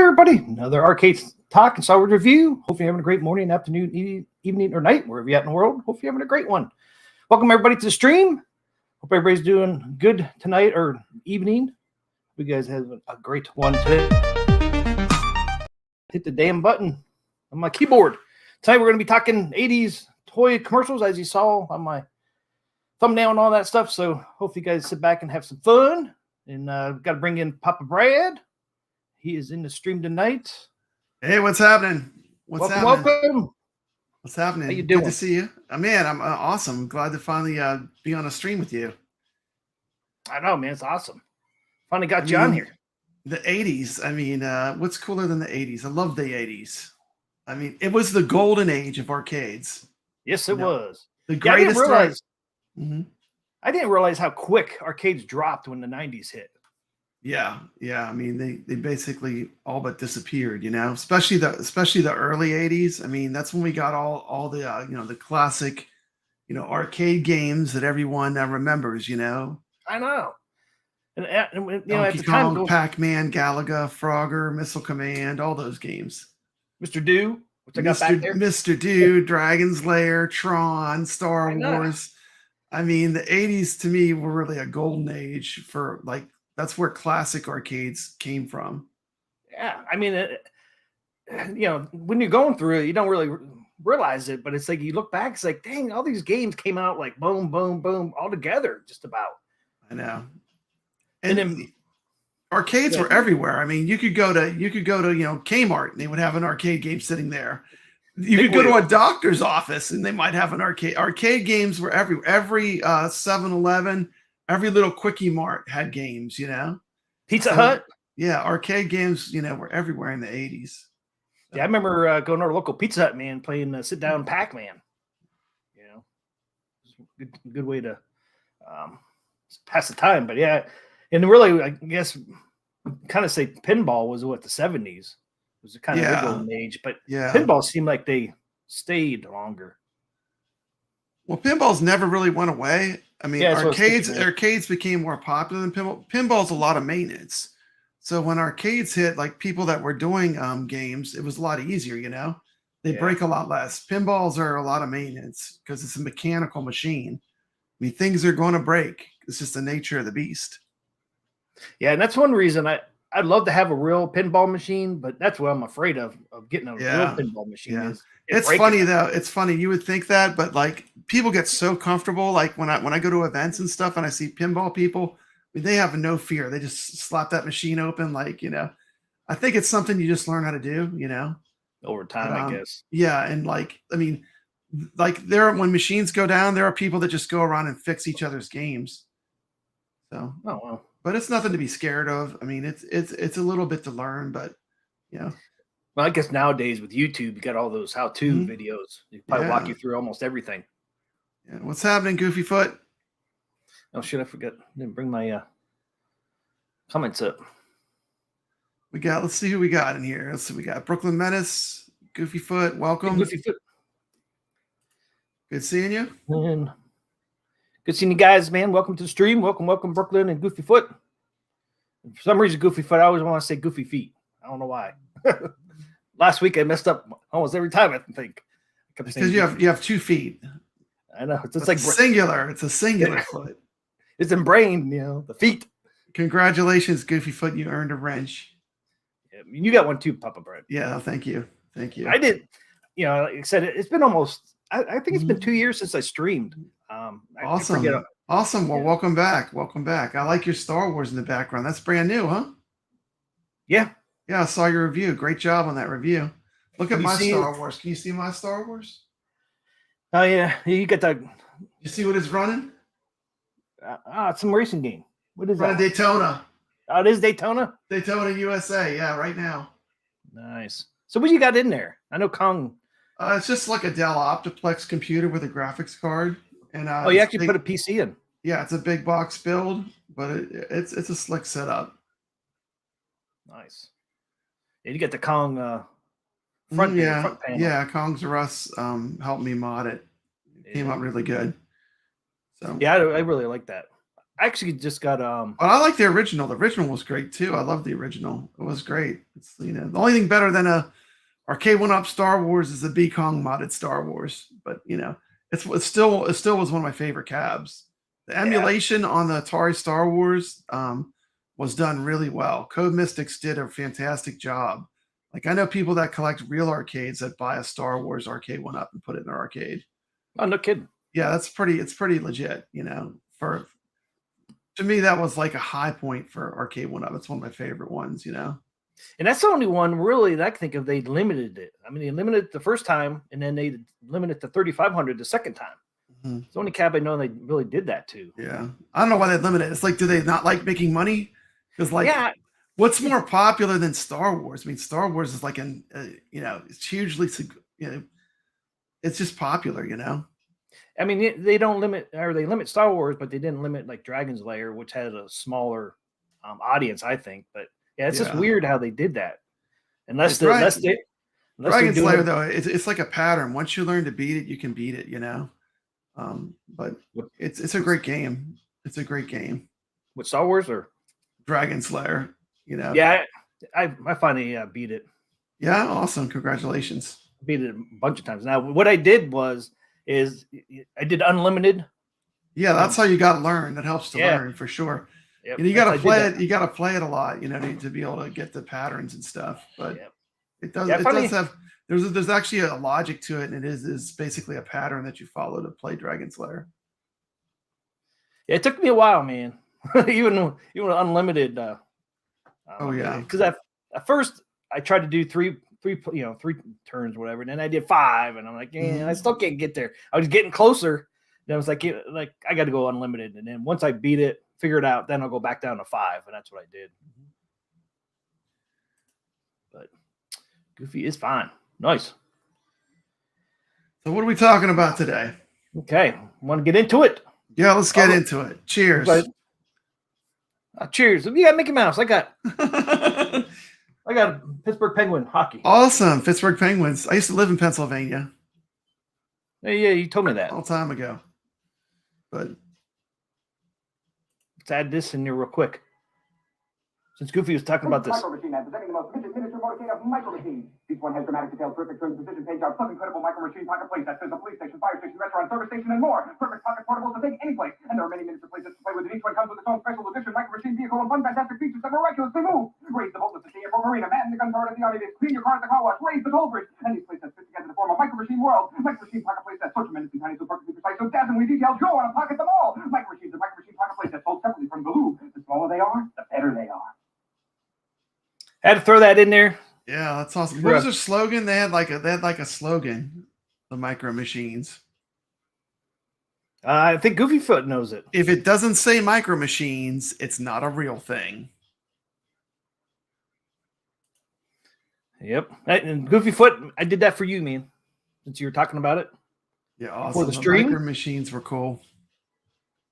everybody. Another Arcade Talk and Software Review. Hope you're having a great morning, afternoon, evening, or night, wherever you're at in the world. Hope you're having a great one. Welcome, everybody, to the stream. Hope everybody's doing good tonight or evening. You guys have a great one today. Hit the damn button on my keyboard. Tonight, we're going to be talking 80s toy commercials, as you saw on my thumbnail and all that stuff. So, hope you guys sit back and have some fun. And got to bring in Papabrad. He is in the stream tonight. Hey, what's happening? Welcome. What's happening? How you doing? Good to see you. Man, I'm awesome. Glad to finally be on a stream with you. I know, man. It's awesome. Finally got you on here. The 80s. I mean, what's cooler than the 80s? I love the 80s. I mean, it was the golden age of arcades. Yes, it was. The greatest. I didn't realize how quick arcades dropped when the 90s hit. Yeah. I mean, they basically all but disappeared, you know, especially the early 80s. I mean, that's when we got all the the classic, arcade games that everyone remembers, I know. And at Donkey the time, Kong, Pac-Man, Galaga, Frogger, Missile Command, all those games. Mr. Do, which I got back there. Mr. Do, Dragon's Lair, Tron, Star Wars. I mean, the 80s to me were really a golden age for that's where classic arcades came from. Yeah, I mean, when you're going through it, you don't really realize it, but it's like you look back, it's like, dang, all these games came out like boom, boom, boom, all together, just about. I know. And then arcades were everywhere. I mean, you could go to Kmart and they would have an arcade game sitting there. You could go to a doctor's office and they might have an arcade. Arcade games were everywhere. Every 7-Eleven, every little quickie mart had games, Pizza Hut. Yeah, arcade games, were everywhere in the 80s. So. Yeah, I remember going to our local Pizza Hut, man, playing sit down Pac-Man. Good way to pass the time. But yeah, and really, I guess, kind of say pinball was the 70s. It was kind of the golden age, but pinball seemed like they stayed longer. Well, pinballs never really went away. I mean, arcades became more popular than pinball. Pinball's a lot of maintenance. So when arcades hit, like people that were doing games, it was a lot easier, They break a lot less. Pinballs are a lot of maintenance because it's a mechanical machine. I mean, things are going to break. It's just the nature of the beast. Yeah, and that's one reason I'd love to have a real pinball machine, but that's what I'm afraid of getting a real pinball machine. Yeah. It's funny though. It's funny. You would think that, but people get so comfortable. Like when I go to events and stuff and I see pinball people, I mean, they have no fear. They just slap that machine open. I think it's something you just learn how to do, over time, I guess. Yeah. And when machines go down, there are people that just go around and fix each other's games. So, oh, well. But it's nothing to be scared of. I mean, it's a little bit to learn, but Well, I guess nowadays with YouTube, you got all those how-to videos. They probably walk you through almost everything. Yeah. What's happening, Goofy Foot? Oh shit, I forgot. I didn't bring my comments up. Let's see who we got in here. Let's see, we got Brooklyn Menace, Goofy Foot. Welcome. Hey, Goofy Foot. Good seeing you. And good seeing you guys, man. Welcome to the stream. Welcome, Brooklyn and Goofy Foot. For some reason, Goofy Foot, I always want to say Goofy Feet. I don't know why. Last week, I messed up almost every time, I think. Because you have 2 feet. I know. It's like singular. It's a singular foot. It's ingrained, the feet. Congratulations, Goofy Foot. You earned a wrench. Yeah, you got one too, Papabrad. Yeah, thank you. I did. Like I said, it's been almost, I think it's been 2 years since I streamed. Awesome. Awesome. Well, welcome back. Welcome back. I like your Star Wars in the background. That's brand new, huh? Yeah. Yeah, I saw your review. Great job on that review. Look at my Star Wars. Can you see my Star Wars? Oh, yeah. You got that. You see what it's running? It's some racing game. What is that? Daytona. Oh, it is Daytona? Daytona, USA. Yeah, right now. Nice. So what you got in there? I know Kong. It's just like a Dell Optiplex computer with a graphics card. And you actually put a PC in? Yeah, it's a big box build, but it's a slick setup. Nice. Yeah, you get the Kong front panel. Yeah, Kong's Russ helped me mod it. It came out really good. So yeah, I really like that. I actually just got Well, I like the original. The original was great too. I love the original. It was great. It's, you know, the only thing better than a Arcade1Up Star Wars is the B Kong modded Star Wars. But you know, it still was one of my favorite cabs. The emulation on the Atari Star Wars was done really well. Code Mystics did a fantastic job. Like I know people that collect real arcades that buy a Star Wars Arcade1Up and put it in their arcade. Oh, no kidding. Yeah, it's pretty legit, you know. To me, that was like a high point for Arcade1Up. It's one of my favorite ones, you know. And that's the only one really that I can think of. They limited it. I mean, they limited it the first time, and then they limited it to 3,500 the second time. Mm-hmm. It's the only cab I know they really did that to. Yeah, I don't know why they limited it. It's like, do they not like making money? Because like, what's more popular than Star Wars? I mean, Star Wars is like you know, it's hugely, you know, it's just popular, you know. I mean, they don't limit, or they limit Star Wars, but they didn't limit like Dragon's Lair, which had a smaller audience, I think. But yeah, it's just weird how they did that. Unless Dragon's Lair, though, it's like a pattern. Once you learn to beat it, you can beat it, you know. But it's a great game. It's a great game. With Star Wars or Dragon's Lair, you know. Yeah, I finally beat it. Yeah, awesome! Congratulations. Beat it a bunch of times. Now, what I did is I did unlimited. Yeah, that's how you got to learn. That helps to learn for sure. Yep, and you got to play it. You got to play it a lot, you know, to be able to get the patterns and stuff. But it does. It does have. There's actually a logic to it, and it is basically a pattern that you follow to play Dragon's Lair. Yeah, it took me a while, man. even unlimited. Because at first I tried to do three turns, whatever. And then I did 5, and I'm like, I still can't get there. I was getting closer. Then I was like I got to go unlimited. And then once I beat it, figure it out, then I'll go back down to 5, and that's what I did. But Goofy is fine. Nice. So what are we talking about today? Okay, want to get into it? Yeah, let's get into it. Cheers. Cheers. You got Mickey Mouse. I got Pittsburgh Penguin hockey. Awesome. Pittsburgh Penguins. I used to live in Pennsylvania. Yeah, you told me that. A long time ago. But let's add this in here real quick. Since Goofy was talking about this. Micro Machine presenting the most miniature motorcade of Micro Machines. Each one has dramatic detail, perfect turn, precision paint jobs, plus incredible Micro Machine pocket playsets. There's a police station, fire station, restaurant, service station, and more. Perfect pocket portables to take any place. And there are many miniature playsets to play with, and each one comes with its own special edition Micro Machine vehicle and fun, fantastic features that miraculously move. Raise the boat at the airport marina, man the gun turret at the audience, clean your car at the car wash, raise the toll bridge. And these playsets fit together to form a Micro Machine world. Micro Machine pocket playsets, so tremendously tiny, so perfectly precise, so dazzlingly detailed, you'll want to pocket them all. Micro Machines and Micro Machine pocket playsets sold separately from Galoo. The smaller they are, the better they are. Had to throw that in there. Yeah, that's awesome. What was their slogan? They had like a slogan. The Micro Machines. I think Goofyfoot knows it. If it doesn't say Micro Machines, it's not a real thing. Yep. And Goofyfoot, I did that for you, man. Since you were talking about it. Yeah, awesome. For the stream. Micro Machines were cool.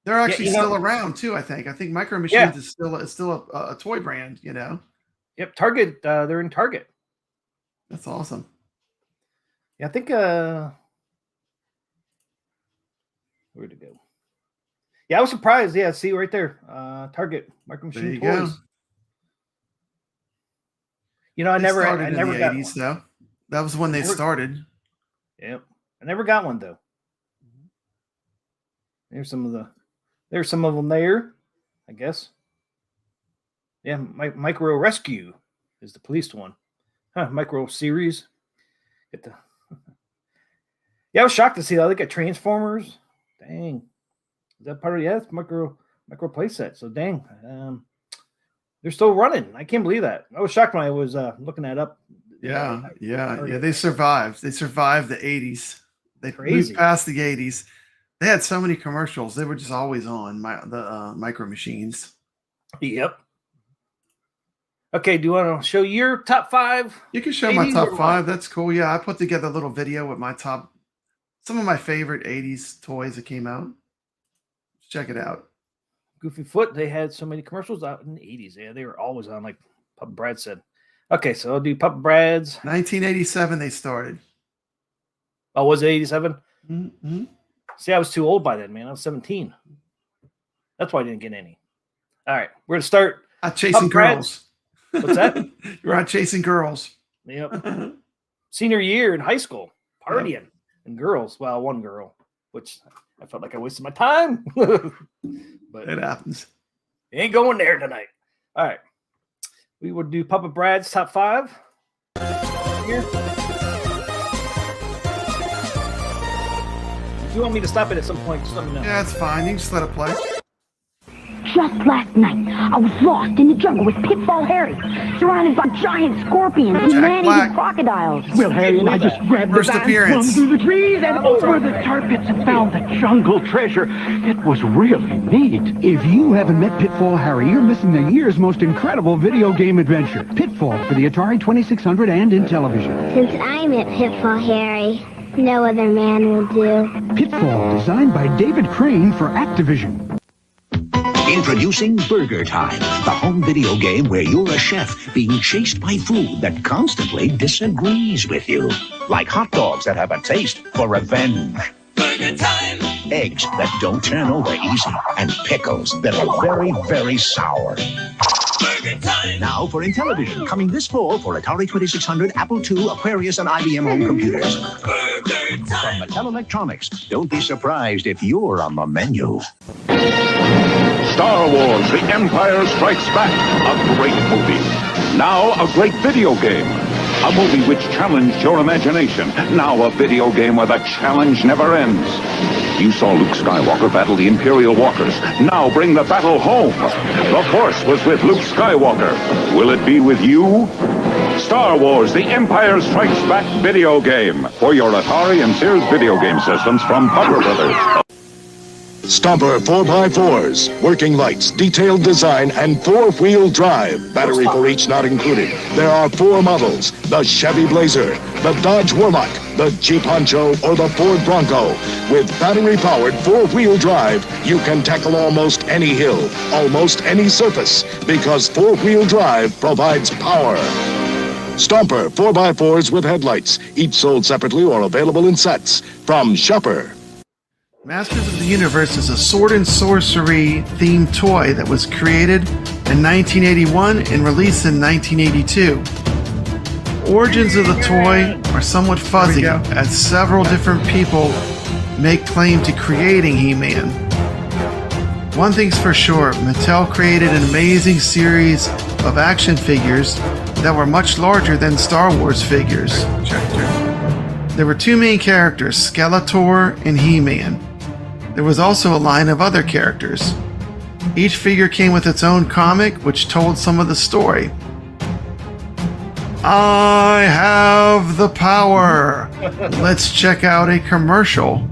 They're actually still around too. I think Micro Machines is still a toy brand. You know. Yep, Target. They're in Target. That's awesome. Yeah, I think. Where'd it go? Yeah, I was surprised. Yeah, see right there, Target Micro Machine toys. Go. You know, I never got 80's though. That was when they started. Yep, I never got one though. There's some of them there, I guess. Yeah, Micro Rescue is the police one. Micro Series. Yeah, I was shocked to see that. They got Transformers. Dang. Is that part of it's micro playset. So dang. They're still running. I can't believe that. I was shocked when I was looking that up. Yeah. They survived. They survived the 80's. They moved past the 80's. They had so many commercials. They were just always on the Micro Machines. Yep. Okay, do you want to show your top 5? You can show my top 5. That's cool. Yeah, I put together a little video with some of my favorite 80's toys that came out. Check it out. Goofyfoot, they had so many commercials out in the 80's. Yeah, they were always on, like Papa Brad said. Okay, so I'll do Papa Brad's. 1987 they started. Oh, was it 87? Mm-hmm. See, I was too old by then, man. I was 17. That's why I didn't get any. All right, we're gonna start chasing girls. What's that? You're out chasing girls. Yep. Senior year in high school, partying and girls. Well, one girl, which I felt like I wasted my time. But it happens. Ain't going there tonight. All right. We will do Papa Brad's top 5. Here. If you want me to stop it at some point, just let me know. Yeah, it's fine. You can just let it play. Just last night, I was lost in the jungle with Pitfall Harry, surrounded by giant scorpions and man-eating crocodiles. Well, Harry and I just grabbed the van, flung through the trees, and over the tar pits and found the jungle treasure. It was really neat. If you haven't met Pitfall Harry, you're missing the year's most incredible video game adventure. Pitfall for the Atari 2600 and in television. Since I met Pitfall Harry, no other man will do. Pitfall, designed by David Crane for Activision. Introducing Burger Time, the home video game where you're a chef being chased by food that constantly disagrees with you. Like hot dogs that have a taste for revenge. Burger Time! Eggs that don't turn over easy. And pickles that are very, very sour. Burger Time! Now for Intellivision, coming this fall for Atari 2600, Apple II, Aquarius, and IBM home computers. Burger Time! From Mattel Electronics, don't be surprised if you're on the menu. Star Wars, The Empire Strikes Back, a great movie. Now a great video game. A movie which challenged your imagination. Now a video game where the challenge never ends. You saw Luke Skywalker battle the Imperial Walkers. Now bring the battle home. The Force was with Luke Skywalker. Will it be with you? Star Wars, The Empire Strikes Back video game. For your Atari and Sears video game systems from papabrad. Stomper 4x4s, working lights, detailed design, and 4-wheel drive. Battery for each not included. There are 4 models: the Chevy Blazer, the Dodge Warlock, the Jeep Honcho, or the Ford Bronco. With battery-powered 4-wheel drive, you can tackle almost any hill, almost any surface, because 4-wheel drive provides power. Stomper 4x4s with headlights, each sold separately or available in sets. From Shopper. Masters of the Universe is a sword and sorcery themed toy that was created in 1981 and released in 1982. Origins of the toy are somewhat fuzzy, as several different people make claim to creating He-Man. One thing's for sure, Mattel created an amazing series of action figures that were much larger than Star Wars figures. There were 2 main characters, Skeletor and He-Man. There was also a line of other characters. Each figure came with its own comic, which told some of the story. I have the power. Let's check out a commercial.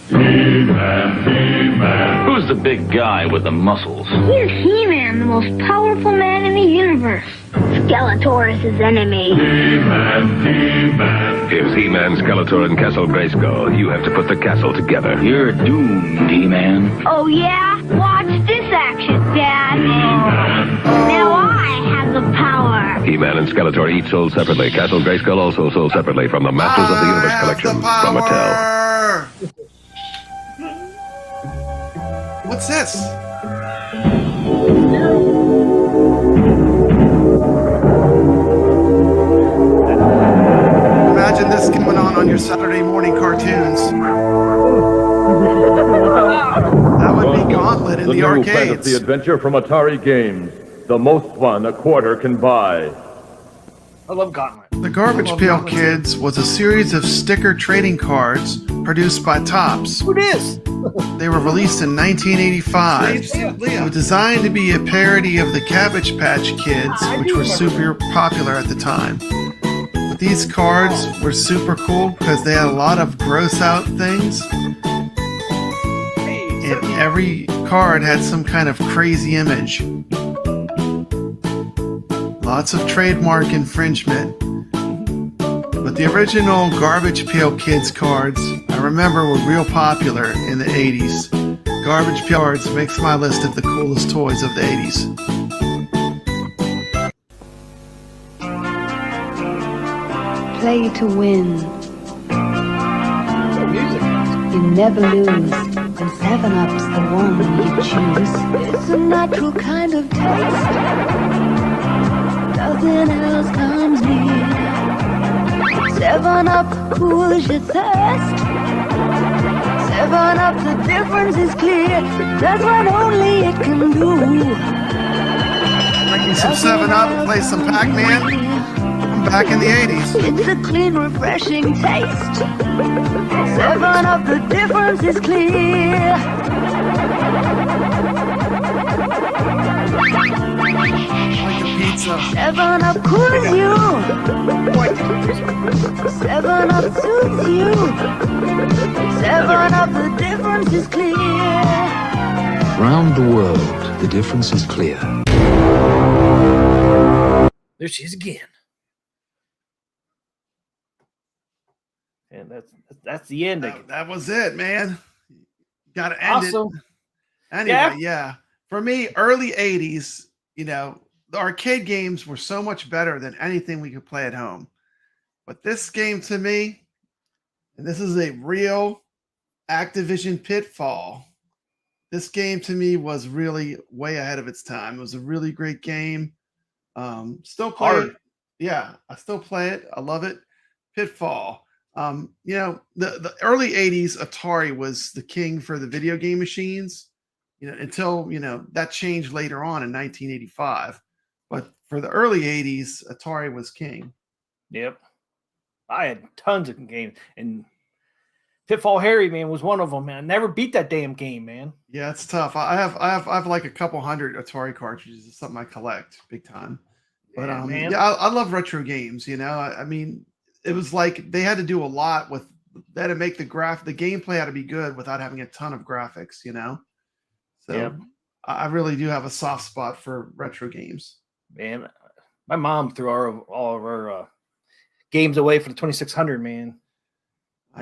He-Man, He-Man. Who's the big guy with the muscles? He's He-Man, the most powerful man in the universe. Skeletor is his enemy. He-Man, He-Man. Here's He-Man, Skeletor, and Castle Grayskull. You have to put the castle together. You're doomed, He-Man. Oh yeah? Watch this action, Dad. Now I have the power. He-Man and Skeletor each sold separately. Castle Grayskull also sold separately from the Masters of the Universe collection from Mattel. What's this? Imagine this coming on your Saturday morning cartoons. That would be Gauntlet in the arcades. Fantasy adventure from Atari Games. The most fun a quarter can buy. I love Gauntlet. The Garbage Pail Kids was a series of sticker trading cards produced by Topps. Who dis? They were released in 1985. They were designed to be a parody of the Cabbage Patch Kids, which were super popular at the time. But these cards were super cool because they had a lot of gross out things. And every card had some kind of crazy image. Lots of trademark infringement. But the original Garbage Pail Kids cards, I remember, were real popular in the 80s. Garbage Pail cards makes my list of the coolest toys of the 80s. Play to win. You never lose. and 7-Up's the one you choose. It's a natural kind of taste. Nothing else comes near. 7-Up cools your thirst. 7-Up, the difference is clear. That's what only it can do. Drink me some 7-Up, play some Pac-Man. Back in the 80s. It's a clean, refreshing taste. 7-Up, the difference is clear. Like a pizza. 7-Up cools you. 7-Up soothes you. 7-Up, the difference is clear. Round the world, the difference is clear. There she is again. And that's the end. That was it, man. Got to end it. Anyway, yeah. For me, early 80s, you know, the arcade games were so much better than anything we could play at home. But this game to me, and this is a real Activision pitfall. This game to me was really way ahead of its time. It was a really great game. Still play it. Yeah, I still play it. I love it. Pitfall. You know, the early 80s, Atari was the king for the video game machines, you know, until, you know, that changed later on in 1985. But for the early 80s, Atari was king. Yep. I had tons of games, and Pitfall Harry, man, was one of them, man. I never beat that damn game, man. Yeah, it's tough. I have like a couple hundred Atari cartridges. It's something I collect big time. But yeah, I love retro games, you know. I mean, it was like they had to do a lot with they had to make the gameplay had to be good without having a ton of graphics, you know. So I really do have a soft spot for retro games. Man, my mom threw all of our games away for the 2600, man.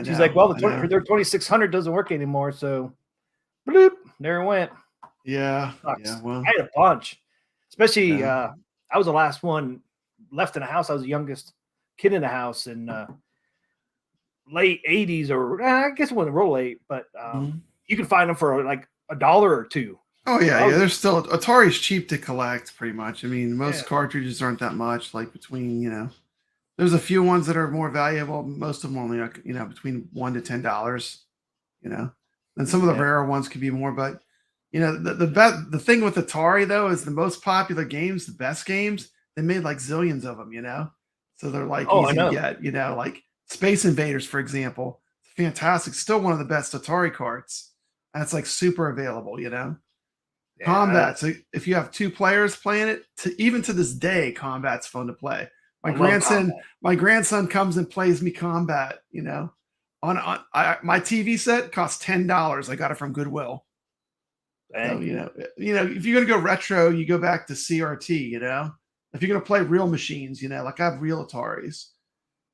She's like, well, their 2600 doesn't work anymore, so bloop, there it went. Yeah, well, I had a bunch, especially I was the last one left in the house. I was the youngest kid in the house in late 80s, or I guess it wasn't real late, but you can find them for like $1 or $2. Oh yeah, there's still Atari's cheap to collect, pretty much. I mean, most cartridges aren't that much. Like between, you know, there's a few ones that are more valuable. Most of them only, you know, between $1 to $10. You know, and some of the rarer ones could be more. But you know, the thing with Atari though is the most popular games, the best games, they made like zillions of them. You know, so they're like easy to get. You know, like Space Invaders, for example, fantastic. Still one of the best Atari carts. And it's like super available. You know. Yeah. Combat. So if you have 2 players playing it, even to this day, Combat's fun to play. My grandson comes and plays me Combat. You know, my TV set costs $10. I got it from Goodwill. So, you know, if you're gonna go retro, you go back to CRT. You know, if you're gonna play real machines, you know, like I have real Ataris.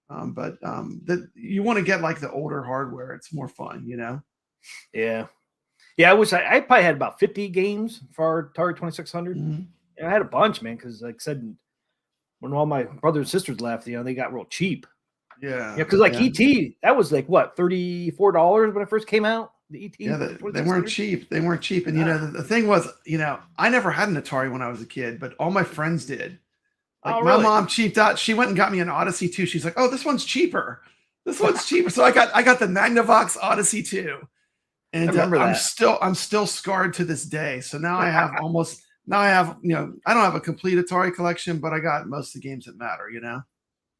But you want to get like the older hardware. It's more fun. You know. Yeah. Yeah, I probably had about 50 games for our Atari 2600. And I had a bunch, man, because like I said, when all my brothers and sisters left, you know, they got real cheap. Yeah. Yeah, because like ET, that was like what, $34 when it first came out? The ET? Yeah, they weren't cheap. They weren't cheap. And you know, the thing was, you know, I never had an Atari when I was a kid, but all my friends did. Like my mom cheaped out. She went and got me an Odyssey 2. She's like, oh, this one's cheaper. This one's cheaper. So I got the Magnavox Odyssey 2. And I'm still scarred to this day. So now I have you know, I don't have a complete Atari collection, but I got most of the games that matter, you know.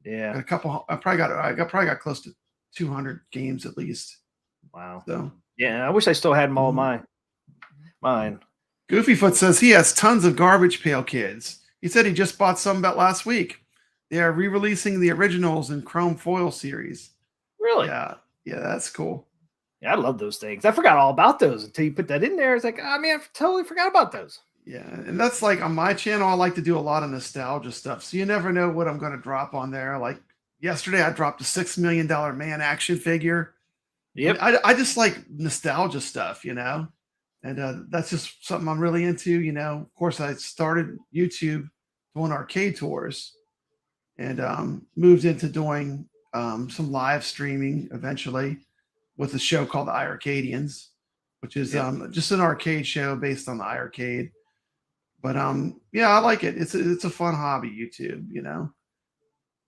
Yeah. I probably got close to 200 games at least. Wow. So yeah, I wish I still had them all mine. Goofyfoot says he has tons of Garbage Pail Kids. He said he just bought some about last week. They are re-releasing the originals in Chrome Foil series. Really? Yeah, that's cool. Yeah, I love those things. I forgot all about those until you put that in there. It's like, I mean, I totally forgot about those. Yeah, and that's like on my channel, I like to do a lot of nostalgia stuff. So you never know what I'm going to drop on there. Like yesterday, I dropped a $6 million man action figure. Yep. I just like nostalgia stuff, you know, and that's just something I'm really into. You know, of course, I started YouTube doing arcade tours and moved into doing some live streaming eventually with a show called the iircadians. which is just an arcade show based on the iiRcade. But yeah, I like it. It's a fun hobby, YouTube, you know.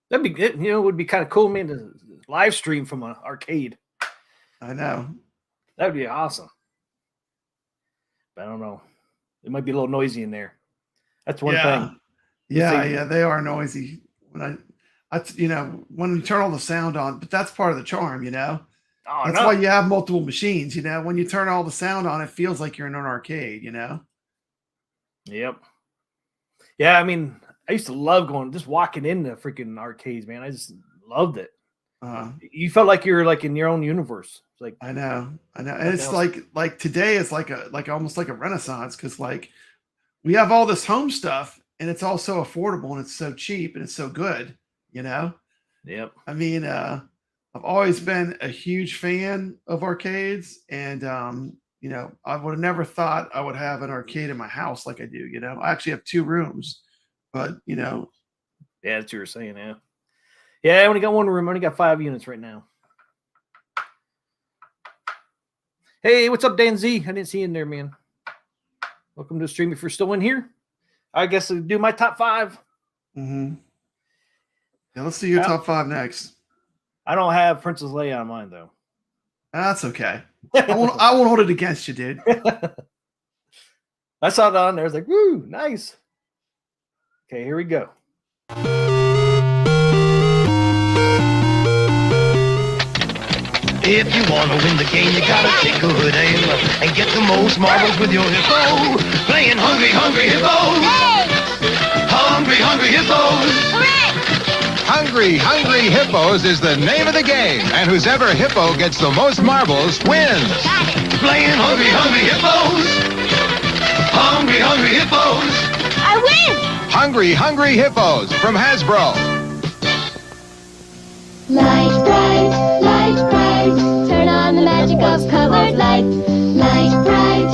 That'd be good. You know, it would be kind of cool, man, to live stream from an arcade. I know. That'd be awesome. But I don't know. It might be a little noisy in there. That's one thing. Yeah, they are noisy. When you know, when you turn all the sound on, but that's part of the charm, you know. Oh, that's why you have multiple machines, you know. When you turn all the sound on, it feels like you're in an arcade, you know. Yep. Yeah, I mean, I used to love just walking into freaking arcades, man. I just loved it. You felt like you were like in your own universe. It's like I know, and it's like today it's like almost like a renaissance, because like we have all this home stuff and it's all so affordable and it's so cheap and it's so good, you know. Yep. I mean, I've always been a huge fan of arcades, and you know, I would have never thought I would have an arcade in my house like I do. You know, I actually have 2 rooms, but you know, yeah, that's what you were saying. Yeah. Yeah, I only got 1 room. I only got 5 units right now. Hey, what's up, Dan Z? I didn't see you in there, man. Welcome to the stream if you're still in here. I guess I'll do my top 5. Yeah, let's do your top 5 next. I don't have Princess Leia on mine, though. That's okay. I won't hold it against you, dude. I saw it on there. I was like, woo, nice. Okay, here we go. If you want to win the game, you gotta take good aim and get the most marbles with your hippo. Playing Hungry, Hungry Hippos. Hungry, Hungry Hippos. Hungry, Hungry Hippos is the name of the game, and whoever hippo gets the most marbles wins. Playing Hungry, Hungry Hippos. Hungry, Hungry Hippos. I win! Hungry, Hungry Hippos from Hasbro. Light bright, turn on the magic of colored light. Light bright,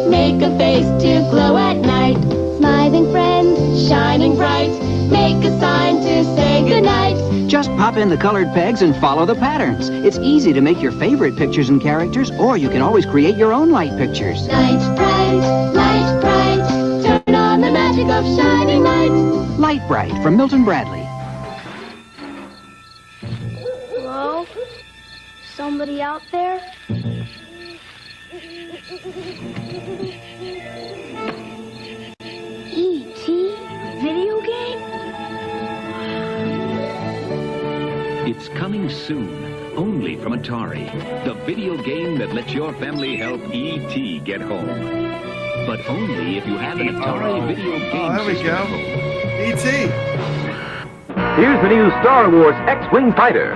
make a face to glow at night. Smiling friend, shining bright, make a sign to say goodnight. Just pop in the colored pegs and follow the patterns. It's easy to make your favorite pictures and characters, or you can always create your own light pictures. Light bright, turn on the magic of shining light. Light Bright from Milton Bradley. Hello? Somebody out there? E.T. Video game? It's coming soon, only from Atari. The video game that lets your family help E.T. get home. But only if you have an Atari video game there we system go. at home. E.T. Here's the new Star Wars X-Wing Fighter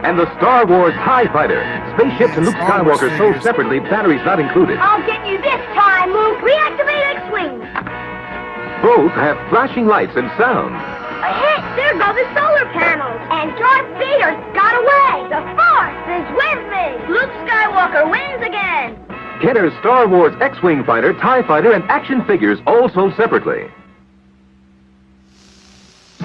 and the Star Wars TIE Fighter. Spaceships and Luke Skywalker sold separately, batteries not included. I'll get you this time, Luke. Reactivate X-Wing. Both have flashing lights and sound. Hey, there go the solar panels. And Darth Vader's got away. The Force is with me. Luke Skywalker wins again. Kenner's Star Wars X-Wing Fighter, TIE Fighter, and action figures all sold separately.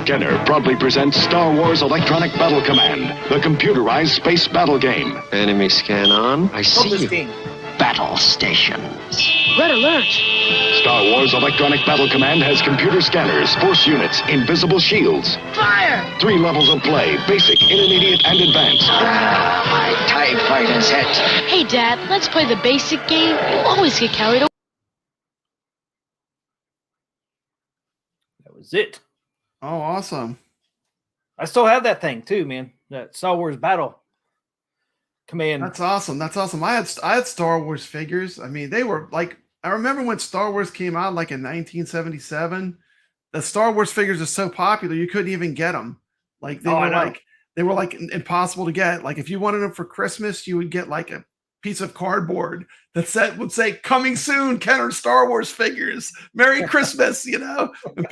Kenner proudly presents Star Wars Electronic Battle Command, the computerized space battle game. Enemy scan on. I see you. Game. Battle station. Red alert. Star Wars Electronic Battle Command has computer scanners, force units, invisible shields. Fire! 3 levels of play, basic, intermediate, and advanced. My TIE Fighter's hit. Hey, Dad, let's play the basic game. You always get carried away. That was it. Oh, awesome. I still have that thing too, man. That Star Wars Battle Command. That's awesome. That's awesome. I had Star Wars figures. I mean, they were like, I remember when Star Wars came out, like in 1977. The Star Wars figures are so popular you couldn't even get them. Like they were like impossible to get. Like if you wanted them for Christmas, you would get like a piece of cardboard that would say "Coming soon, Kenner Star Wars figures. Merry Christmas." You know, and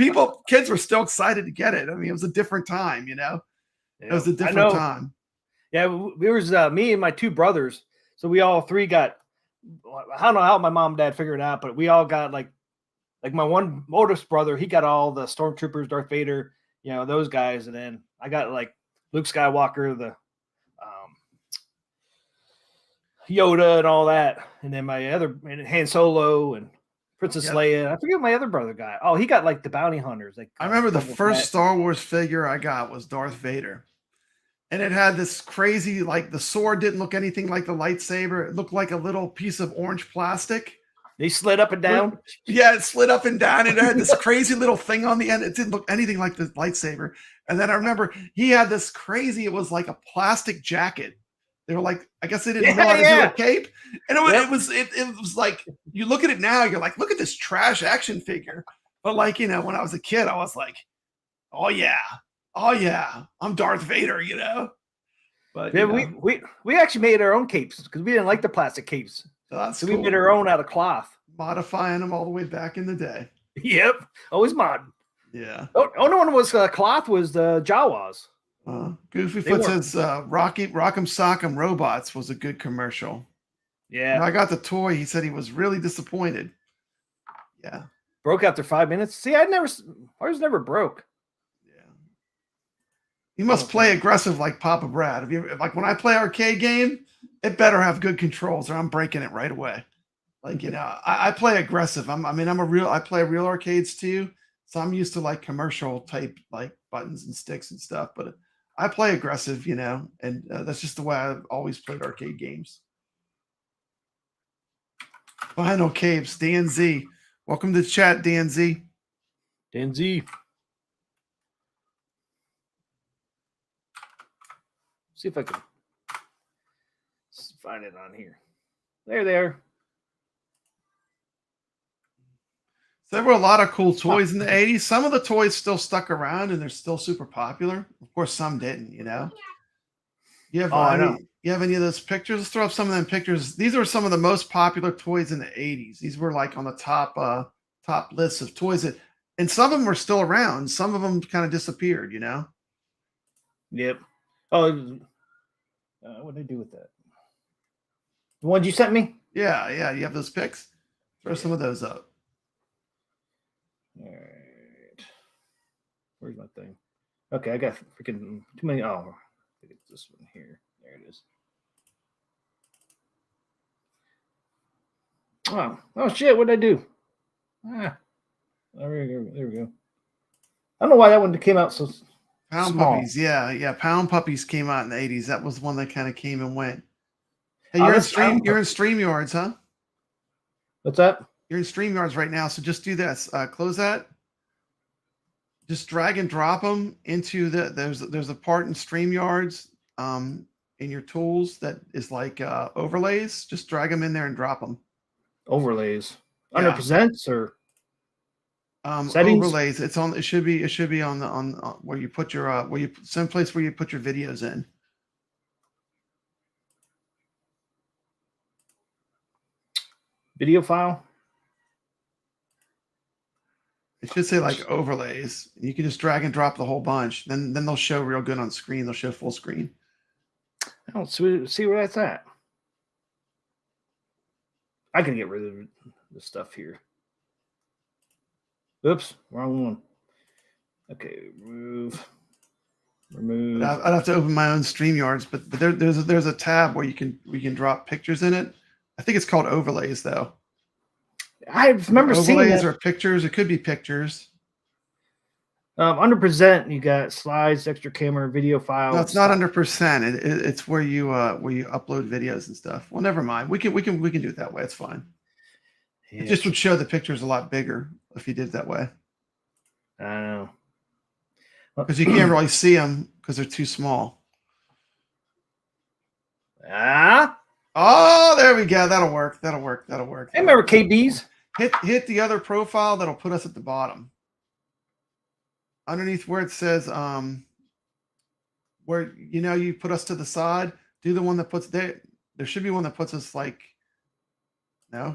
kids were still excited to get it. I mean, it was a different time. You know, it was a different time. Yeah, it was me and my 2 brothers. So we all 3 got. I don't know how my mom and dad figured it out, but we all got like my one oldest brother. He got all the stormtroopers, Darth Vader, you know, those guys, and then I got like Luke Skywalker, the Yoda and all that, and then my other Han Solo and Princess Leia. I forget what my other brother got. Oh, he got like the bounty hunters. Like I remember the first Star Wars figure I got was Darth Vader, and it had this crazy, like the sword didn't look anything like the lightsaber. It looked like a little piece of orange plastic. They slid up and down. Yeah, it slid up and down. It had this crazy little thing on the end. It didn't look anything like the lightsaber. And then I remember he had this crazy. It was like a plastic jacket. They were like, I guess they didn't know how to do a cape. And it was like, you look at it now, you're like, look at this trash action figure. But like, you know, when I was a kid, I was like, oh yeah, I'm Darth Vader, you know. But yeah, we actually made our own capes because we didn't like the plastic capes. So we made our own out of cloth, modifying them all the way back in the day. Yep, always mod. Yeah. Only one was cloth was the Jawas. Goofyfoot says Rock'em Sock'em Robots was a good commercial. Yeah. When I got the toy, he said he was really disappointed. Yeah. Broke after 5 minutes. See, ours never broke. Yeah. You must play aggressive like Papa Brad. Like when I play arcade game, it better have good controls or I'm breaking it right away. Like, you know, I play aggressive. I play real arcades too. So I'm used to like commercial type, like buttons and sticks and stuff, but I play aggressive, you know, and that's just the way I've always played arcade games. Final Caves, Dan Z. Welcome to the chat, Dan Z. Dan Z. See if I can find it on here. There they are. There were a lot of cool toys in the 80s. Some of the toys still stuck around and they're still super popular. Of course, some didn't, you know. You have any of those pictures? Let's throw up some of them pictures. These are some of the most popular toys in the 80s. These were like on the top lists of toys and some of them were still around. Some of them kind of disappeared, you know. Yep. Oh, what did I do with that? The ones you sent me? Yeah. You have those pics? Throw some of those up. All right. Where's my thing? Okay, I got freaking too many. Oh, I think it's this one here. There it is. Oh shit! What did I do? There we go. I don't know why that one came out so Pound small. Puppies. Yeah. Pound Puppies came out in the 80s. That was one that kind of came and went. Hey, you're in StreamYards, huh? What's that? You're in StreamYards right now, so just do this. Close that. Just drag and drop them into there's a part in StreamYards in your tools that is like overlays. Just drag them in there and drop them. Overlays. Under presents or settings? Overlays. It's on. It should be on where you put your someplace where you put your videos in. Video file. It should say like overlays. You can just drag and drop the whole bunch. Then they'll show real good on screen. They'll show full screen. I don't see where that's at. I can get rid of the stuff here. Oops, wrong one. Okay, remove. I'd have to open my own StreamYards, but there's a tab where we can drop pictures in it. I think it's called overlays though. I remember seeing that. Or pictures. It could be pictures. Under present, you got slides, extra camera, video files. No, it's not under percent. It's where you upload videos and stuff. Well, never mind. We can do it that way. It's fine. Yeah. It just would show the pictures a lot bigger if you did it that way. I know. Because you can't really see them because they're too small. Oh, there we go. That'll work. Hey, remember KBs? Hit the other profile. That'll put us at the bottom. Underneath where it says where you put us to the side, do the one that puts there should be one that puts us like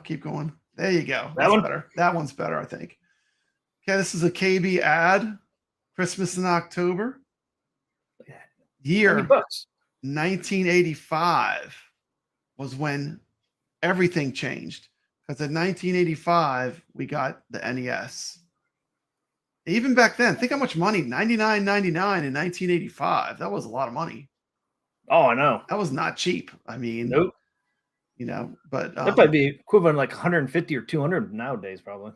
keep going. There you go. That's better. That one's better, I think. Okay, this is a KB ad. Christmas in October. Year 1985 was when everything changed. Because in 1985, we got the NES. Even back then, think how much money, $99.99 in 1985. That was a lot of money. Oh, I know. That was not cheap. I mean, nope. you know, but that'd probably be equivalent like 150 or 200 nowadays, probably.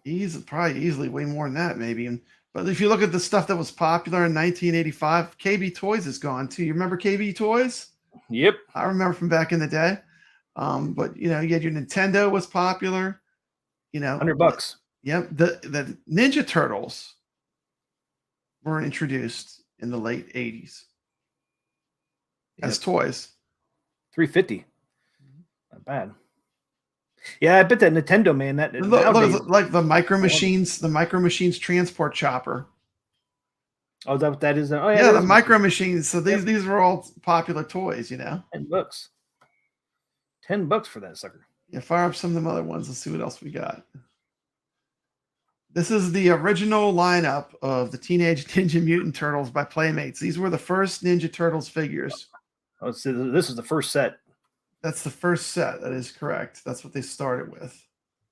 Probably easily way more than that, maybe. But if you look at the stuff that was popular in 1985, KB Toys is gone too. You remember KB Toys? Yep, I remember from back in the day. But you know, you had your Nintendo was popular. You know, $100. Yep, the Ninja Turtles were introduced in the late 80s as toys. $350. Not bad. Yeah, I bet that Nintendo, man. That look, like the Micro Machines, transport chopper. Oh, is that what that is? Oh, yeah, the Micro Machines. So these were all popular toys, you know. $10. $10 for that sucker. Yeah, fire up some of them other ones. Let's see what else we got. This is the original lineup of the Teenage Ninja Mutant Turtles by Playmates. These were the first Ninja Turtles figures. Oh, so this is the first set. That's the first set. That is correct. That's what they started with.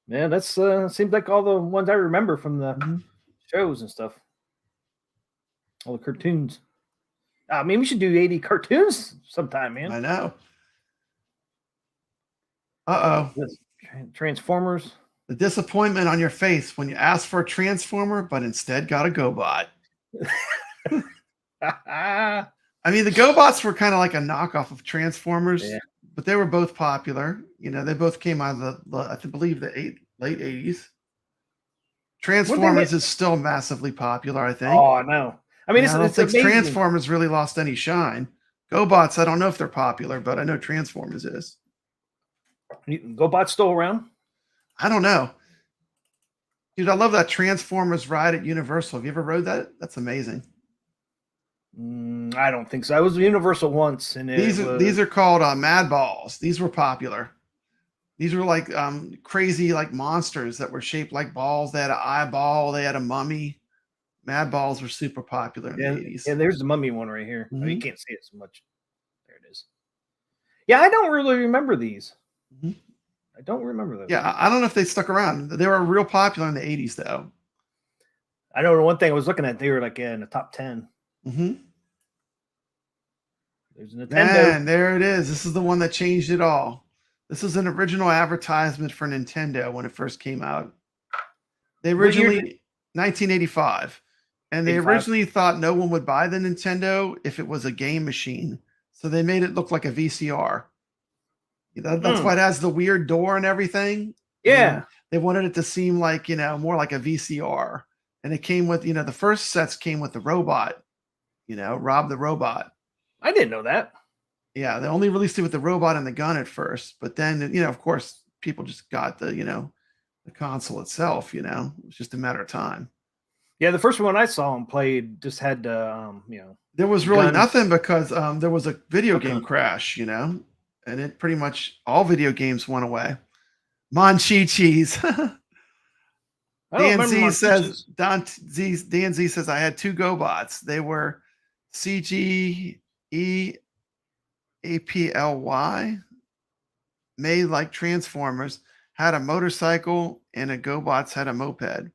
Yeah, that's seems like all the ones I remember from the shows and stuff. All the cartoons. Maybe we should do 80 cartoons sometime, man. I know. Transformers. The disappointment on your face when you asked for a Transformer, but instead got a GoBot. I mean, the GoBots were kind of like a knockoff of Transformers, but they were both popular. You know, they both came out of I believe the late 80s. Transformers is still massively popular, I think. Oh, I know. I mean, I don't think Transformers really lost any shine. GoBots, I don't know if they're popular, but I know Transformers is. GoBots still around? I don't know. Dude, I love that Transformers ride at Universal. Have you ever rode that? That's amazing. I don't think so. I was at Universal once, and these are called Mad Balls. These were popular. These were like crazy like monsters that were shaped like balls. They had an eyeball. They had a mummy. Mad Balls were super popular in the 80s. Yeah, there's the mummy one right here. Oh, you can't see it so much. There it is. Yeah, I don't really remember these. I don't remember those. Yeah, I don't know if they stuck around. They were real popular in the 80s, though. I know the one thing I was looking at, they were like in the top 10. There's a Nintendo. And there it is. This is the one that changed it all. This is an original advertisement for Nintendo when it first came out. They originally, 1985. And they originally thought no one would buy the Nintendo if it was a game machine. So they made it look like a VCR. That's why it has the weird door and everything. Yeah. And they wanted it to seem like, you know, more like a VCR. And it came with, you know, the first sets came with the robot, you know, Rob the Robot. I didn't know that. Yeah. They only released it with the robot and the gun at first. But then, you know, of course, people just got the, you know, the console itself, you know, it was just a matter of time. Yeah. The first one I saw him played just had, you know, there was really nothing because there was a video game crash, you know. And it pretty much all video games went away. Monchi-Cheese. Dan Z says I had two GoBots. They were CGEAPLY, made like Transformers, had a motorcycle, and a GoBots had a moped.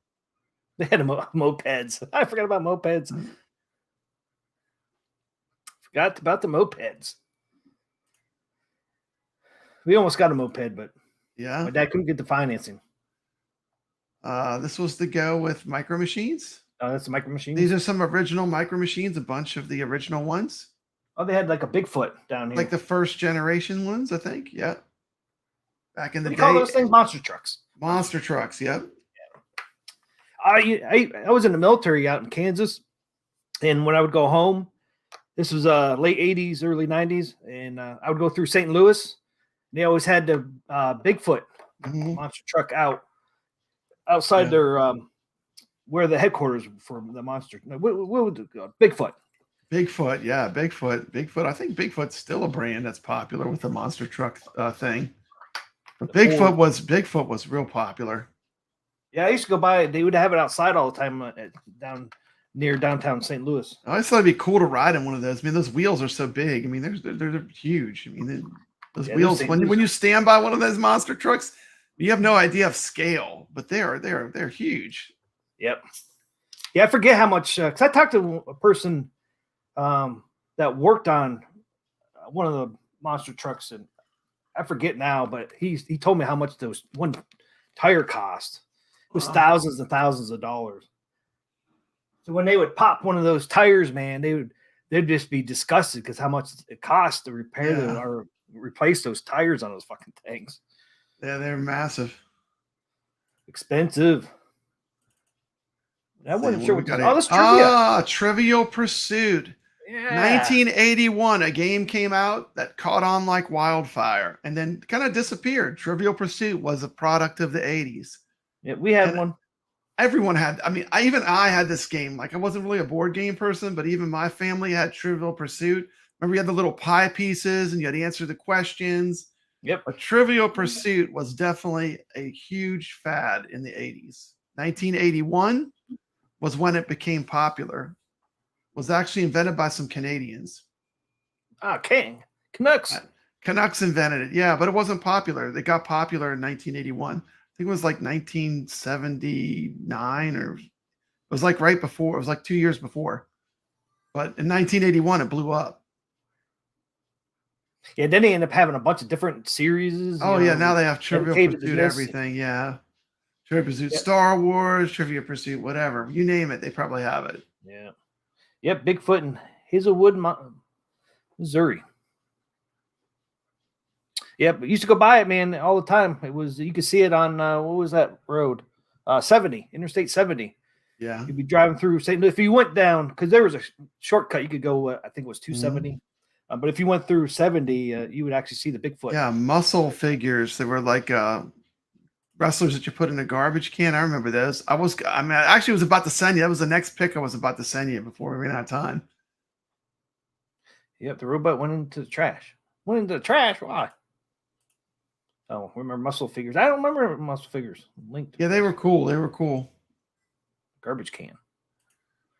They had mopeds. I forgot about mopeds. Forgot about the mopeds. We almost got a moped, but my dad couldn't get the financing. This was the go with Micro Machines. Oh, that's the Micro Machines. These are some original Micro Machines, a bunch of the original ones. Oh, they had like a Bigfoot down here. Like the first generation ones, I think. Yeah. Back in the day. Call those things monster trucks. Monster trucks, yep. I was in the military out in Kansas, and when I would go home, this was late 80s, early 90s, and I would go through St. Louis. They always had the Bigfoot monster truck outside their where the headquarters for the monster. What would Bigfoot? Bigfoot, yeah, Bigfoot. I think Bigfoot's still a brand that's popular with the monster truck thing. But Bigfoot was real popular. Yeah, I used to go by. They would have it outside all the time down near downtown St. Louis. I always thought it'd be cool to ride in one of those. I mean, those wheels are so big. I mean, they're huge. I mean, those wheels when you stand by one of those monster trucks, you have no idea of scale, but they're huge. Yep. Yeah, I forget how much. Because I talked to a person that worked on one of the monster trucks, and I forget now, but he told me how much those one tire cost. It was thousands and thousands of dollars. So when they would pop one of those tires, man, they'd just be disgusted because how much it costs to repair those or replace those tires on those fucking things. Yeah, they're massive, expensive. I wasn't sure what this trivia. Trivial Pursuit. Yeah. 1981, a game came out that caught on like wildfire and then kind of disappeared. Trivial Pursuit was a product of the 80s. Yeah, we had one. Everyone had. I mean, I had this game. Like, I wasn't really a board game person, but even my family had Trivial Pursuit. Remember, you had the little pie pieces and you had to answer the questions. Yep. But Trivial Pursuit was definitely a huge fad in the 80s. 1981 was when it became popular. Was actually invented by some Canadians. Canucks. Canucks invented it. Yeah, but it wasn't popular. They got popular in 1981. I think it was like 1979 or it was like right before. It was like 2 years before. But in 1981, it blew up. Yeah, then they end up having a bunch of different series. Oh, yeah. Now they have Trivial Pursuit, everything. Yeah. Trivial Pursuit, Star Wars, Trivial Pursuit, whatever. You name it, they probably have it. Yeah. Yep, Bigfoot in Hazelwood, Missouri. Yep, used to go by it, man, all the time. It was you could see it on what was that road? 70, Interstate 70. Yeah, you'd be driving through St. Louis. If you went down, because there was a shortcut, you could go. I think it was 270. But if you went through 70, you would actually see the Bigfoot. Yeah, muscle figures. They were like wrestlers that you put in a garbage can. I remember those. I actually was about to send you. That was the next pick I was about to send you before we ran out of time. Yep, the robot went into the trash. Went into the trash? Why? Oh, remember muscle figures. I don't remember muscle figures linked. Yeah, they were cool. They were cool. Garbage can.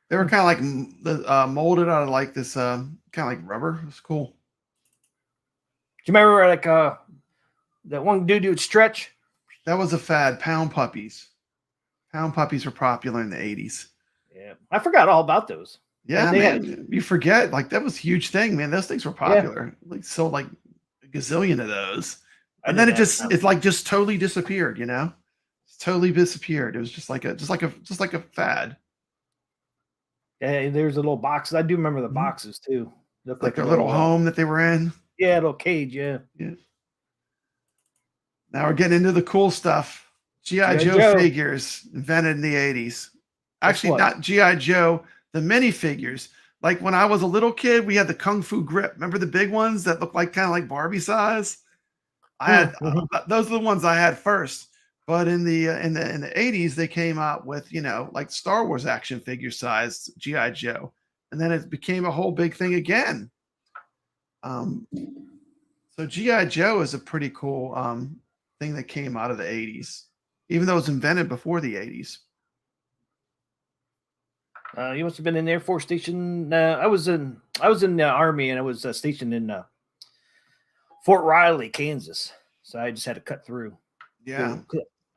They were kind of like molded out of like this kind of like rubber. It was cool. Do you remember like that one dude would stretch? That was a fad. Pound puppies. Pound puppies were popular in the 80s. Yeah. I forgot all about those. Yeah, man. You forget. Like, that was a huge thing, man. Those things were popular. Yeah. Like, so like a gazillion of those. And then it's totally disappeared, you know? It's totally disappeared. It was just like a fad. Yeah, there's the little boxes. I do remember the boxes too. Looked like their little home that they were in. Yeah, little cage, yeah. Now we're getting into the cool stuff. G.I. Joe figures invented in the 80s. Actually, not G.I. Joe, the minifigures. Like when I was a little kid, we had the Kung Fu Grip. Remember the big ones that looked like kind of like Barbie size? I had those are the ones I had first. But in the 80s, they came out with, you know, like Star Wars action figure size G.I. Joe. And then it became a whole big thing again. So G.I. Joe is a pretty cool thing that came out of the 80s, even though it was invented before the 80s. You must have been in the Air Force Station. I was in the Army, and I was stationed in Fort Riley, Kansas. So I just had to cut through. Yeah.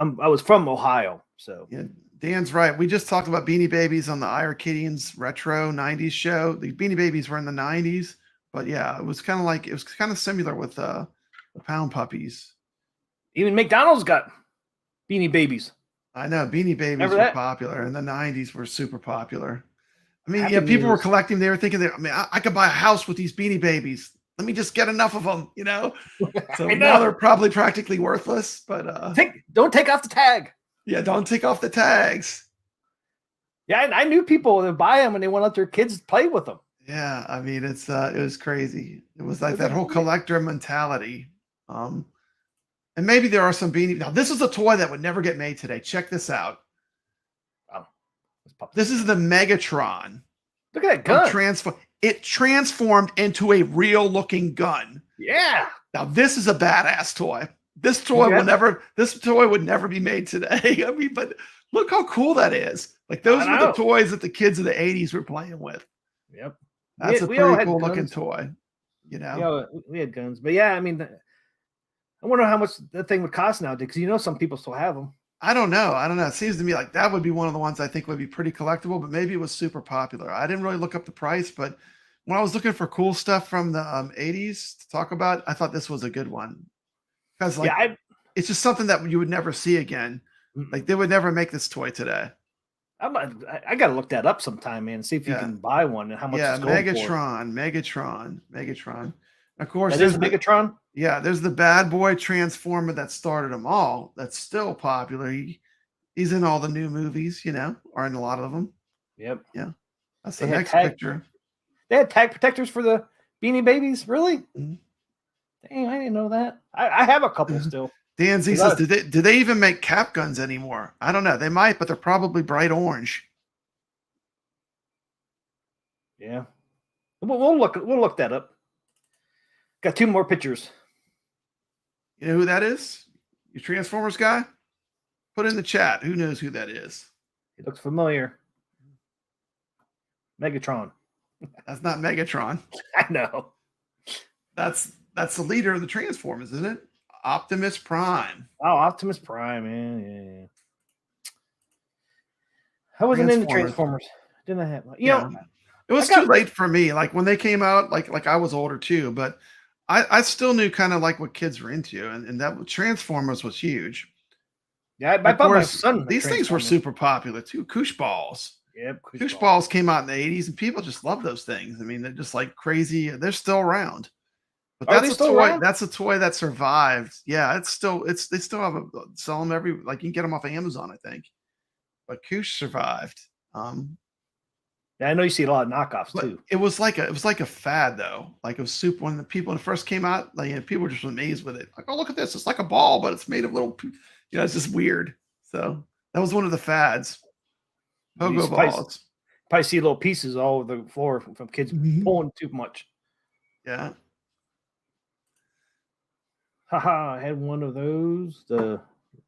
I was from Ohio, so. Yeah, Dan's right. We just talked about Beanie Babies on the iircadians retro 90s show. The Beanie Babies were in the 90s, but yeah, it was kind of similar with the Pound Puppies. Even McDonald's got Beanie Babies. I know Beanie Babies were popular, and the 90s were super popular. I mean, people were collecting. They were thinking that, I could buy a house with these Beanie Babies. Let me just get enough of them, you know? So now they're probably practically worthless, but don't take off the tag. Yeah, don't take off the tags. Yeah, I knew people that buy them and they want to let their kids play with them. Yeah, I mean, it was crazy. It was like that whole collector mentality. And maybe there are some Beanie. Now, this is a toy that would never get made today. Check this out. Wow. This is the Megatron. Look at that gun. It transformed into a real looking gun. Yeah. Now this is a badass toy. This toy would never be made today. I mean, but look how cool that is. Like those were the toys that the kids of the 80s were playing with. Yep. That's a pretty cool looking toy. You know? Yeah, we had guns. But yeah, I mean, I wonder how much that thing would cost nowadays, because you know some people still have them. I don't know. It seems to me like that would be one of the ones I think would be pretty collectible, but maybe it was super popular. I didn't really look up the price, but when I was looking for cool stuff from the 80s to talk about, I thought this was a good one. Because it's just something that you would never see again. Like they would never make this toy today. I got to look that up sometime, man. See if you can buy one and how much. It's going Megatron. Of course, there's Megatron. Yeah, there's the bad boy Transformer that started them all. That's still popular. He's in all the new movies, or in a lot of them. Yep. Yeah. That's the next picture. They had tag protectors for the Beanie Babies, really? Mm-hmm. Dang, I didn't know that. I have a couple still. Dan Z says, do they even make cap guns anymore? I don't know. They might, but they're probably bright orange. Yeah. We'll look that up. Got 2 more pictures. You know who that is? Your Transformers guy? Put in the chat. Who knows who that is? He looks familiar. Megatron. That's not Megatron. I know. That's the leader of the Transformers, isn't it? Optimus Prime. Oh, Optimus Prime, yeah. I wasn't into Transformers. Didn't I have? It was too late for me. Like when they came out, like I was older too, but I still knew kind of like what kids were into, and that Transformers was huge. Yeah, I bought my son. These things were super popular too. Koosh balls. Yep, Koosh balls came out in the 80s, and people just love those things. I mean, they're just like crazy. They're still around. But that's a toy. Around? That's a toy that survived. Yeah, they still have sell them you can get them off of Amazon, I think. But Koosh survived. Yeah, I know you see a lot of knockoffs too. It was like a fad though. Like it was super when it first came out. Like people were just amazed with it. Like, oh look at this! It's like a ball, but it's made of little. It's just weird. So that was one of the fads. Pogo balls. Probably see little pieces all over the floor from kids pulling too much. Yeah. Haha, I had one of those. The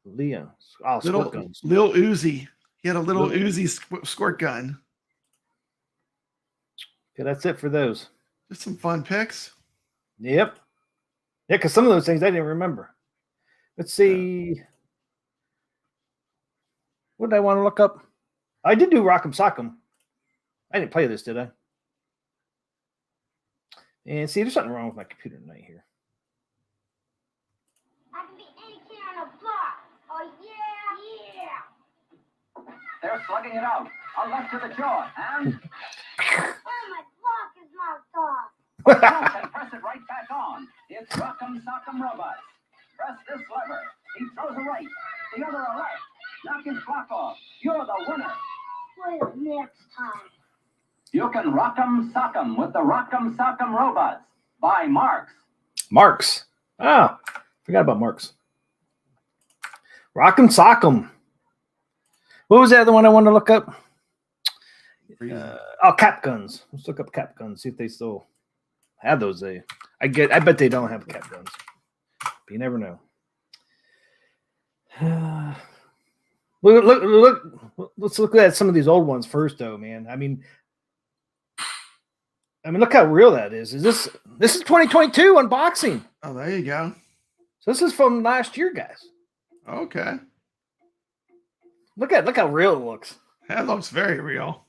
Leon. Oh, squirt guns. Lil Uzi. He had a little Uzi squirt gun. Okay, that's it for those. Just some fun pics. Yep. Yeah, because some of those things I didn't remember. Let's see. What did I want to look up? I did do Rock'em Sock'em. I didn't play this, did I? And see, there's something wrong with my computer tonight here. I can be any kid on the block. Oh, yeah. They're slugging it out. A left to the jaw, and... Oh, my block is marked off. And press it right back on. It's Rock'em Sock'em Robots. Press this lever. He throws a right. The other a left. Knock his block off. You're the winner. Well, next time. You can Rock'em Sock'em with the Rock'em Sock'em Robots by Marks. Marks. Ah, forgot about Marks. Rock'em Sock'em. What was the other one I wanted to look up? Cap guns. Let's look up cap guns. See if they still have those. I bet they don't have cap guns. But you never know. Look. Let's look at some of these old ones first, though, man. I mean, look how real that is. This is 2022 unboxing. Oh, there you go. So this is from last year, guys. Okay. Look how real it looks. That looks very real.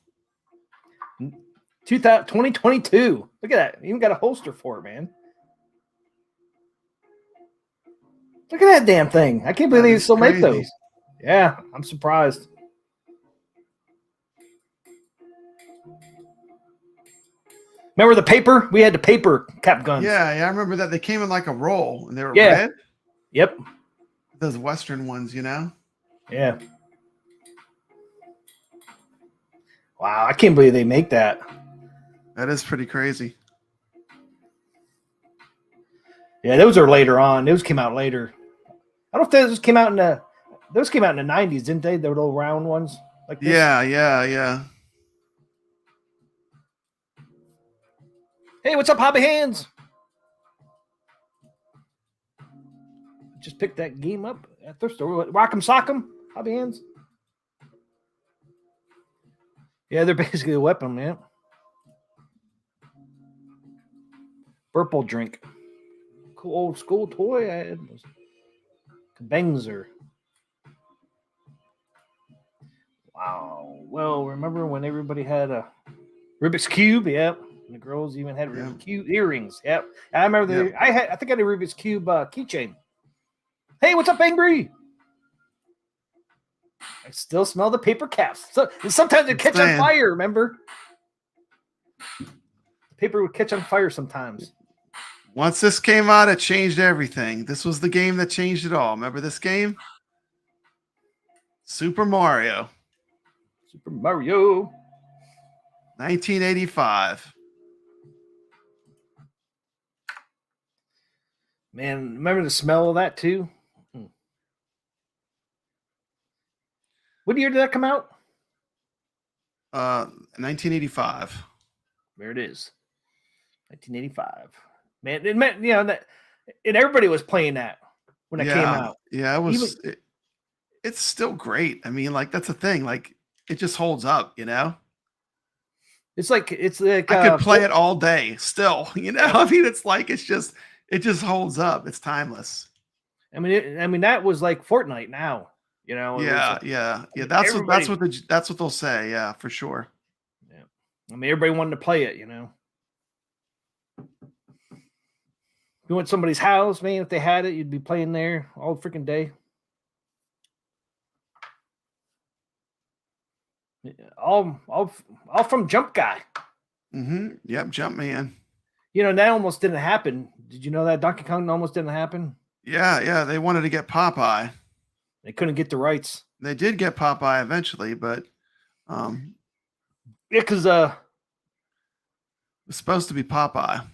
2022. Look at that. Even got a holster for it, man. Look at that damn thing. I can't believe they still make those. Yeah, I'm surprised. Remember the paper? We had the paper cap guns. Yeah, I remember that. They came in like a roll, and they were red. Yep. Those Western ones, Yeah. Wow, I can't believe they make that. That is pretty crazy. Yeah, those are later on. Those came out later. I don't know if those came out in the 90s, didn't they? The little round ones like this. Yeah. Hey, what's up, Hobby Hands? Just picked that game up at their store. Rock'em Sock'em, Hobby Hands. Yeah, they're basically a weapon, man. Purple drink. Cool old school toy. It was Bangzer. Wow. Well, remember when everybody had a Rubik's Cube? Yep. And the girls even had Rubik's Cube earrings. Yep. I remember I think I had a Rubik's Cube keychain. Hey, what's up, Angry? I still smell the paper caps. So sometimes it catch on fire, remember? The paper would catch on fire sometimes. Once this came out, it changed everything. This was the game that changed it all. Remember this game? Super Mario. Super Mario. 1985. Man, remember the smell of that too? What year did that come out? 1985. There it is. 1985. Man, it meant, that, and everybody was playing that when it came out. Yeah, it was. It's still great. I mean, like, that's the thing. Like, it just holds up, It's like I could play it all day still, I mean, it just holds up. It's timeless. I mean that was like Fortnite now, Yeah. That's what they'll say. Yeah, for sure. Yeah. I mean, everybody wanted to play it, You went to somebody's house, man, if they had it, you'd be playing there all freaking day. All from Jump Guy. Mm-hmm. Yep, Jump Man. That almost didn't happen. Did you know that Donkey Kong almost didn't happen? Yeah. They wanted to get Popeye. They couldn't get the rights. They did get Popeye eventually, but because it was supposed to be Popeye.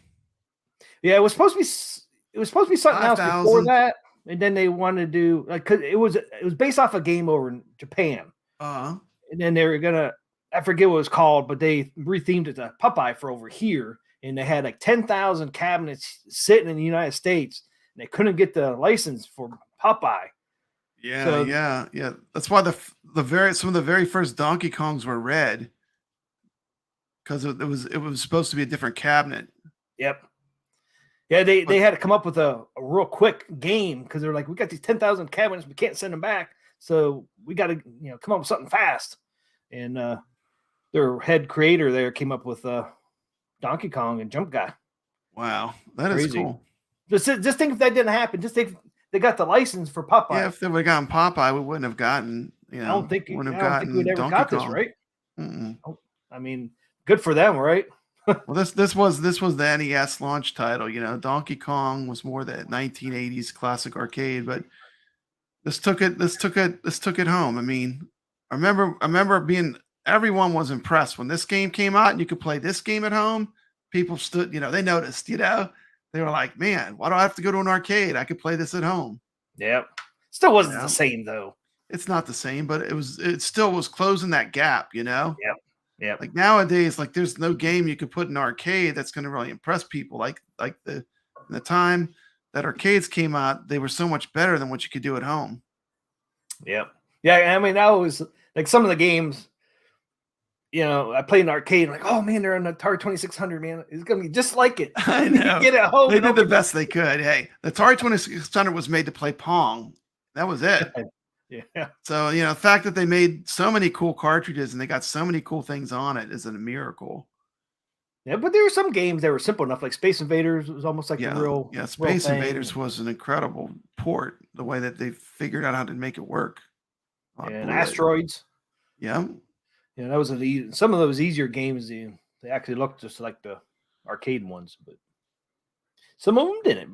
Yeah, it was supposed to be something else before that, and then they wanted to do cause it was based off a game over in Japan. And then they were gonna, I forget what it was called, but they rethemed it to Popeye for over here, and they had like 10,000 cabinets sitting in the United States, and they couldn't get the license for Popeye. Yeah. That's why some of the very first Donkey Kongs were red, because it was supposed to be a different cabinet. Yep. Yeah, they had to come up with a real quick game because they're like, we got these 10,000 cabinets, we can't send them back, so we got to come up with something fast. And their head creator there came up with Donkey Kong and Jump Guy. Wow, that is cool. Just think if that didn't happen. Just think if they got the license for Popeye. Yeah, if they would have gotten Popeye, we wouldn't have gotten. I don't think we'd ever Donkey got this, Kong. right? I mean, good for them, right? Well, this was the NES launch title. Donkey Kong was more the 1980s classic arcade, but this took it home. I mean, I remember everyone was impressed when this game came out and you could play this game at home. People stood, they noticed, they were like, man, why do I have to go to an arcade? I could play this at home. Yep. Still wasn't the same though. It's not the same, but it still was closing that gap, Yep. Yeah. Like nowadays, like there's no game you could put in an arcade that's going to really impress people. Like in the time that arcades came out, they were so much better than what you could do at home. Yep. Yeah. I mean, that was like some of the games, I played an arcade, like, oh man, they're on the Atari 2600, man. It's going to be just like it. I know. Get it home. They did the best they could. Hey, the Atari 2600 was made to play Pong. That was it. Yeah. So, the fact that they made so many cool cartridges and they got so many cool things on it is a miracle. Yeah, but there were some games that were simple enough, like Space Invaders was almost like a real. Yeah, Space Invaders was an incredible port, the way that they figured out how to make it work. And Asteroids. Yeah. Yeah, that was some of those easier games. They actually looked just like the arcade ones, but some of them didn't.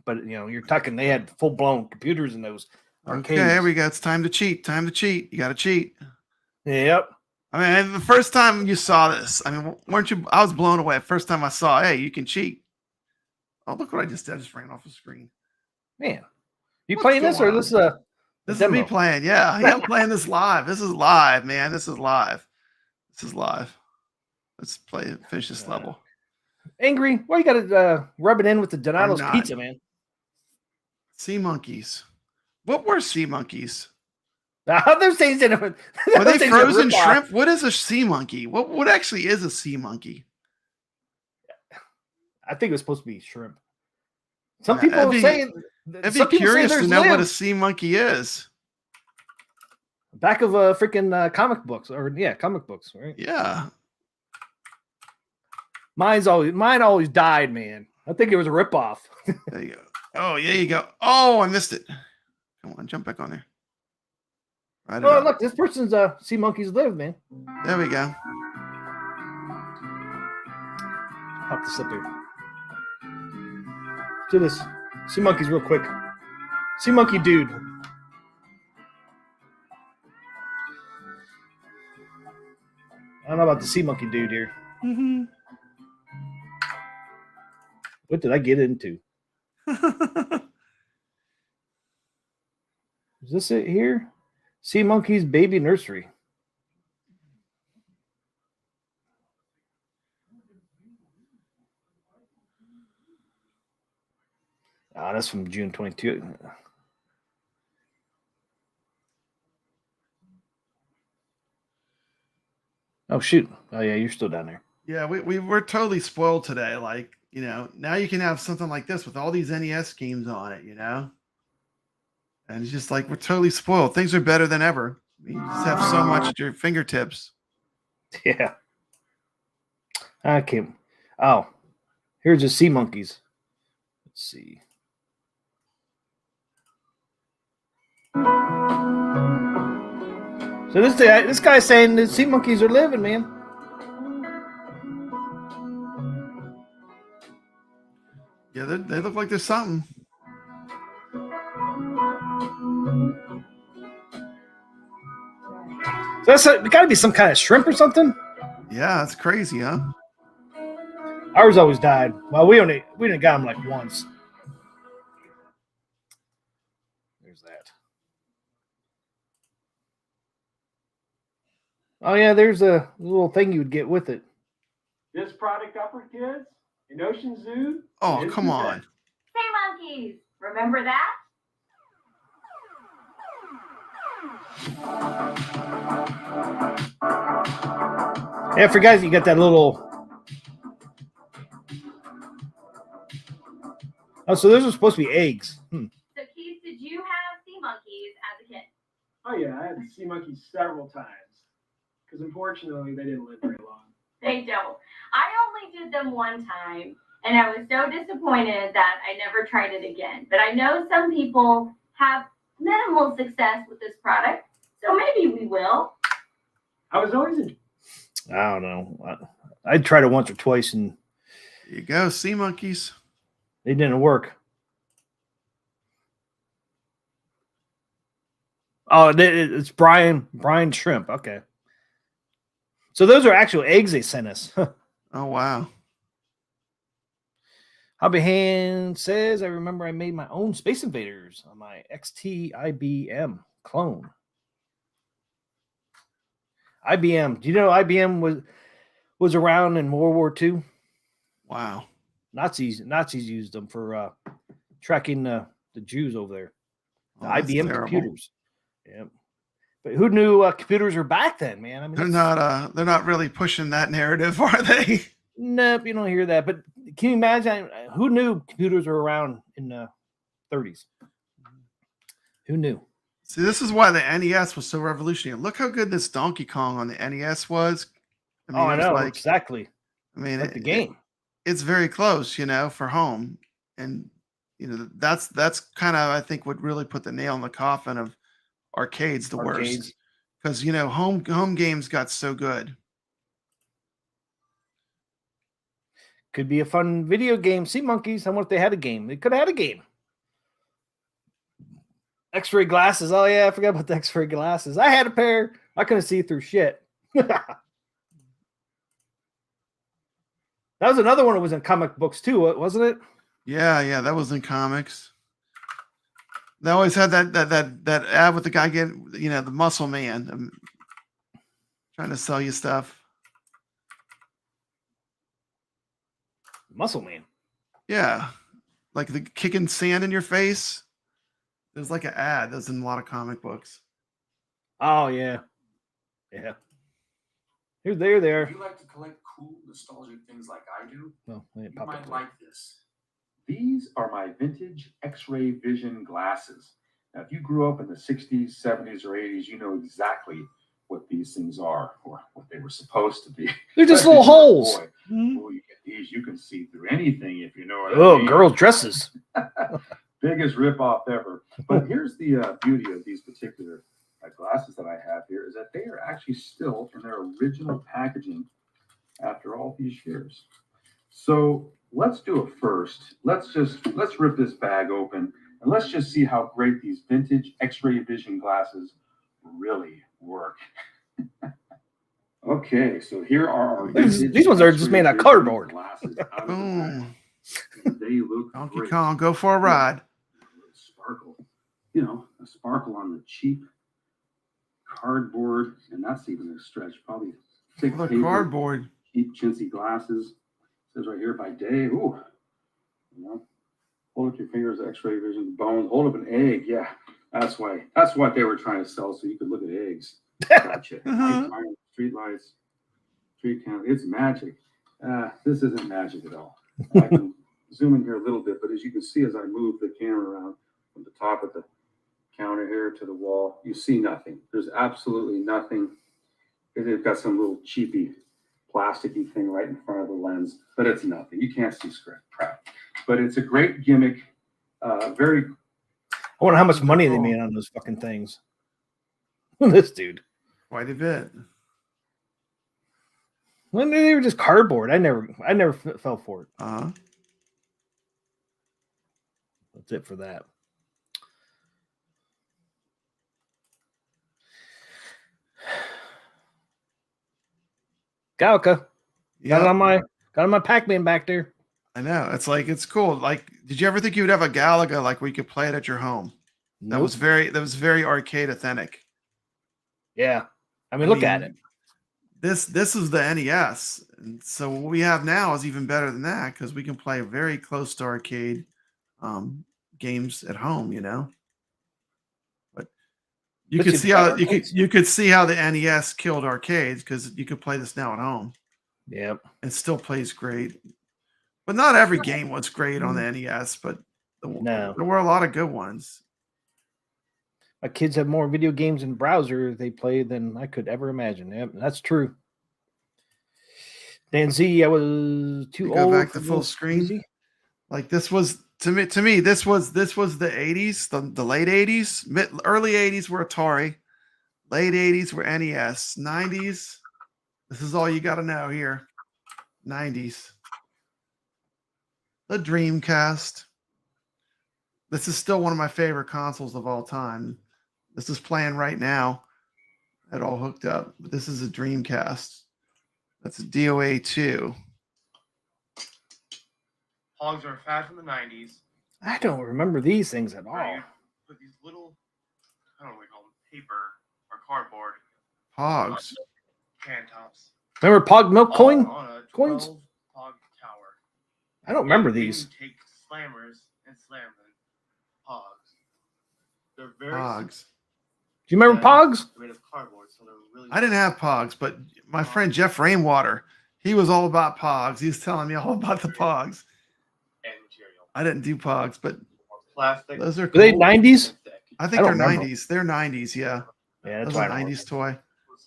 But you're talking, they had full blown computers in those arcades. Okay, here we go. It's time to cheat. You got to cheat. Yep. I mean, the first time you saw this, I mean, weren't you? I was blown away. First time I saw, hey, you can cheat. Oh, look what I just did. I just ran off the screen. Man, you playing this or this? This is me playing. Yeah, I'm playing this live. This is live, man. This is live. Let's finish this level. Angry, why you got to rub it in with the Donato's pizza, man? Sea monkeys. What were sea monkeys? Those things in it. Were they frozen shrimp? What is a sea monkey? What actually is a sea monkey? I think it was supposed to be shrimp. Some people say. I'd be curious to know what a sea monkey is. Back of a freaking comic books, comic books, right? Yeah. Mine always died, man. I think it was a ripoff. There you go. Oh, yeah, you go. Oh, I missed it. Come on, jump back on there. Right. Oh, look, this person's Sea Monkeys Live, man. There we go. Pop this up here. Do this. Sea Monkeys real quick. Sea Monkey Dude. I don't know about the Sea Monkey Dude here. Mm-hmm. What did I get into? Is this it here? Sea Monkey's Baby Nursery. Ah, that's from June 22. Oh, shoot. Oh, yeah, you're still down there. Yeah, we're totally spoiled today. Like, you know, now you can have something like this with all these NES games on it, you know? And it's just like, we're totally spoiled. Things are better than ever. You just have so much at your fingertips. Yeah. I can't. Oh, here's the Sea Monkeys. Let's see. So this guy's saying the Sea Monkeys are living, man. Yeah, they look like there's something. So that's got to be some kind of shrimp or something. Yeah, that's crazy, huh? Ours always died. Well, we didn't got them like once. There's that. Oh yeah, there's a little thing you would get with it. This product upper kids in Ocean Zoo. Oh, come on. Sea Monkeys, remember that? Yeah, I forgot you got that little. Oh, so those are supposed to be eggs. So, Keith, did you have Sea Monkeys as a kid? Oh yeah, I had sea monkeys several times. Because unfortunately, they didn't live very long. They don't. I only did them one time, and I was so disappointed that I never tried it again. But I know some people have minimal success with this product, so maybe we will. I was always I don't know. I tried it once or twice, and there you go, Sea Monkeys. It didn't work. Oh, it's Brian Shrimp. Okay. So those are actual eggs they sent us. Oh, wow. Hobby Hand says, I remember I made my own Space Invaders on my XT IBM clone. IBM. Do you know IBM was around in World War II? Wow. Nazis used them for tracking the Jews over there. The IBM terrible. computers. Yeah. But who knew computers were back then, man? I mean, they're not really pushing that narrative, are they? Nope, you don't hear that. But can you imagine who knew computers were around in the 30s? Who knew? See, this is why the NES was so revolutionary. Look how good this Donkey Kong on the NES was. I mean, I know exactly. I mean, like the game. It's very close, you know, for home, and you know that's kind of, I think, what really put the nail in the coffin of arcades the worst, because you know home games got so good. Could be a fun video game. Sea Monkeys. I wonder if they had a game. They could have had a game. X-ray glasses. Oh yeah, I forgot about the X-ray glasses. I had a pair. I couldn't see through shit. That was another one that was in comic books too, wasn't it? Yeah, that was in comics. They always had that ad with the guy getting, you know, the muscle man trying to sell you stuff. Muscle man. Yeah, like the kicking sand in your face. There's like an ad that's in a lot of comic books. Oh yeah, yeah. Here, there. If you like to collect cool, nostalgic things like I do, well, you might like this. These are my vintage X-ray vision glasses. Now, if you grew up in the 60s, 70s, or 80s, you know exactly what these things are, or what they were supposed to be. They're just little holes. Boy, you get these, you can see through anything if you know what I mean. Oh, girl dresses. Biggest ripoff ever. But here's the beauty of these particular glasses that I have here is that they are actually still in their original packaging after all these years. So let's do it first. Let's rip this bag open and let's just see how great these vintage X-ray vision glasses really work. Okay, so here are our these ones are just made out of cardboard. Glasses out of the bag. They look Donkey great. Kong, go for a ride. Sparkle, you know, a sparkle on the cheap cardboard, and that's even a stretch. Probably thick The paper, cardboard. cheap chintzy glasses. It says right here by day. Ooh, you know, hold up your fingers, X-ray vision, bones. Hold up an egg. Yeah, that's why. That's what they were trying to sell, so you could look at eggs. Gotcha. Street lights, street count. It's magic. This isn't magic at all. I can zoom in here a little bit, but as you can see, as I move the camera around from the top of the counter here to the wall, you see nothing. There's absolutely nothing. They've got some little cheapy plasticky thing right in front of the lens, but it's nothing. You can't see crap. But it's a great gimmick. Very. I wonder how much money they made on those fucking things. This dude. Quite a bit. When they were just cardboard. I never fell for it. That's it for that. Galka. Got it on my Pac-Man back there. I know. It's cool. Like, did you ever think you would have a Galaga like where you could play it at your home? Nope. That was very arcade authentic. Yeah. I mean, look at it. This is the NES. And so what we have now is even better than that because we can play very close to arcade games at home, you know. But you could see how you could see how the NES killed arcades because you could play this now at home. Yep. It still plays great. But not every game was great on the NES, but there were a lot of good ones. My kids have more video games and browser they play than I could ever imagine. Yep, that's true. Dan Z, I was too old. Go back to full screen. Easy. Like this was to me. This was the 80s, the late 80s, early 80s were Atari, late 80s were NES, 90s. This is all you got to know here. 90s, the Dreamcast. This is still one of my favorite consoles of all time. This is playing right now. It all hooked up. But this is a Dreamcast. That's a DOA 2. Hogs are fat from the 90s. I don't remember these things at all. Put these little, I don't know what we call them, paper or cardboard. Hogs. Can tops. Remember Pog Milk coins? Coins? Pog tower. I don't remember You these. can take slammers and slam them. Hogs. They're very Pogs. Do you remember Pogs? made of cardboard, so they're really. I didn't have Pogs, but my friend Jeff Rainwater, he was all about Pogs. He was telling me all about the Pogs. And material. I didn't do Pogs, but Plastic. those are cool. Were they 90s? I think they're 90s. They're 90s, yeah. Yeah, that's a 90s toy.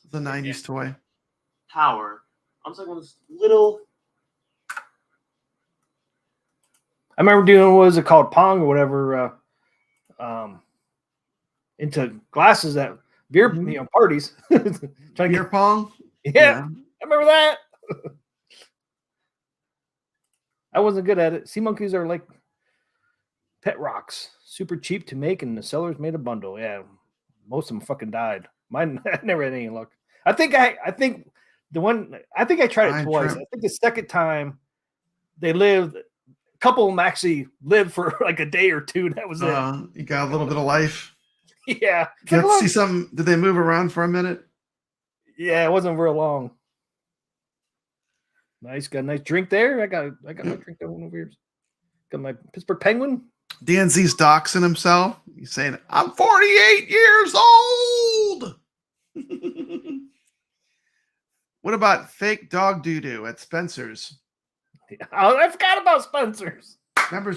It's a 90s toy. Tower. I'm talking about this little. I remember doing, what was it called, Pong or whatever, into glasses at beer parties. Trying to get pong. Yeah, I remember that. I wasn't good at it. Sea monkeys are like pet rocks, super cheap to make, and the sellers made a bundle. Yeah, most of them fucking died. Mine, I never had any luck. I think I tried it twice. I think the second time they lived. A couple of them actually lived for like a day or two. That was it. You got a little bit of life. Yeah. Get to see some. Did they move around for a minute? Yeah, it wasn't real long. Nice, got a nice drink there. I got my drink going over here. Got my Pittsburgh Penguin. DNZ's doxing himself. He's saying, "I'm 48 years old." What about fake dog doo-doo at Spencer's? Oh, I forgot about Spencer's. Remember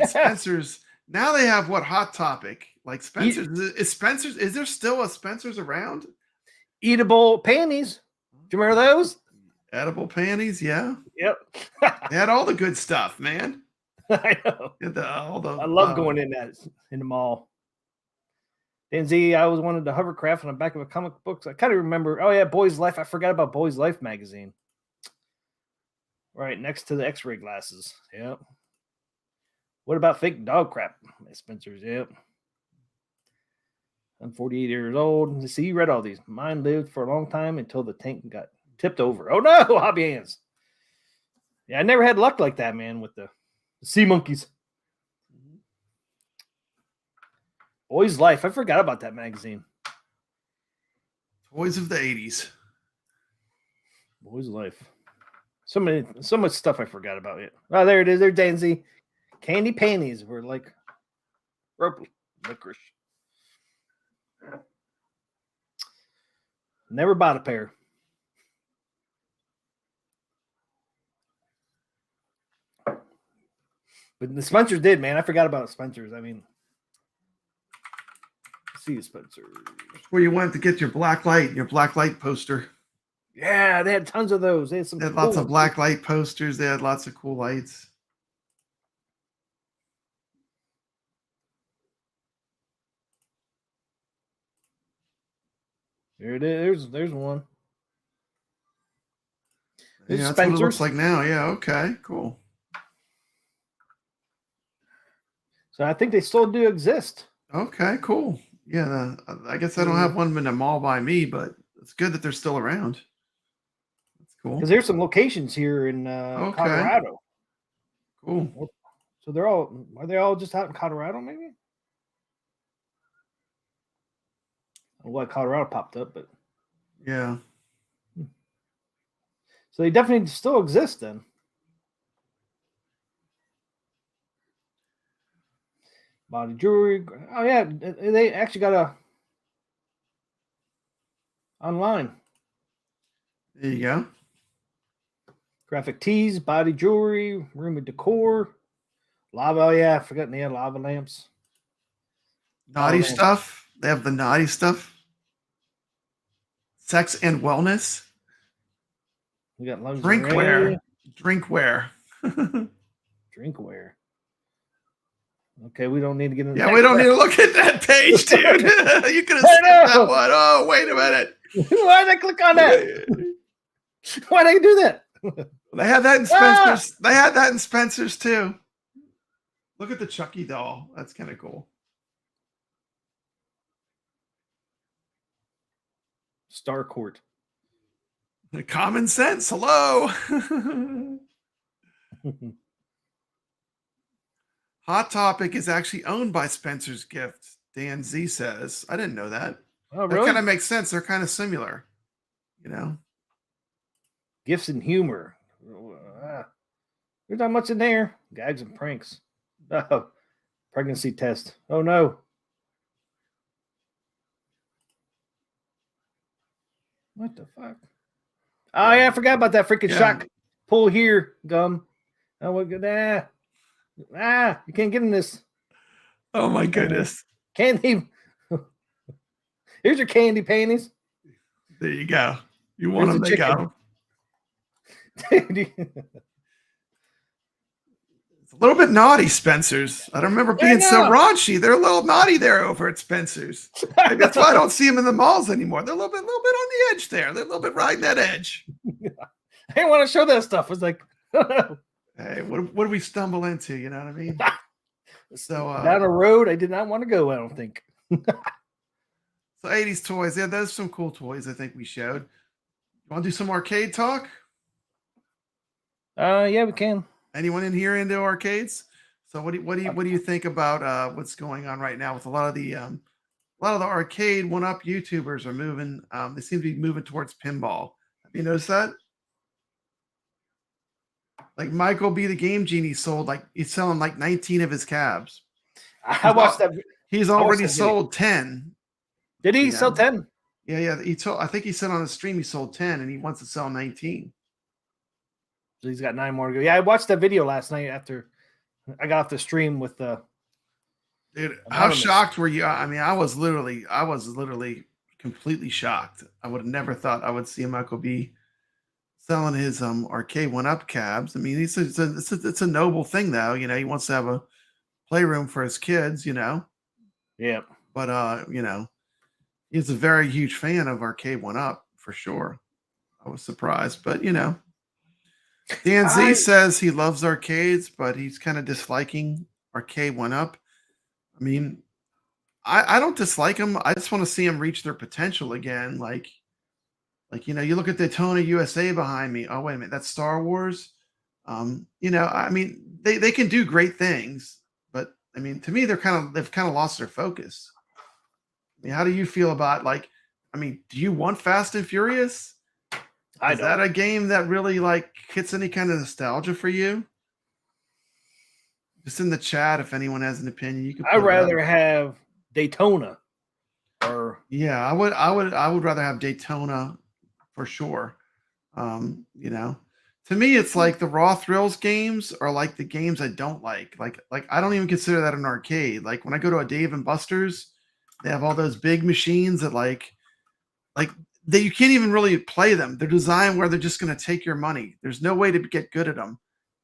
Spencer's? Now they have what Hot Topic? Like Spencer's? Is Spencer's? Is there still a Spencer's around? Eatable panties. Do you remember those? Edible panties, yeah. Yep. They had all the good stuff, man. I know. I love going in the mall. Dan Z, I always wanted to hovercraft on the back of a comic book. I kind of remember. Oh yeah, Boys Life. I forgot about Boys Life magazine. Right next to the X-ray glasses. Yep. What about fake dog crap? Spencer's. Yep. I'm 48 years old. See, you read all these. Mine lived for a long time until the tank got tipped over. Oh no, hobby hands. Yeah, I never had luck like that, man, with the sea monkeys. Boys Life. I forgot about that magazine. Toys of the 80s. Boys Life. So much stuff I forgot about it. Oh, there it is. There's Danzy. Candy panties were like rope licorice. Never bought a pair. But the Spencers did, man. I forgot about Spencers. I mean, see you, Spencer. Where you went to get your black light poster. Yeah, they had tons of those. They had lots of black light posters. They had lots of cool lights. There it is. There's one. Yeah, that's what it looks like now. Yeah, okay, cool. So I think they still do exist. Okay, cool. Yeah, I guess I don't have one in the mall by me, but it's good that they're still around. That's cool. Because there's some locations here in Colorado. Cool. So are they all just out in Colorado, maybe? What Colorado popped up, but yeah. So they definitely still exist then. Body jewelry. Oh yeah, they actually got online. There you go. Graphic tees, body jewelry, room and decor, lava. Oh yeah, I forgot they had lava lamps. Naughty stuff. They have the naughty stuff. Sex and wellness. We got drinkware. Drinkware. Drinkware. Okay, we don't need to get into we don't need to look at that page, dude. You could have skipped that one. Oh, wait a minute. Why did I click on that? Why did I do that? They had that in Spencer's. They had that in Spencer's too. Look at the Chucky doll. That's kind of cool. Star Court. Common sense. Hello. Hot Topic is actually owned by Spencer's Gift. Dan Z says. I didn't know that. Oh, really? That kind of makes sense. They're kind of similar. You know? Gifts and humor. There's not much in there. Gags and pranks. Oh, pregnancy test. Oh, no. What the fuck? Oh, yeah, I forgot about that freaking shock. Pull here, gum. Oh, what good? You can't get in this. Oh, my goodness. Candy. Here's your candy panties. There you go. You want them, they got them. It's a little bit naughty, Spencer's. I don't remember being so raunchy. They're a little naughty there over at Spencer's. That's why I don't see them in the malls anymore. They're a little bit on the edge there. They're a little bit riding that edge. I didn't want to show that stuff. It's like, hey, what do we stumble into? You know what I mean? So down a road I did not want to go, I don't think. So 80s toys. Yeah, those are some cool toys I think we showed. You want to do some arcade talk? Yeah, we can. Anyone in here into arcades? So what do you think about what's going on right now with a lot of the Arcade1Up YouTubers are moving? They seem to be moving towards pinball. Have you noticed that? Like Michael B. the Game Genie he's selling like 19 of his cabs. I watched that. He's already sold 10. Did he sell 10? Yeah. I think he said on his stream he sold 10 and he wants to sell 19. So he's got 9 more to go. Yeah, I watched that video last night after I got off the stream with the. Dude, how shocked were you? I mean, I was literally completely shocked. I would have never thought I would see Michael B selling his Arcade1Up cabs. I mean, it's a noble thing, though. You know, he wants to have a playroom for his kids. You know. Yeah. But you know, he's a very huge fan of Arcade1Up for sure. I was surprised, but you know, Dan Z says he loves arcades, but he's kind of disliking Arcade1Up. I mean, I don't dislike him. I just want to see him reach their potential again. Like you know, you look at Daytona USA behind me. Oh wait a minute, that's Star Wars. You know, I mean, they can do great things, but I mean, to me, they've kind of lost their focus. I mean, how do you feel about like? I mean, do you want Fast and Furious? Is that a game that really like hits any kind of nostalgia for you? Just in the chat, if anyone has an opinion, you can. I'd rather have Daytona. Or yeah, I would rather have Daytona for sure. You know, to me, it's like the Raw Thrills games are like the games I don't like. Like I don't even consider that an arcade. Like when I go to a Dave and Buster's, they have all those big machines that like that you can't even really play them. They're designed where they're just going to take your money. There's no way to get good at them.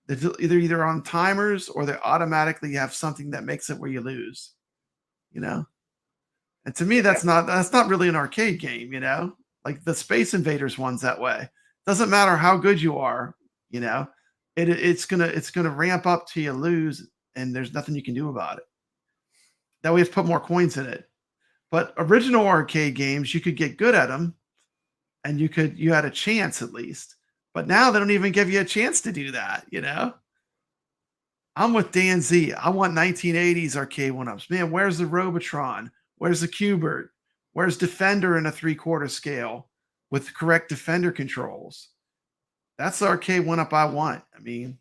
They're either on timers or they automatically have something that makes it where you lose. You know, and to me, that's not really an arcade game. You know, like the Space Invaders one's that way. Doesn't matter how good you are. You know, it's gonna ramp up till you lose, and there's nothing you can do about it. That way, you have to put more coins in it. But original arcade games, you could get good at them. And you had a chance at least, but now they don't even give you a chance to do that. You know, I'm with Dan Z. I want 1980s Arcade1Ups. Man, where's the Robotron? Where's the Q*bert? Where's Defender in a 3/4 scale with the correct Defender controls? That's the Arcade1Up I want. I mean,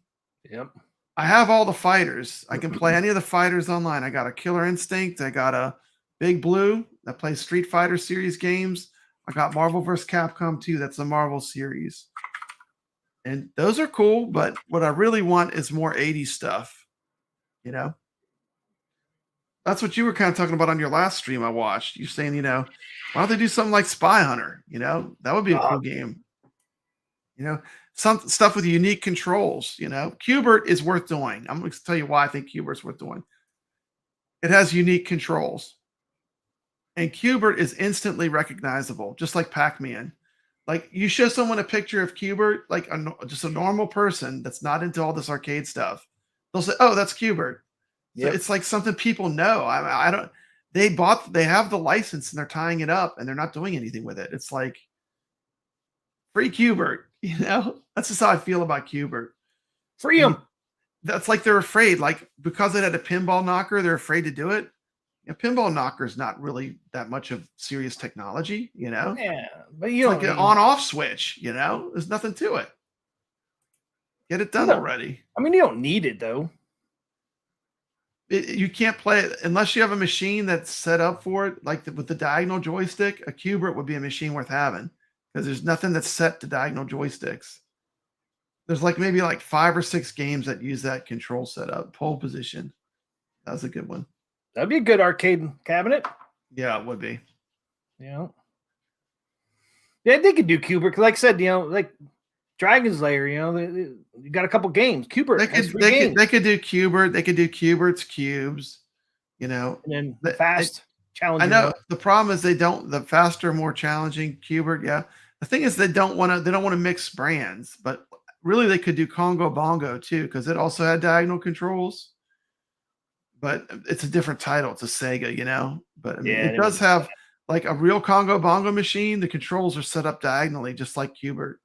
yep. I have all the fighters. I can play any of the fighters online. I got a Killer Instinct. I got a Big Blue that plays Street Fighter series games. I got Marvel vs. Capcom 2. That's the Marvel series. And those are cool, but what I really want is more 80s stuff. You know? That's what you were kind of talking about on your last stream I watched. You're saying, you know, why don't they do something like Spy Hunter? You know, that would be a cool game. You know, some stuff with unique controls, you know. Q*bert is worth doing. I'm going to tell you why I think Q*bert's worth doing. It has unique controls. And Q*bert is instantly recognizable, just like Pac-Man. Like you show someone a picture of Q*bert, like just a normal person that's not into all this arcade stuff, they'll say, "Oh, that's Q*bert." Yep. So it's like something people know. I don't. They have the license and they're tying it up and they're not doing anything with it. It's like free Q*bert. You know, that's just how I feel about Q*bert. Free him. That's like they're afraid, like because it had a pinball knocker, they're afraid to do it. A pinball knocker is not really that much of serious technology, you know. Yeah, but you like an on-off switch, you know. There's nothing to it. Get it done already. I mean, you don't need it though. You can't play it unless you have a machine that's set up for it, like with the diagonal joystick. A Q*bert would be a machine worth having because there's nothing that's set to diagonal joysticks. There's like maybe like 5 or 6 games that use that control setup. Pole position. That was a good one. That'd be a good arcade cabinet. Yeah, it would be. Yeah. Yeah, they could do Q*bert. Like I said, you know, like Dragon's Lair, you know, you got a couple games. Q*bert. They could do Q*bert. They could do Q*bert's cubes, you know. And then fast challenging. I know the problem is the faster, more challenging Q*bert. Yeah. The thing is they don't want to mix brands, but really they could do Congo Bongo too, because it also had diagonal controls. But it's a different title. It's a Sega, you know. But I mean, it does have like a real Congo Bongo machine. The controls are set up diagonally, just like Q*bert.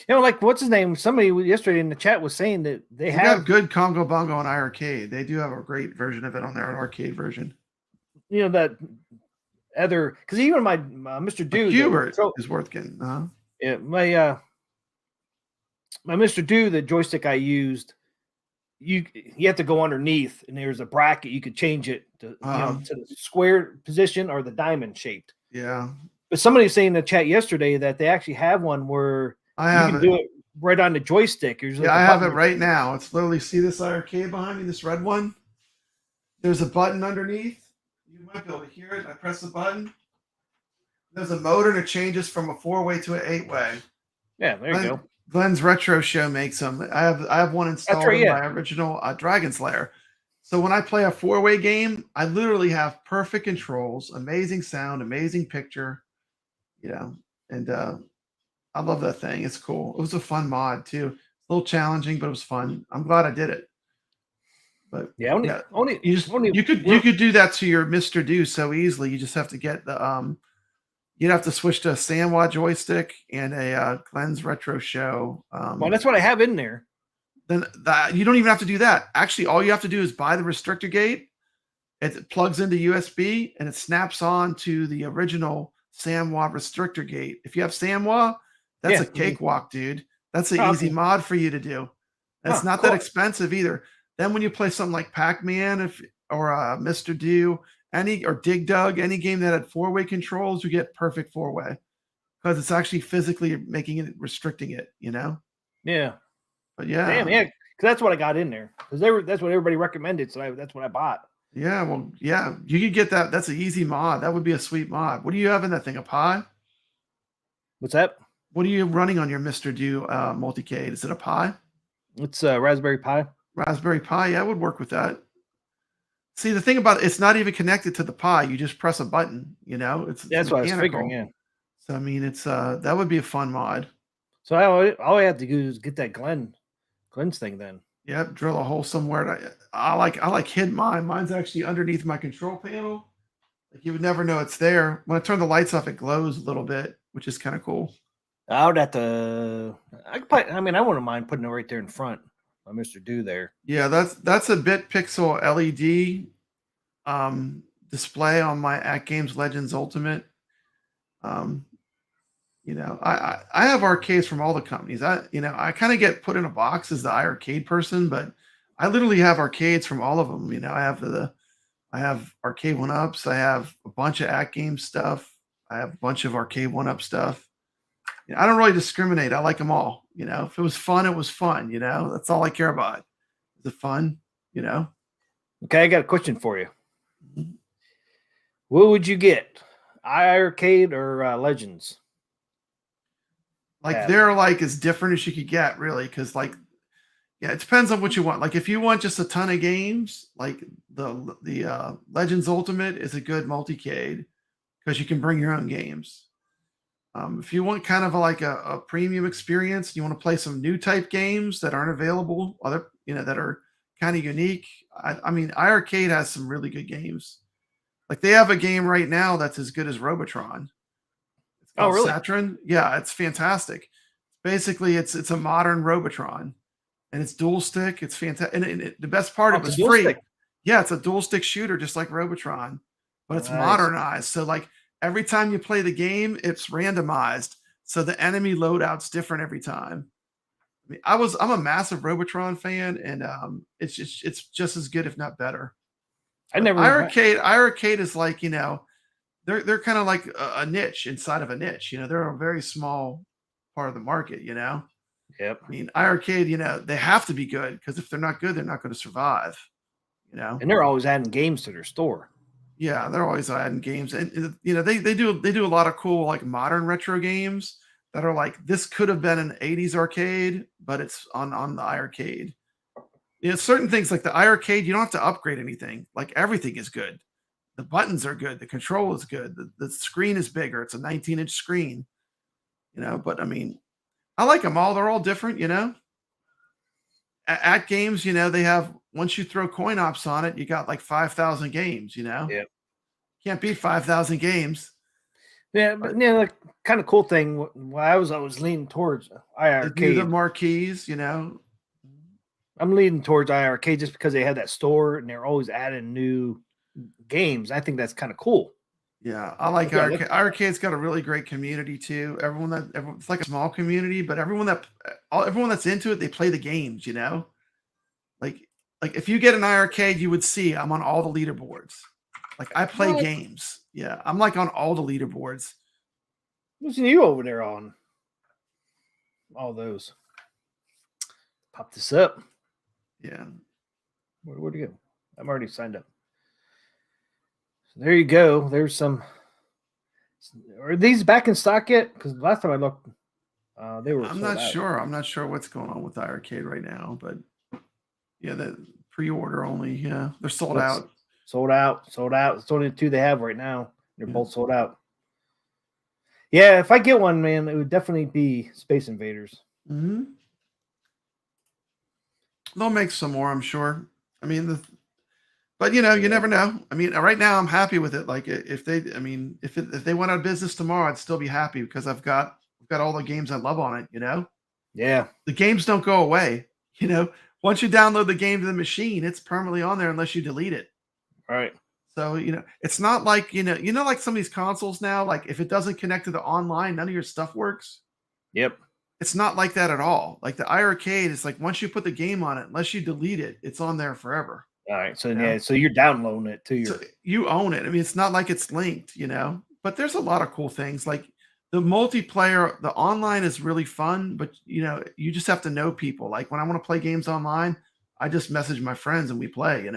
You know, like what's his name? Somebody yesterday in the chat was saying that they have good Congo Bongo on iircade. They do have a great version of it on their arcade version. You know that other because even my Mr. Dude Q*bert is worth getting. Yeah, my Mr. Dude, the joystick I used. You have to go underneath, and there's a bracket. You could change it to to the square position or the diamond shaped. Yeah. But somebody was saying in the chat yesterday that they actually have one where you can do it right on the joystick. Yeah, I have it right now. It's literally, see this iircade behind me, this red one? There's a button underneath. You might be able to hear it. I press the button. There's a motor, and it changes from a 4-way to an 8-way. Yeah, there you go. Glenn's Retro Show makes them. I have one installed in my original Dragon's Lair. So when I play a 4-way game, I literally have perfect controls, amazing sound, amazing picture, and I love that thing. It's cool. It was a fun mod too. A little challenging, but it was fun. I'm glad I did it. But you could do that to your Mr. Do so easily. You just have to get the you'd have to switch to a Sanwa joystick and a Glenn's Retro Show. Well, that's what I have in there. Then you don't even have to do that. Actually, all you have to do is buy the restrictor gate. It plugs into USB and it snaps on to the original Sanwa restrictor gate. If you have Sanwa, that's a cakewalk, dude. That's an easy mod for you to do. That's not that expensive either. Then when you play something like Pac-Man or Mr. Do, or Dig Dug, any game that had 4-way controls, you get perfect 4-way because it's actually physically restricting it, Yeah. But yeah. Damn, yeah. Because that's what I got in there. Because that's what everybody recommended. So that's what I bought. Yeah, well, yeah. You could get that. That's an easy mod. That would be a sweet mod. What do you have in that thing? A Pi? What's that? What are you running on your Mr. Do multicade? Is it a Pi? It's a Raspberry Pi. Raspberry Pi, yeah, I would work with that. See, the thing about it's not even connected to the Pi. You just press a button, That's what I was figuring, yeah. So I mean, it's that would be a fun mod. So all I have to do is get that Glenn's thing then. Yep, drill a hole somewhere. I like hid mine. Mine's actually underneath my control panel. Like you would never know it's there. When I turn the lights off, it glows a little bit, which is kind of cool. I would have to. I wouldn't mind putting it right there in front. Mr. Do there. Yeah, that's a bit pixel LED display on my At Games Legends Ultimate. I have arcades from all the companies. I kind of get put in a box as the iircade person, but I literally have arcades from all of them. I have Arcade1Ups. I have a bunch of At Games stuff. I have a bunch of Arcade1Up stuff. I don't really discriminate. I like them all. If it was fun, it was fun. That's all I care about. Is it fun? Okay, I got a question for you. What would you get? iircade or Legends? They're as different as you could get, really, because it depends on what you want. Like if you want just a ton of games, like the Legends Ultimate is a good multicade because you can bring your own games. If you want kind of a premium experience, you want to play some new type games that aren't available, that are kind of unique. I mean, iircade has some really good games. Like they have a game right now that's as good as Robotron. It's called Saturn. Yeah, it's fantastic. Basically, it's a modern Robotron, and it's dual stick. It's fantastic. And the best part, it was free. Stick. Yeah, it's a dual stick shooter, just like Robotron, but it's modernized. So every time you play the game, it's randomized. So the enemy loadout's different every time. I mean, I'm a massive Robotron fan, and it's just as good, if not better. iircade is they're kind of like a niche inside of a niche. They're a very small part of the market. Yep. I mean, iircade, they have to be good because if they're not good, they're not going to survive. And they're always adding games to their store. Yeah, they're always adding games, and they do a lot of cool modern retro games that are this could have been an 80's arcade, but it's on the iircade. Certain things like the iircade, you don't have to upgrade anything. Everything is good. The buttons are good. The control is good. The screen is bigger. It's a 19-inch screen. But I mean, I like them all. They're all different. At Games, they have, once you throw coin ops on it, you got 5,000 games. Yeah. Can't beat 5,000 games. Yeah, but kind of cool thing. I was leaning towards iircade. The marquees, I'm leaning towards iircade just because they had that store and they're always adding new games. I think that's kind of cool. Yeah, I like iircade. iircade's got a really great community too. It's like a small community, but everyone that's into it, they play the games. Like if you get an iircade, you would see I'm on all the leaderboards. I play games. Yeah, I'm on all the leaderboards. What's you over there on all those? Pop this up. Yeah. Where'd it go? I'm already signed up. So there you go. There's some. Are these back in stock yet? Because last time I looked, They were. I'm not sure. I'm not sure what's going on with iArcade right now, but yeah, the pre-order only. Yeah, they're sold out. Sold out. It's only the 2 they have right now. They're both sold out. Yeah, if I get one, man, it would definitely be Space Invaders. Mm-hmm. They'll make some more, I'm sure. I mean, but you never know. I mean, right now I'm happy with it. Like if they went out of business tomorrow, I'd still be happy because I've got all the games I love on it. Yeah, the games don't go away. Once you download the game to the machine, it's permanently on there unless you delete it. Right. So it's not like like some of these consoles now. Like if it doesn't connect to the online, none of your stuff works. Yep. It's not like that at all. Like the iArcade is like once you put the game on it, unless you delete it, it's on there forever. All right. So so you're downloading it to your. So you own it. I mean, it's not like it's linked, But there's a lot of cool things. Like the multiplayer, the online is really fun, but you just have to know people. Like when I want to play games online, I just message my friends and we play.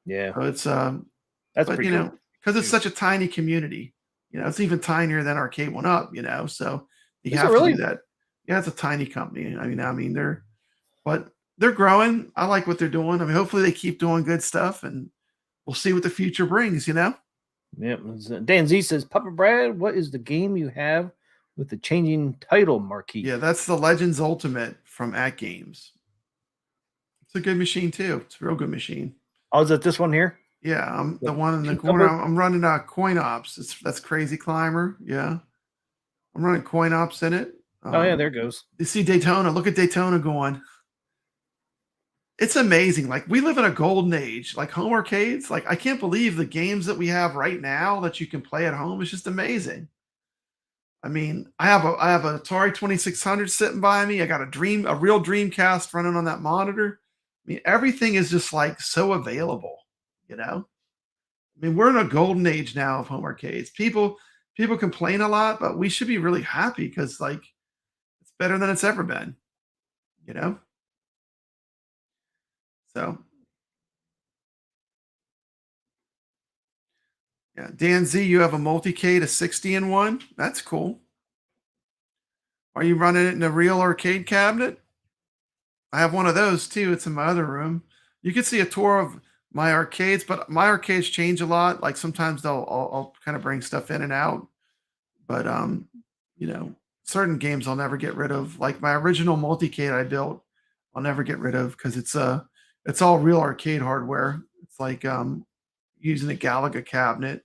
Yeah. So it's that's pretty cool. Because it's such a tiny community. It's even tinier than Arcade1Up. So you have to do that. Yeah, it's a tiny company. I mean, they're growing. I like what they're doing. I mean, hopefully they keep doing good stuff, and we'll see what the future brings. Yep. Dan Z says, papabrad, what is the game you have with the changing title marquee? Yeah, that's the Legends Ultimate from At Games. It's a good machine too. It's a real good machine. Oh, is it this one here? Yeah, I'm the one in the corner. I'm running Coin Ops. That's Crazy Climber. Yeah, I'm running Coin Ops in it. Oh yeah, there it goes. You see Daytona. Look at Daytona going. It's amazing. Like we live in a golden age. Like home arcades. Like I can't believe the games that we have right now that you can play at home. It's just amazing. I mean, I have an Atari 2600 sitting by me. I got a real Dreamcast running on that monitor. I mean, everything is just like so available. I mean, we're in a golden age now of home arcades. People complain a lot, but we should be really happy because like it's better than it's ever been. So yeah, Dan Z, you have a multi-K to 60-in-1. That's cool. Are you running it in a real arcade cabinet? I have one of those too. It's in my other room. You can see a tour of my arcades, but my arcades change a lot. Like sometimes I'll kind of bring stuff in and out, but certain games I'll never get rid of. Like my original multi-K I built, I'll never get rid of because it's all real arcade hardware. It's like using a Galaga cabinet,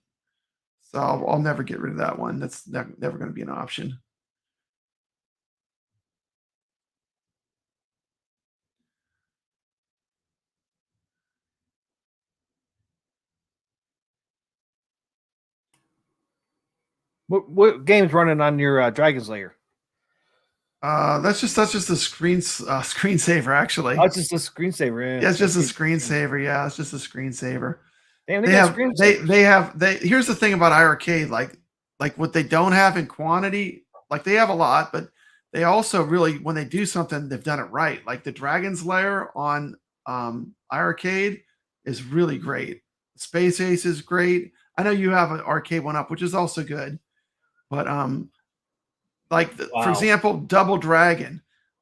so I'll never get rid of that one. That's never going to be an option. What game's running on your Dragon's Lair? That's just a screensaver actually. Oh, it's just a screensaver. Yeah, it's just a screensaver. Yeah, it's just a screensaver. Damn, they have here's the thing about iArcade, like what they don't have in quantity, like they have a lot, but they also really, when they do something, they've done it right. Like the Dragon's Lair on iArcade is really great. Space Ace is great. I know you have an Arcade1Up, which is also good. But for example, Double Dragon,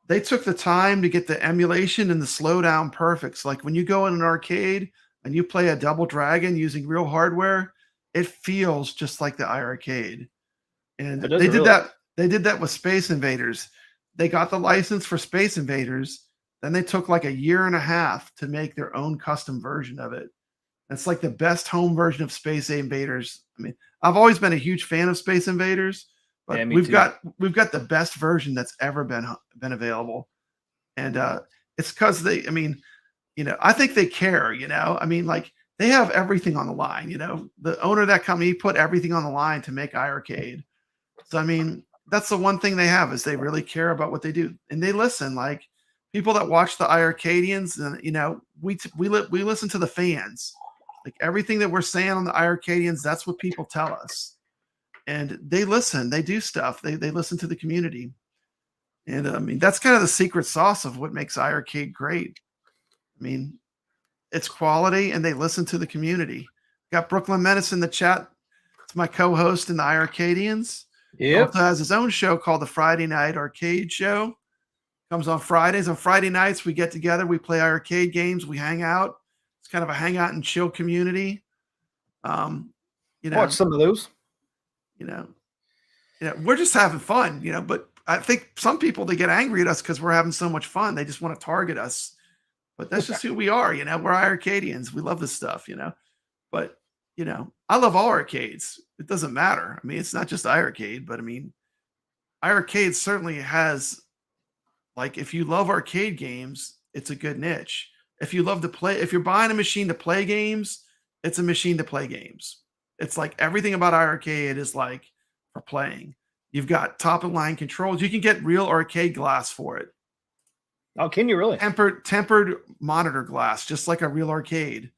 they took the time to get the emulation and the slowdown perfect. So like when you go in an arcade and you play a Double Dragon using real hardware, it feels just like the iArcade. And they did that with Space Invaders. They got the license for Space Invaders. Then they took like a year and a half to make their own custom version of it. That's like the best home version of Space Invaders. I mean, I've always been a huge fan of Space Invaders, but we've got the best version that's ever been available. And it's because I think they care, I mean, like they have everything on the line, the owner of that company put everything on the line to make iArcade. So, I mean, that's the one thing they have is they really care about what they do. And they listen, like people that watch the iircadians and, we listen to the fans. Like everything that we're saying on the iircadians, that's what people tell us. And they listen, they do stuff. They listen to the community. And I mean, that's kind of the secret sauce of what makes iArcade great. I mean, it's quality and they listen to the community. Got Brooklyn Menace in the chat. It's my co-host in the iircadians. He also has his own show called the Friday Night Arcade Show. Comes on Fridays. On Friday nights, we get together. We play arcade games. We hang out. It's kind of a hangout and chill community. Watch some of those. We're just having fun, but I think some people, they get angry at us because we're having so much fun. They just want to target us. But that's just who we are, We're iircadians. We love this stuff, But, I love all arcades. It doesn't matter. I mean, it's not just iircade, but I mean, iircade certainly has, like, if you love arcade games, it's a good niche. If you love to play, if you're buying a machine to play games, it's a machine to play games. It's like everything about iircade is like for playing. You've got top of line controls. You can get real arcade glass for it. Oh, can you really? Tempered monitor glass, just like a real arcade.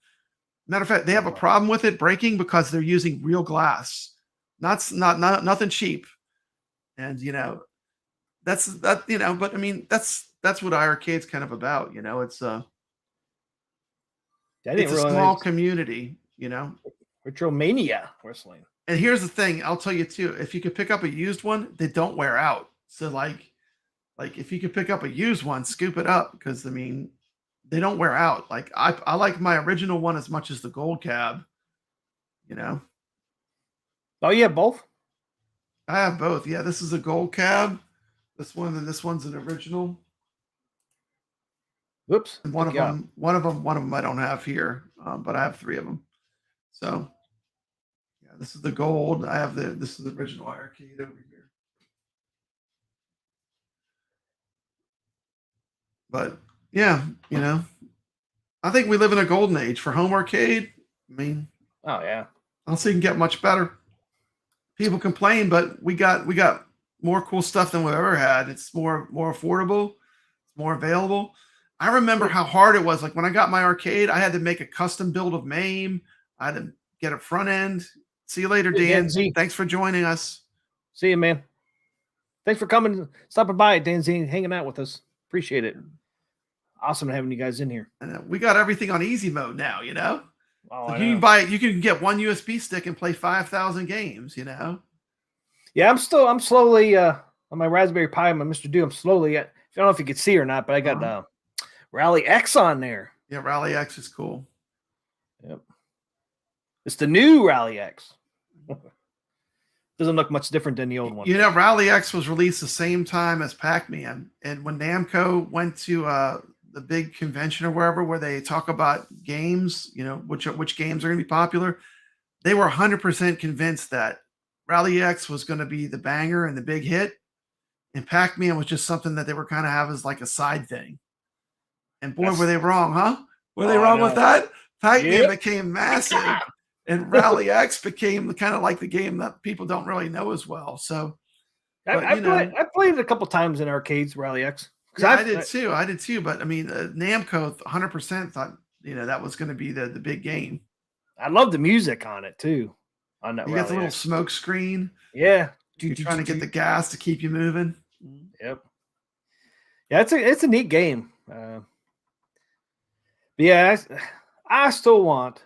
Matter of fact, they have a problem with it breaking because they're using real glass. Nothing cheap. And that's that, but I mean, that's what iircade's kind of about, it's a small community, Retromania wrestling. And here's the thing, I'll tell you too, if you could pick up a used one, they don't wear out. So like if you could pick up a used one, scoop it up, because I mean, they don't wear out. Like I like my original one as much as the gold cab, Oh, yeah, both? I have both. Yeah, this is a gold cab. This one, and this one's an original. Whoops. And one of them I don't have here, but I have 3 of them. So yeah, this is the gold. This is the original iircade over here. But yeah, I think we live in a golden age for home arcade. I mean, oh yeah, I don't see it can get much better. People complain, but we got more cool stuff than we've ever had. It's more affordable, it's more available. I remember how hard it was. Like when I got my arcade, I had to make a custom build of MAME. I had to get a front end. See you later, Dan. Thanks for joining us. See you, man. Thanks for coming, stopping by, Dan Z, hanging out with us. Appreciate it. Awesome having you guys in here. And we got everything on easy mode now, Oh, like you can buy it. You can get one USB stick and play 5,000 games, Yeah, I'm slowly on my Raspberry Pi, my Mr. Do. I'm slowly. I don't know if you could see or not, but I got Rally X on there. Yeah, Rally X is cool. Yep, it's the new Rally X. Doesn't look much different than the old one. Rally X was released the same time as Pac-Man, and when Namco went to the big convention or wherever where they talk about games, which games are going to be popular, they were 100% convinced that Rally X was going to be the banger and the big hit, and Pac-Man was just something that they were kind of have as like a side thing. And boy, were they wrong, huh? Were they wrong with that? Pac-Man became massive, and Rally X became kind of like the game that people don't really know as well. So I played it a couple times in arcades, Rally X. Yeah, I did too. But I mean, Namco 100% thought that was going to be the big game. I love the music on it too. On that, you got the little smoke screen. Yeah, you're trying to get the gas to keep you moving. Yep. Yeah, it's a neat game. But yeah, I still want.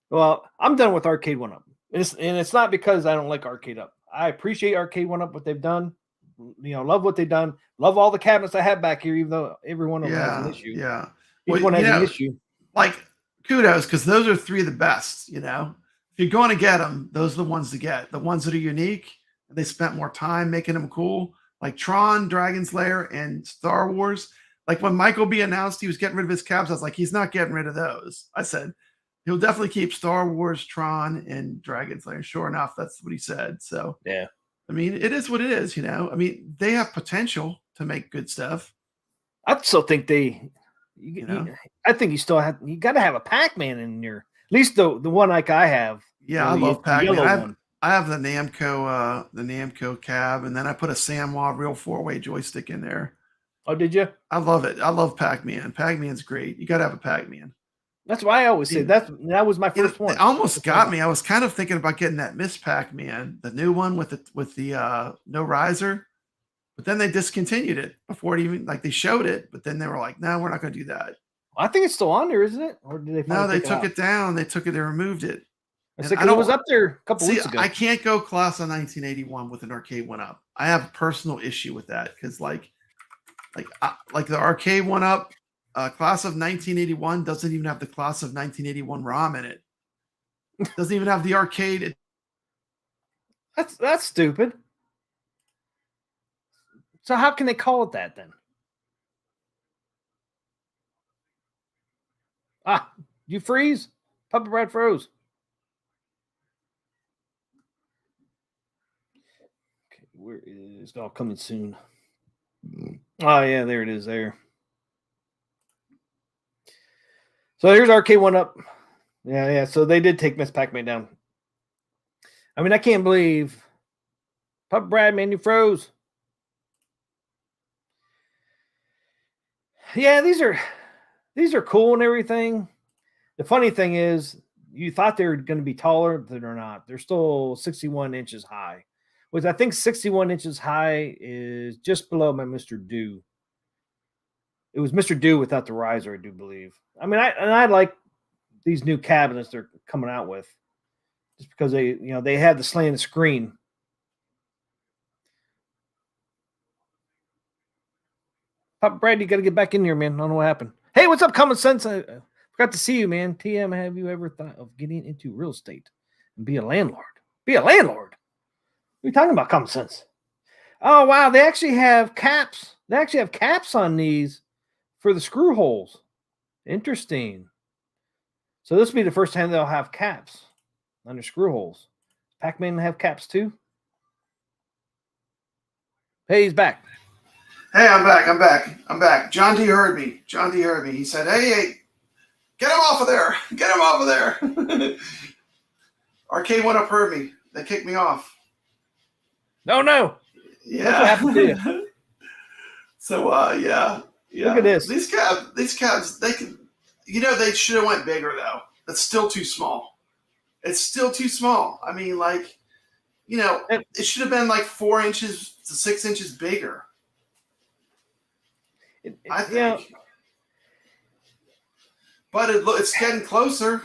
Well, I'm done with Arcade1Up. And it's not because I don't like Arcade1Up. I appreciate Arcade1Up, what they've done. Love what they've done. Love all the cabinets I have back here, even though every one of them has an issue. Yeah. Each one has an issue. Like, kudos, because those are 3 of the best, If you're going to get them, those are the ones to get. The ones that are unique, and they spent more time making them cool. Like Tron, Dragon's Lair, and Star Wars. Like when Michael B announced he was getting rid of his cabs, I was like, he's not getting rid of those. I said, he'll definitely keep Star Wars, Tron, and Dragon's Lair. Sure enough, that's what he said. So yeah, I mean, it is what it is. I mean, they have potential to make good stuff. I still think I think you got to have a Pac-Man in your, at least the one like I have. Yeah, I love Pac-Man. I have the Namco cab, and then I put a Samwa real 4-way joystick in there. Oh, did you? I love it. I love Pac-Man. Pac-Man's great. You got to have a Pac-Man. That's why I always say that was my first one. It almost got me. I was kind of thinking about getting that Miss Pac-Man, the new one with the no riser, but then they discontinued it before it even they showed it, but then they were like, "No, we're not going to do that." I think it's still on there, isn't it? Or did they? No, they took it down. They removed it. It was up there a couple weeks ago. I can't go class of 1981 with an Arcade1Up. I have a personal issue with that because like the Arcade1Up class of 1981 doesn't even have the class of 1981 ROM in it. Doesn't even have the arcade. That's stupid. So how can they call it that then? You freeze? papabrad froze. Okay, where is it all coming soon? Oh yeah, there it is there. So here's Arcade1Up. Yeah. So they did take Miss Pac-Man down. I mean, I can't believe papabrad, man, you froze. Yeah, these are cool and everything. The funny thing is, you thought they were going to be taller, but they're not. They're still 61 inches high, which I think 61 inches high is just below my Mr. Do. It was Mr. Do without the riser, I do believe. I mean, I like these new cabinets they're coming out with, just because they had the slanted screen. papabrad, you got to get back in here, man. I don't know what happened. Hey, what's up, Common Sense? I forgot to see you, man. TM, have you ever thought of getting into real estate and be a landlord? Be a landlord? What are you talking about, Common Sense? Oh, wow. They actually have caps. They actually have caps on these for the screw holes. Interesting. So this will be the first time they'll have caps on their screw holes. Pac-Man have caps too? Hey, he's back. Hey, I'm back. John D heard me. He said, hey, get him off of there. Get him off of there. Arcade1Up heard me. They kicked me off. No. Yeah. That's what happened to you. So, yeah. Look at this. These cabs, they can, they should have went bigger, though. That's still too small. It's still too small. I mean, it should have been like 4 inches to 6 inches bigger. I think. But it's getting closer.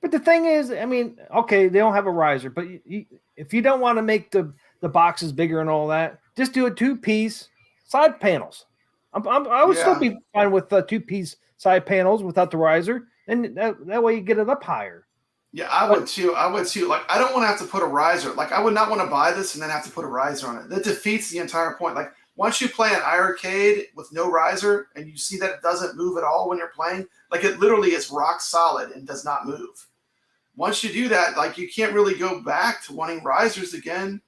But the thing is, I mean, okay, they don't have a riser, but if you don't want to make the boxes bigger and all that, just do a 2-piece side panels. I would still be fine with 2-piece side panels without the riser, and that way you get it up higher. Yeah, I would too. Like, I don't want to have to put a riser. Like, I would not want to buy this and then have to put a riser on it. That defeats the entire point. Like, once you play an iircade with no riser and you see that it doesn't move at all when you're playing, like, it literally is rock solid and does not move. Once you do that, like, you can't really go back to wanting risers again.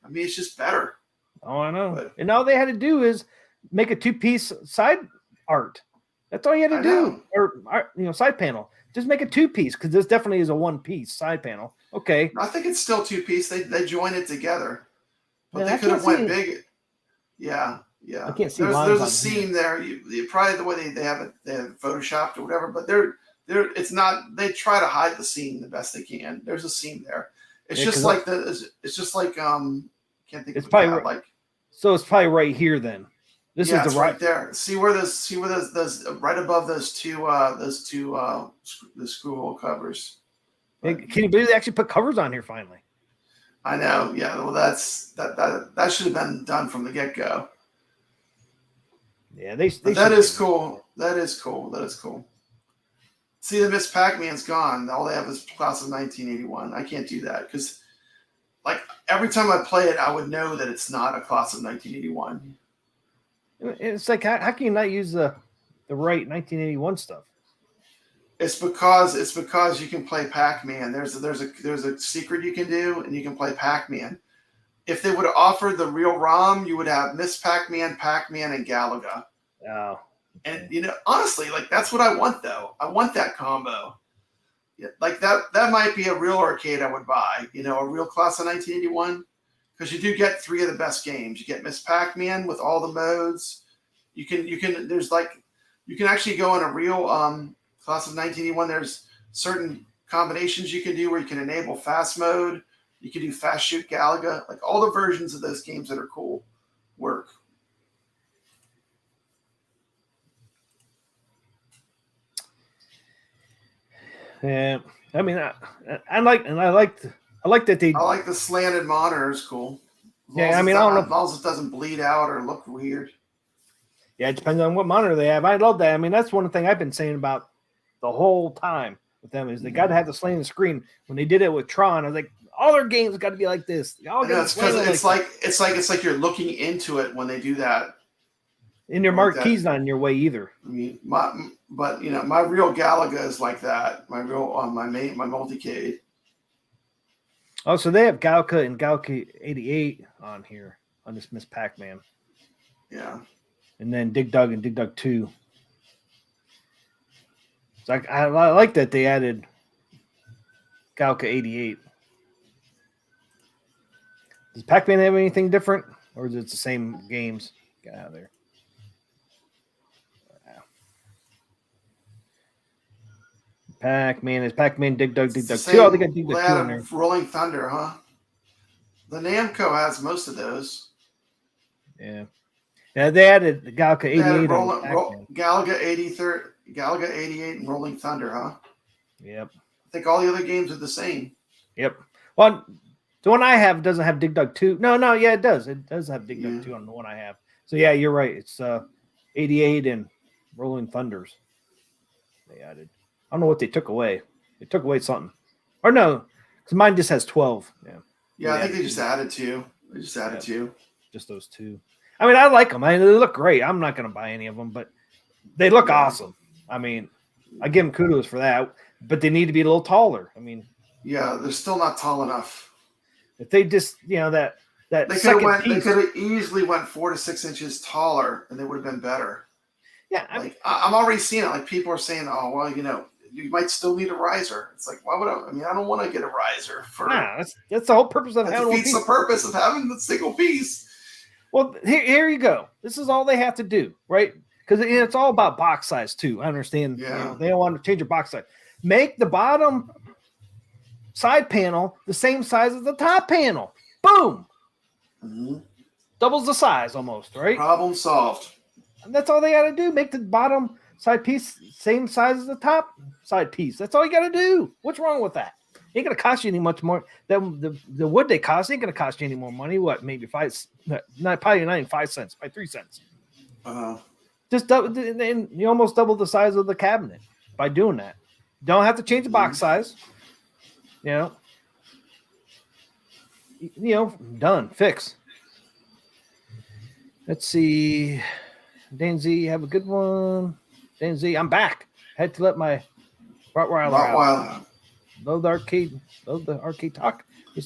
I mean, it's just better. Oh, I know. And all they had to do is make a 2-piece side art. That's all you had to do. Or side panel. Just make a 2-piece, because this definitely is a 1-piece side panel. Okay. I think it's still 2-piece. They join it together. But they could have went big. Yeah. I can't see. There's a seam there. You probably the way they have it photoshopped or whatever, but it's not. They try to hide the seam the best they can. There's a seam there. It's just like can't think. It's probably so. It's probably right here then. This is the right there. See where those right above those two the screw hole covers. Can you believe they actually put covers on here finally? I know. Yeah. Well, that should have been done from the get-go. Yeah, that is cool. That is cool. See, the Miss Pac-Man's gone. All they have is class of 1981. I can't do that because, like, every time I play it, I would know that it's not a class of 1981. It's like, how can you not use the right 1981 stuff? It's because you can play Pac-Man. There's a secret you can do, and you can play Pac-Man. If they would have offered the real ROM, you would have Miss Pac-Man, Pac-Man, and Galaga. Oh. And honestly, like, that's what I want, though. I want that combo. Yeah, like that might be a real arcade I would buy. A real class of 1981, because you do get 3 of the best games. You get Miss Pac-Man with all the modes. You can actually go in a real class of 1981. There's certain combinations you can do where you can enable fast mode. You can do fast shoot Galaga. Like, all the versions of those games that are cool work. Yeah, I mean, I like that they. I like the slanted monitor. Is cool. Yeah, I mean, I don't know. As long as it doesn't bleed out or look weird. Yeah, it depends on what monitor they have. I love that. I mean, that's one thing I've been saying about the whole time with them is they got to have the slanted screen. When they did it with Tron, I was like, all their games got to be like this. It's because it's like you're looking into it when they do that. And your marquee's not in your way either. I mean, but my real Galaga is like that. My real my multicade. Oh, so they have Galaga and Galaga 88 on here on this Miss Pac-Man. Yeah. And then Dig Dug and Dig Dug 2. So I like that they added Galaga 88. Does Pac-Man have anything different? Or is it the same games? Get out of there. Pac-Man is Pac-Man, Dig Dug, Dig Dug 2. Oh, they got Dig Dug 2 in there. Rolling Thunder, huh? The Namco has most of those. Yeah. Yeah, they added the Galaga 88. Galaga 88 and Rolling Thunder, huh? Yep. I think all the other games are the same. Yep. Well, the one I have doesn't have Dig Dug 2. No, yeah, it does. It does have Dig Dug 2 on the one I have. So, yeah, you're right. It's 88 and Rolling Thunders they added. I don't know what they took away. They took away something. Or no, because mine just has 12. Yeah. Yeah, I think they just added 2. They just added 2. Just those 2. I mean, I like them. They look great. I'm not going to buy any of them, but they look awesome. I mean, I give them kudos for that, but they need to be a little taller. I mean, yeah, they're still not tall enough. If they just, that they could have easily went 4 to 6 inches taller, and they would have been better. Yeah, I'm already seeing it. Like people are saying, "Oh, well, you might still need a riser." It's like, why would I? I mean, I don't want to get a riser for. Nah, that's the whole purpose of having. Defeats the purpose of having the single piece. Well, here you go. This is all they have to do, right? Because it's all about box size too. I understand. Yeah. They don't want to change your box size. Make the bottom side panel the same size as the top panel. Boom. Mm-hmm. Doubles the size almost, right? Problem solved. And that's all they got to do. Make the bottom side piece same size as the top side piece. That's all you got to do. What's wrong with that? It ain't going to cost you any much more. The wood they cost ain't going to cost you any more money. What? Maybe probably not even 5 cents, by 3 cents. Just double, and you almost double the size of the cabinet by doing that. Don't have to change the box size. Done. Fix. Let's see. Dan Z, have a good one. Dan Z, I'm back. Had to let my Rottweiler out. Love the arcade talk. I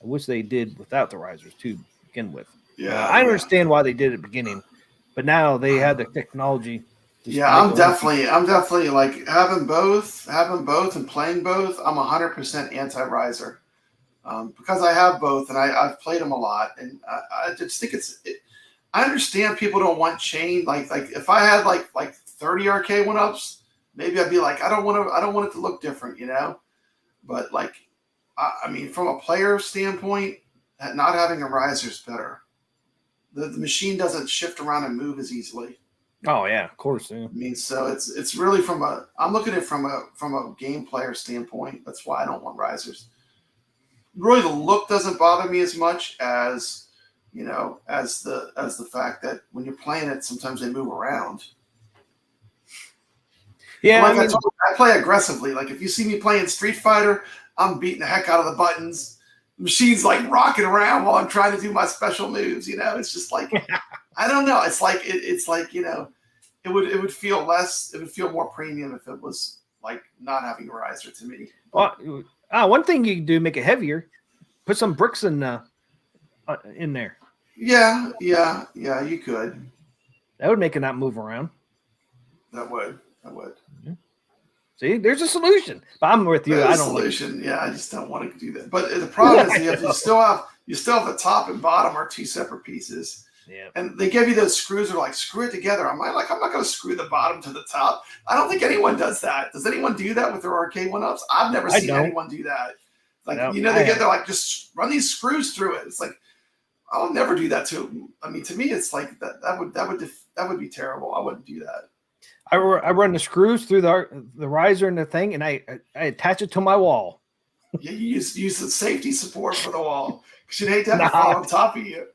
wish they did without the risers too to begin with. Yeah, I understand why they did it at the beginning, but now they had the technology. Yeah, I'm definitely like having both and playing both. I'm 100% anti-riser because I have both and I've played them a lot, and I just think I understand people don't want chain. Like if I had like 30 Arcade1Ups, maybe I'd be like, I don't want it to look different, But like, I mean, from a player standpoint, not having a riser is better. The machine doesn't shift around and move as easily. Oh yeah, of course. Yeah. I mean, so it's really I'm looking at it from a game player standpoint. That's why I don't want risers. Really, the look doesn't bother me as much as as the fact that when you're playing it, sometimes they move around. Yeah, I play aggressively. Like if you see me playing Street Fighter, I'm beating the heck out of the buttons. The machine's like rocking around while I'm trying to do my special moves. It's just like I don't know. It's like it's like it would feel less. It would feel more premium if it was like not having a riser to me. Well, one thing you can do, make it heavier. Put some bricks in there. Yeah, you could. That would make it not move around. That would. Yeah. See, there's a solution. But I'm with you. I don't solution. Yeah, I just don't want to do that. But the problem is you still have the top and bottom are 2 separate pieces. Yeah. And they give you those screws that are like, screw it together. I'm not going to screw the bottom to the top. I don't think anyone does that. Does anyone do that with their Arcade1Ups? I've never seen anyone do that. Like, they're like, just run these screws through it. It's like, I'll never do that to. I mean, to me, it's like that would be terrible. I wouldn't do that. I run the screws through the riser and the thing, and I attach it to my wall. Yeah, you use the safety support for the wall because you'd hate to have it fall on top of you.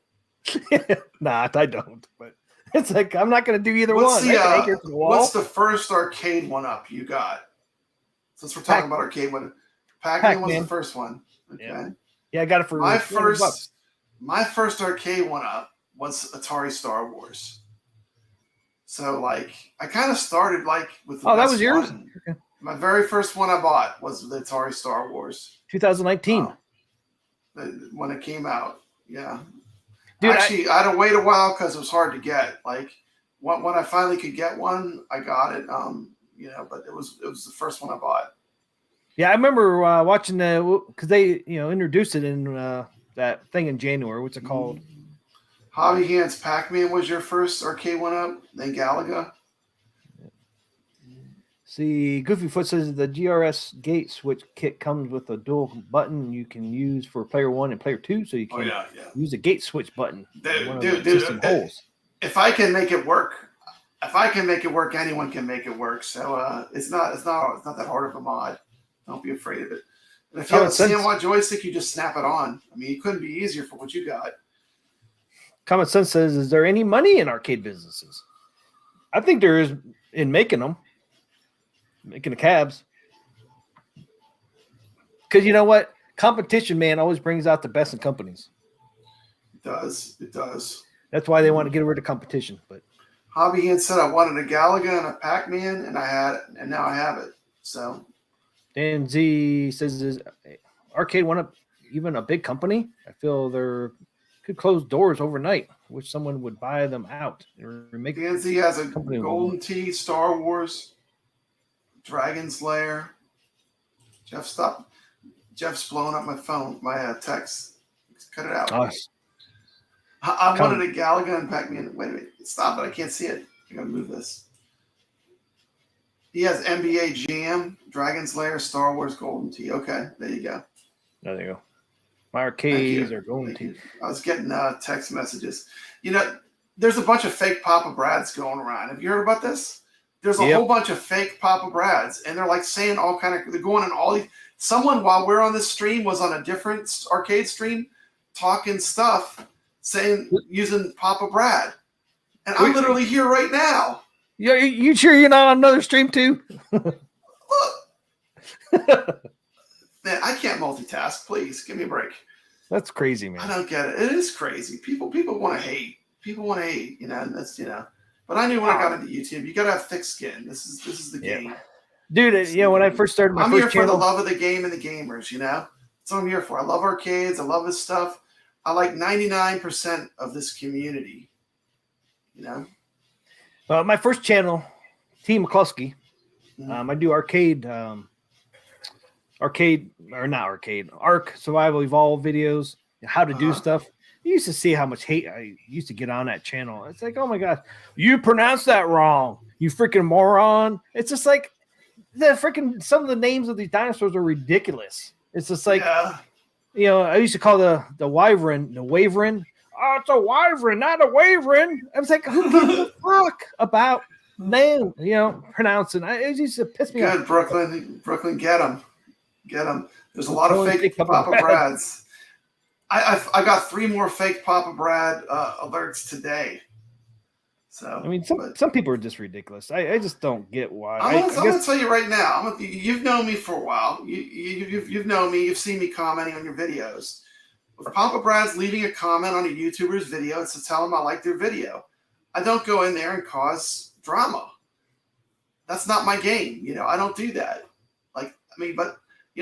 Nah, I don't. But it's like I'm not going to do either What's one. What's the first Arcade1Up you got? Since we're talking about Arcade1Up, Pac-Man was the first one. Okay. Yeah, I got it for my first Arcade1Up was Atari Star Wars. So like I kind of started like with the that was yours. Okay. My very first one I bought was the Atari Star Wars. 2019. When it came out. Yeah. Dude, actually, I had to wait a while because it was hard to get. Like when I finally could get one, I got it. But it was the first one I bought. Yeah, I remember watching because they introduced it in that thing in January. What's it called? Hobby Hands Pac-Man was your first Arcade1Up, then Galaga. See, Goofyfoot says the GRS gate switch kit comes with a dual button you can use for player 1 and player 2, so you can use the gate switch button. Dude, if I can make it work, anyone can make it work. So it's not that hard of a mod. Don't be afraid of it. And if you have a CMY joystick, you just snap it on. I mean, it couldn't be easier for what you got. Common Sense says, is there any money in arcade businesses? I think there is in making them. Making the cabs. Because you know what? Competition, man, always brings out the best in companies. It does. That's why they want to get rid of competition. But Hobby Hand said I wanted a Galaga and a Pac-Man, and I had it, and now I have it. So Dan Z says, is Arcade1Up even a big company? I feel they're could close doors overnight. Wish someone would buy them out. Dan Z has a Golden Tee, Star Wars, Dragon's Lair. Jeff's blowing up my phone, my text. Cut it out. Nice. I wanted a Galaga and Pac-Man. Wait a minute. Stop it. I can't see it. I gotta move this. He has NBA Jam, Dragon's Lair, Star Wars, Golden Tee. Okay, there you go. There you go. My arcades are Golden Tee. I was getting text messages. There's a bunch of fake Papa Brads going around. Have you heard about this? There's a whole bunch of fake Papa Brads, and they're like saying all kind of. They're going in all these. Someone while we're on this stream was on a different arcade stream, talking stuff, using Papa Brad, and I'm literally here right now. Yeah, you sure you're not on another stream too? Look, man, I can't multitask. Please give me a break. That's crazy, man. I don't get it. It is crazy. People want to hate. People want to hate. And that's But I knew when I got into YouTube, you gotta have thick skin. This is the game, dude. When I first started, I'm here for the love of the game and the gamers. That's what I'm here for. I love arcades. I love this stuff. I like 99% of this community. My first channel, T. McCluskey. I do Arc Survival Evolve videos, how to do stuff. You used to see how much hate I used to get on that channel. It's like, oh my gosh, you pronounced that wrong, you freaking moron. It's just like some of the names of these dinosaurs are ridiculous. It's just like, I used to call the wyvern the waverin. Oh, it's a wyvern, not a waverin. I was like, who gives a fuck about name? Pronouncing. It used to piss me off. Good, Brooklyn, get them. There's a lot of fake Papa Brads. I got 3 more fake Papa Brad alerts today. So I mean, some people are just ridiculous. I just don't get why. I'm gonna tell you right now. You've known me for a while. You've known me. You've seen me commenting on your videos. If Papa Brad's leaving a comment on a YouTuber's video, it's to tell them I like their video. I don't go in there and cause drama. That's not my game. I don't do that. But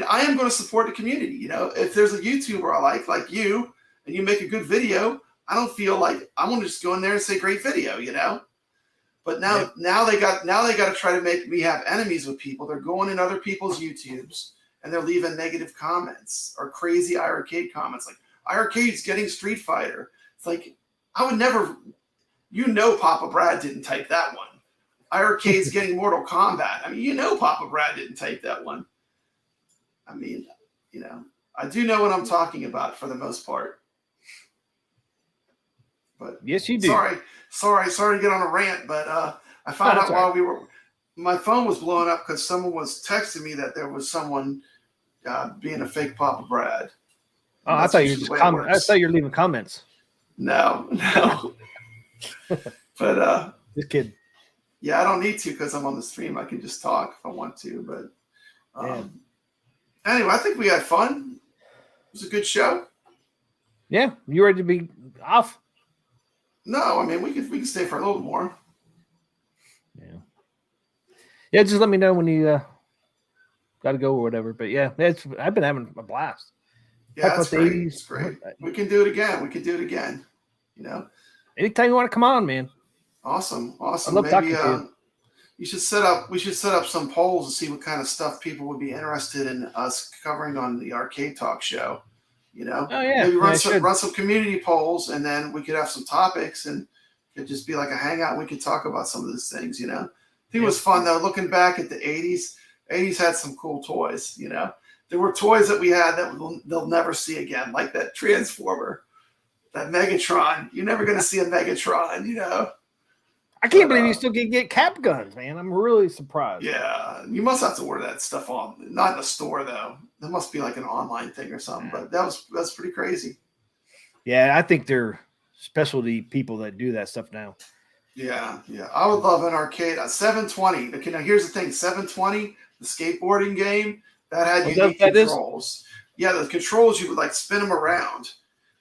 I am going to support the community. If there's a YouTuber I like you, and you make a good video, I don't feel like I want to just go in there and say great video, But now they got to try to make me have enemies with people. They're going in other people's YouTubes and they're leaving negative comments or crazy iircade comments like iircade's getting Street Fighter. It's like I would never. Papa Brad didn't type that one. iircade's getting Mortal Kombat. I mean, Papa Brad didn't type that one. I mean, I do know what I'm talking about for the most part. But yes, you do. Sorry to get on a rant, but I found out while we were My phone was blowing up because someone was texting me that there was someone being a fake Papa Brad. Oh, I thought you were just I thought you were leaving comments. No. But just kidding. Yeah, I don't need to because I'm on the stream. I can just talk if I want to. But anyway, I think we had fun. It was a good show. Yeah, you ready to be off? No, I mean we can stay for a little more. Yeah, just let me know when you got to go or whatever. But yeah, I've been having a blast. Yeah, that's great. It's great. We can do it again. You know, anytime you want to come on, man. Awesome. I love talking to you. We should set up some polls to see what kind of stuff people would be interested in us covering on the Arcade Talk show. You know, maybe run some community polls, and then we could have some topics, and it could just be like a hangout. We could talk about some of these things. You know. I think it was fun though. Looking back at the 80s, 80s had some cool toys. You know, there were toys that we had that they'll never see again, like that Transformer, that Megatron. You're never going to see a Megatron. You know, I can't believe you still can get cap guns, man. I'm really surprised. Yeah, you must have to order that stuff on, not in a store though. There must be like an online thing or something. But that's pretty crazy. Yeah, I think they're specialty people that do that stuff now. Yeah. I would love an arcade. 720. Okay, now here's the thing. 720, the skateboarding game, that had unique controls. Yeah, the controls, you would like spin them around.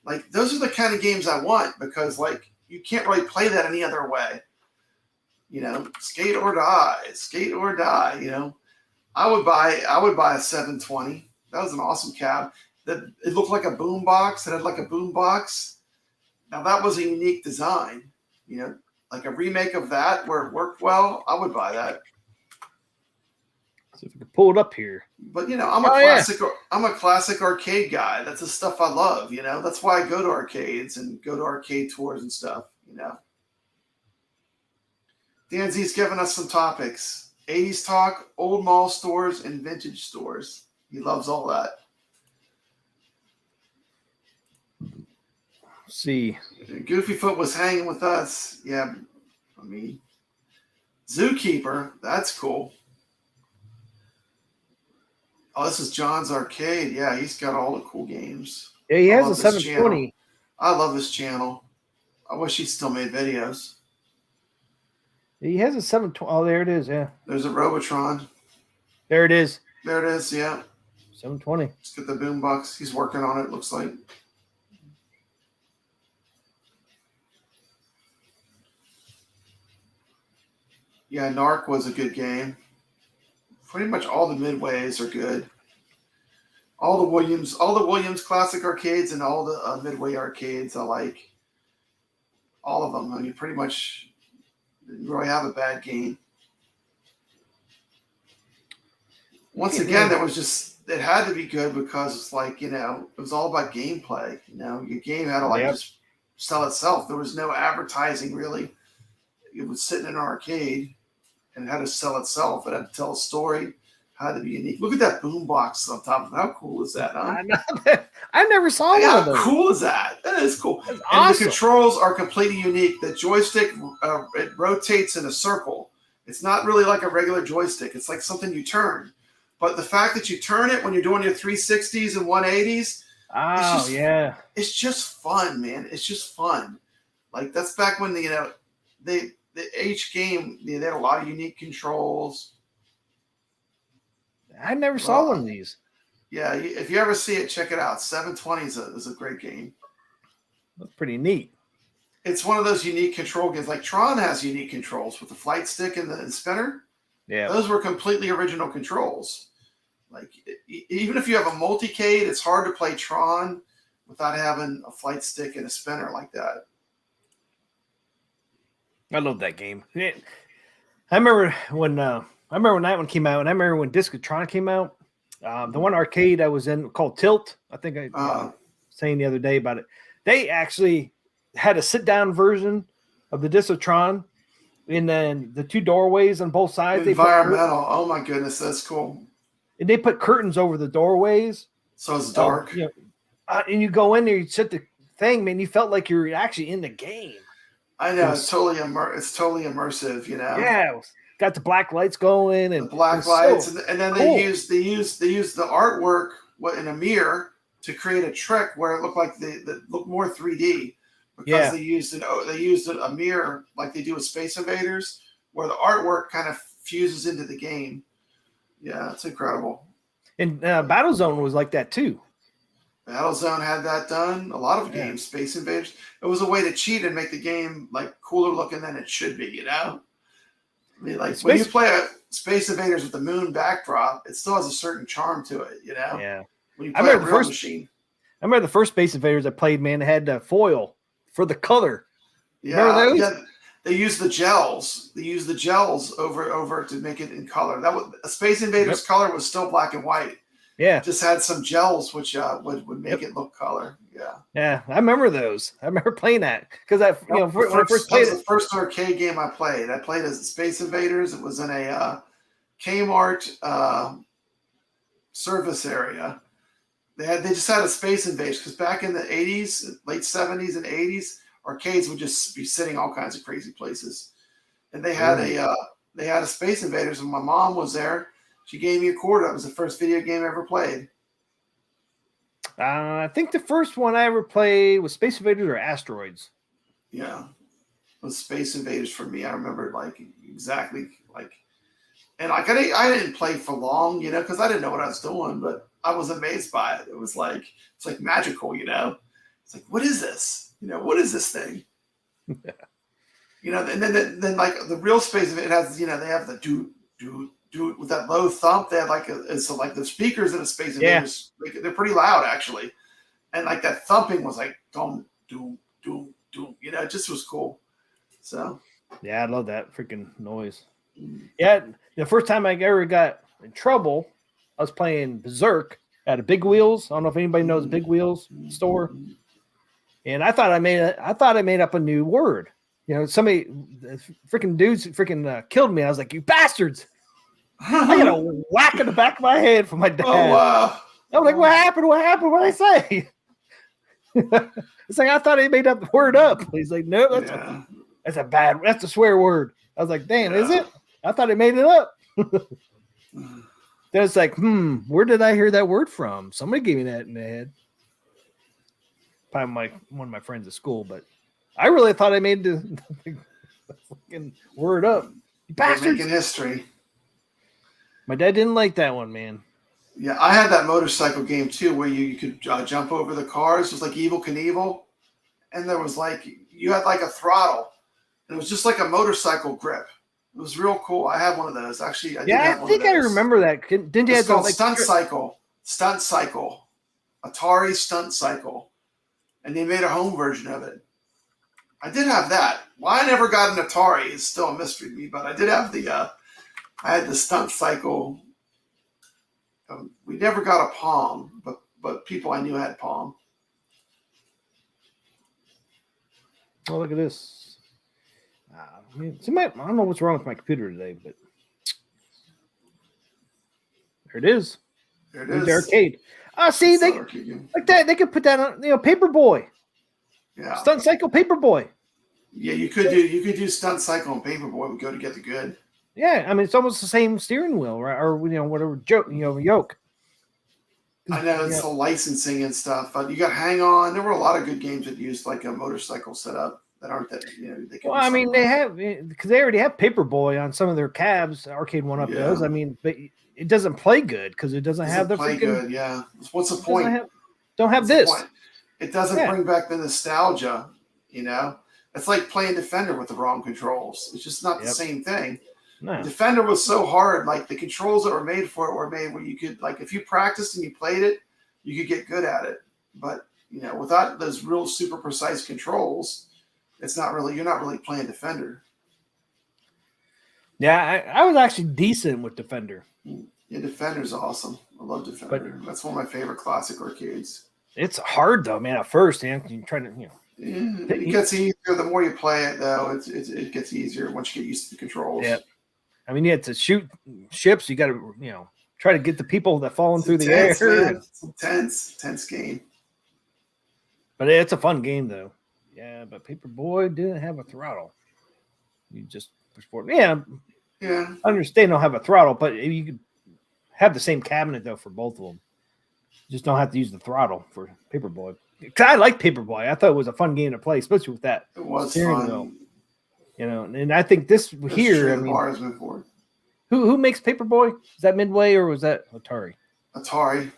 Like those are the kind of games I want because like you can't really play that any other way. You know, skate or die. You know, I would buy a 720. That was an awesome cab. That it looked like a boom box. It had like a boom box. Now that was a unique design. You know. Like a remake of that where it worked well, I would buy that. So if you can pull it up here. But you know, I'm a classic arcade guy. That's the stuff I love, you know. That's why I go to arcades and go to arcade tours and stuff, you know. Dan Z's giving us some topics. 80s talk, old mall stores, and vintage stores. He loves all that. See, Goofyfoot was hanging with us. Yeah, I mean, Zookeeper. That's cool. Oh, this is John's Arcade. Yeah, he's got all the cool games. Yeah, he has a 720. I love this channel. I wish he still made videos. He has a 720. Oh, there it is. Yeah. There's a Robotron. There it is. There it is. Yeah. 720. Let's get the boombox. He's working on it. Looks like. Yeah, Narc was a good game. Pretty much all the Midways are good. All the Williams classic arcades and all the Midway arcades I like. All of them. I mean, pretty much didn't really have a bad game. Once again, it had to be good because it's like, you know, it was all about gameplay. You know, your game had to just sell itself. There was no advertising really. It was sitting in an arcade and it had to sell itself. It had to tell a story, had to be unique. Look at that boombox on top of it. How cool is that, huh? I never saw one of those. How cool is that? That is cool. That's and awesome. The controls are completely unique. The joystick, it rotates in a circle. It's not really like a regular joystick. It's like something you turn. But the fact that you turn it when you're doing your 360s and 180s, it's just fun, man. It's just fun. Like that's back when each game they had a lot of unique controls. I never saw one of these. Yeah, if you ever see it, check it out. 720 is a great game. That's pretty neat. It's one of those unique control games. Like Tron has unique controls with the flight stick and the spinner. Yeah, those were completely original controls. Like even if you have a multicade, it's hard to play Tron without having a flight stick and a spinner like that. I love that game. I remember when that one came out, and I remember when Discotron came out. The one arcade I was in called Tilt. I think I was saying the other day about it. They actually had a sit-down version of the Discotron, and then the two doorways on both sides. Environmental. Oh my goodness, that's cool. And they put curtains over the doorways, so it's dark. And you go in there, you set the thing, man. You felt like you were actually in the game. I know it's totally immersive. You know. Yeah. got the black lights going and the black lights, and then they used the artwork in a mirror to create a trick where it looked like they looked more 3D because they used a mirror like they do with Space Invaders, where the artwork kind of fuses into the game. Yeah, it's incredible. And Battlezone was like that too. Battlezone had that done. A lot of games, Space Invaders. It was a way to cheat and make the game like cooler looking than it should be. I mean, like when you play a Space Invaders with the moon backdrop, it still has a certain charm to it. Yeah. When you play a real machine. I remember the first Space Invaders I played. Man, it had foil for the color. Yeah. Remember those? Yeah. They used the gels. They used the gels over to make it in color. That was a Space Invaders color was still black and white. Yeah, just had some gels which would make it look color. Yeah, I remember those. I remember playing that because when I first played the first arcade game I played as Space Invaders. It was in a Kmart service area. They just had a Space Invaders because back in the 80s, late 70s and 80s, arcades would just be sitting all kinds of crazy places, and they had a Space Invaders, and my mom was there. She gave me a quarter. That was the first video game I ever played. I think the first one I ever played was Space Invaders or Asteroids. Yeah, it was Space Invaders for me. I remember exactly. And I didn't play for long, because I didn't know what I was doing, but I was amazed by it. It was it's like magical, It's like, what is this? What is this thing? And then like the real Space Invaders, it has, they have the do with that low thump. They had it's like the speakers in a Space Invaders, they're pretty loud actually, and like that thumping was like dum do, it just was cool. So yeah, I love that freaking noise. Yeah, the first time I ever got in trouble, I was playing Berserk at a Big Wheels. I don't know if anybody knows Big Wheels store, and I thought I made up a new word. Somebody, freaking dudes, killed me. I was like, "You bastards!" I got a whack in the back of my head from my dad. Oh, wow. I was like, what happened? What happened? What did I say? It's like, I thought he made that word up. He's like, no, that's a swear word. I was like, damn, is it? I thought he made it up. Then it's like, where did I hear that word from? Somebody gave me that in the head. Probably one of my friends at school, but I really thought I made the fucking word up. You bastards. Making history. My dad didn't like that one, man. Yeah, I had that motorcycle game too, where you could jump over the cars. It was like Evel Knievel, and there was you had a throttle, and it was just like a motorcycle grip. It was real cool. I had one of those actually. I think I remember that. Didn't you have called Stunt Cycle? Stunt Cycle, Atari Stunt Cycle, and they made a home version of it. I did have that. Why I never got an Atari is still a mystery to me, but I did have I had the Stunt Cycle. We never got a Palm, but people I knew had Palm. Oh, look at this. I don't know what's wrong with my computer today, but there it is. There it is. The arcade. See, they like that. They could put that on, Paperboy. Yeah. Stunt Cycle Paperboy. Yeah, you could do Stunt Cycle and Paperboy would go to get the good. Yeah, I mean it's almost the same steering wheel, right? Or whatever yoke. I know it's the licensing and stuff, but you got Hang On. There were a lot of good games that used a motorcycle setup that aren't that they can. Well, I mean they have because they already have Paperboy on some of their cabs. Arcade1Up does. I mean, but it doesn't play good because it doesn't have the play good. Yeah, what's the point? Don't have this. It doesn't bring back the nostalgia. It's like playing Defender with the wrong controls. It's just not the same thing. No. Defender was so hard. Like the controls that were made for it were made where you could, if you practiced and you played it, you could get good at it. But without those real super precise controls, you're not really playing Defender. Yeah, I was actually decent with Defender. Yeah, Defender's awesome. I love Defender. That's one of my favorite classic arcades. It's hard though, man. At first, man, you try to, it gets easier the more you play it, though. It gets easier once you get used to the controls. Yeah. I mean, you have to shoot ships. You got to, try to get the people that falling through the air. Man. It's intense game. But it's a fun game, though. Yeah, but Paperboy didn't have a throttle. You just push forward. Yeah, Yeah. I understand they'll have a throttle, but you could have the same cabinet though for both of them. Just don't have to use the throttle for Paperboy. Cause I like Paperboy. I thought it was a fun game to play, especially with that steering wheel. You know, and I think this here, I mean, who makes Paperboy? Is that Midway or was that Atari? Atari.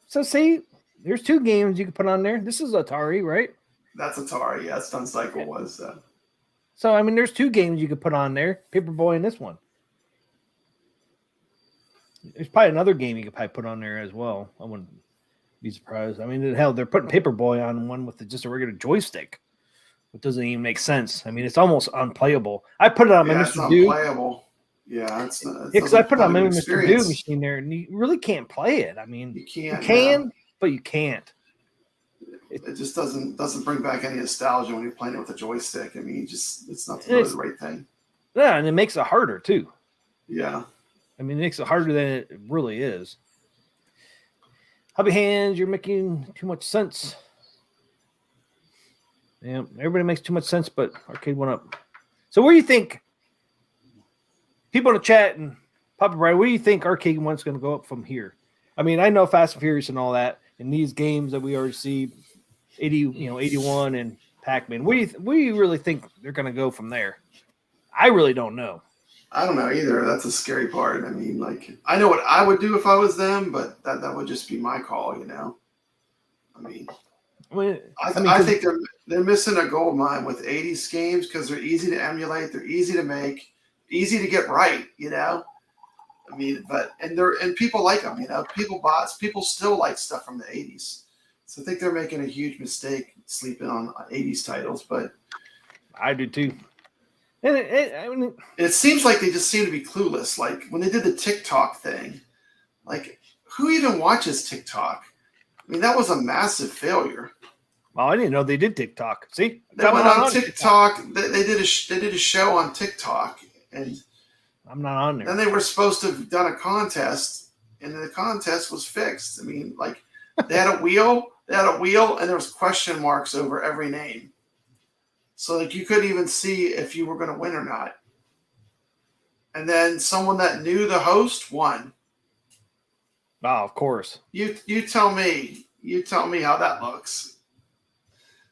So see, there's 2 games you can put on there. This is Atari, right? That's Atari. Yeah, Stun Cycle was. So I mean, there's 2 games you could put on there: Paperboy and this one. There's probably another game you could probably put on there as well. I wouldn't be surprised. I mean, hell, they're putting Paperboy on one with just a regular joystick. It doesn't even make sense. I mean, it's almost unplayable. I put it on my Mr. Do. Unplayable. Yeah, it's not. Because I put it on my Mr. Do machine there, and you really can't play it. I mean, you can, but you can't. It just doesn't bring back any nostalgia when you're playing it with a joystick. I mean, it's not really the right thing. Yeah, and it makes it harder too. Yeah. I mean, it makes it harder than it really is. Hubby Hands, you're making too much sense. Yeah, everybody makes too much sense, but Arcade1Up. So where do you think, people in the chat and Papa Brad, where do you think Arcade1's going to go up from here? I mean, I know Fast and Furious and all that, and these games that we already see, 81 and Pac-Man. Where do you really think they're going to go from there? I really don't know. I don't know either. That's a scary part. I mean, like, I know what I would do if I was them, but that would just be my call, you know. I mean, I think they're missing a gold mine with 80s games because they're easy to emulate, they're easy to make, easy to get right, you know. I mean, and people like them, you know. People still like stuff from the 80s. So I think they're making a huge mistake sleeping on 80s titles, but I do too. And it seems like they just seem to be clueless. Like when they did the TikTok thing, like who even watches TikTok? I mean, that was a massive failure. Well, I didn't know they did TikTok. See, they went on TikTok. They did a show on TikTok, and I'm not on there. Then they were supposed to have done a contest, and the contest was fixed. I mean, like they had a wheel, and there was question marks over every name. So like you couldn't even see if you were going to win or not. And then someone that knew the host won. Oh, of course. You tell me how that looks.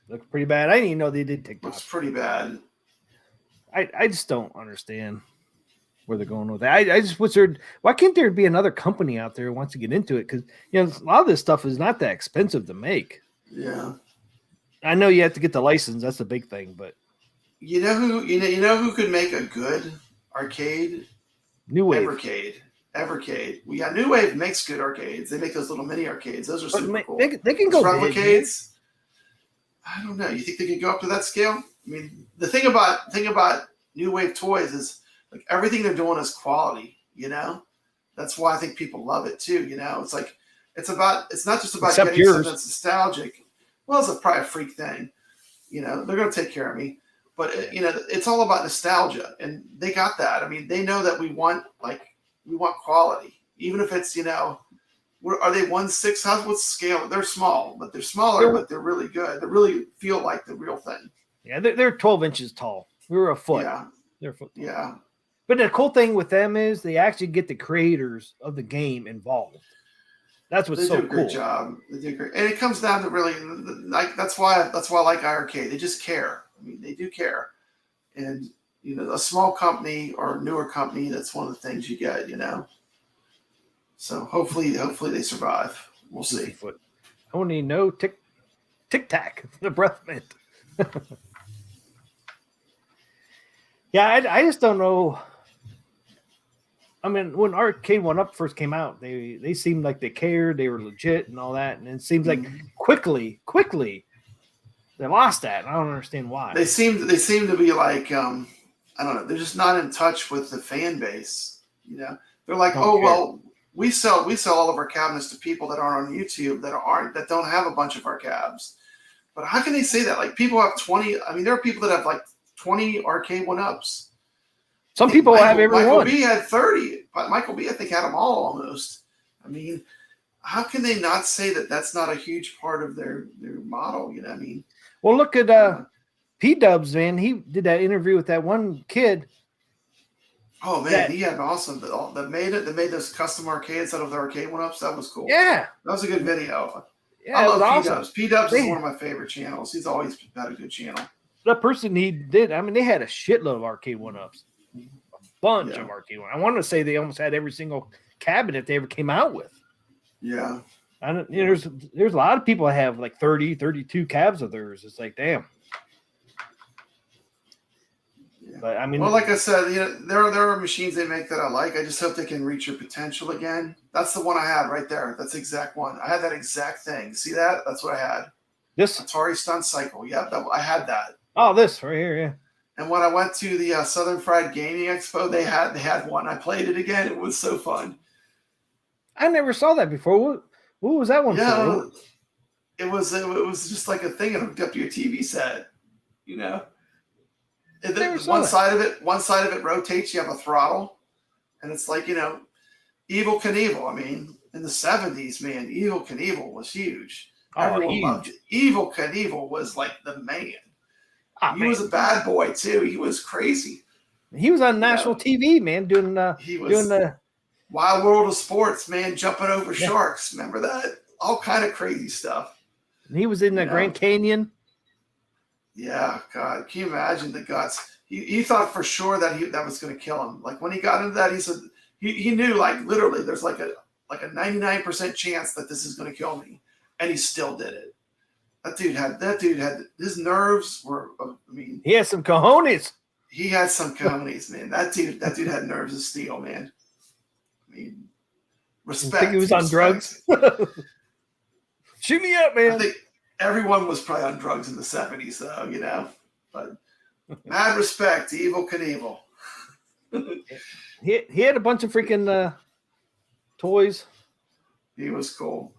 Looks pretty bad. I didn't even know they did TikTok. Looks pretty bad. I just don't understand where they're going with that. I just wish why can't there be another company out there who wants to get into it? Because you know a lot of this stuff is not that expensive to make. Yeah. I know you have to get the license. That's the big thing, but you know who could make a good arcade? New Wave. Evercade. New Wave makes good arcades. They make those little mini arcades. Those are super cool. They can go Replicades. I don't know. You think they could go up to that scale? I mean, the thing about New Wave toys is like everything they're doing is quality. You know, that's why I think people love it too. You know, it's like it's not just about Except getting yours. something that's nostalgic. Well, it's probably a freak thing. You know, they're going to take care of me. But, you know, it's all about nostalgia. And they got that. I mean, they know that we want quality. Even if it's, you know, are they 1/6? What's the scale? They're small, but they're smaller, but they're really good. They really feel like the real thing. Yeah, they're 12 inches tall. We were a foot. Yeah. They're a foot tall. Yeah. But the cool thing with them is they actually get the creators of the game involved. That's what's so cool. They do a great job. They do great, and it comes down to really like that's why I like iircade. They just care. I mean, they do care, and you know, a small company or a newer company, that's one of the things you get. You know, so hopefully they survive. We'll see. I want to know tic tac the breath mint. Yeah, I just don't know. I mean, when Arcade1Up first came out, they seemed like they cared, they were legit and all that, and it seems like quickly they lost that. And I don't understand why. They seem to be like I don't know, they're just not in touch with the fan base. You know, they're like, well, we sell all of our cabinets to people that aren't on YouTube that don't have a bunch of our cabs. But how can they say that? Like people have 20. I mean, there are people that have like 20 Arcade1Ups. Some people have every Michael one. B had 30, but Michael B, I think, had them all almost. I mean, how can they not say that that's not a huge part of their model? You know what I mean? Well, look at P-Dubs, man. He did that interview with that one kid. Oh man, that, he had an awesome that made it. That made those custom arcades out of the Arcade1Ups. That was cool. Yeah, that was a good video. Yeah, I love awesome. P-Dubs. P-Dubs is one of my favorite channels. He's always had a good channel. That person he did. I mean, they had a shitload of Arcade1Ups, a bunch of Arcade1. I wanted to say they almost had every single cabinet they ever came out with. Yeah. I don't, you know, there's a lot of people that have like 30, 32 cabs of theirs. It's like, damn. Yeah. But I mean, well, like I said, you know, there are machines they make that I like. I just hope they can reach your potential again. That's the one I had right there. That's the exact one. I had that exact thing. See that? That's what I had. This Atari Stunt Cycle. Yep, I had that. Oh, this right here, yeah. And when I went to the Southern Fried Gaming Expo, they had one. I played it again. It was so fun. I never saw that before. What was that one for? It was just like a thing and hooked up to your TV set. You know, one side of it rotates. You have a throttle, and it's like, you know, Evel Knievel. I mean, in the 70s, man, Evel Knievel was huge. Everyone loved it. Evel Knievel was like the man. He was a bad boy too. He was crazy. He was on national TV, man, doing the Wild World of Sports, man, jumping over sharks. Remember that? All kind of crazy stuff. And he was in the Grand Canyon. Yeah, God, can you imagine the guts? He thought for sure that was going to kill him. Like when he got into that, he said he knew, like, literally there's like a 99% chance that this is going to kill me, and he still did it. That dude had his nerves were. I mean, he had some cojones. He had some cojones, man. That dude had nerves of steel, man. I mean, respect. I think he was on drugs. Shoot me up, man. I think everyone was probably on drugs in the 70s, though, you know. But mad respect to Evel Knievel. He had a bunch of freaking toys. He was cool.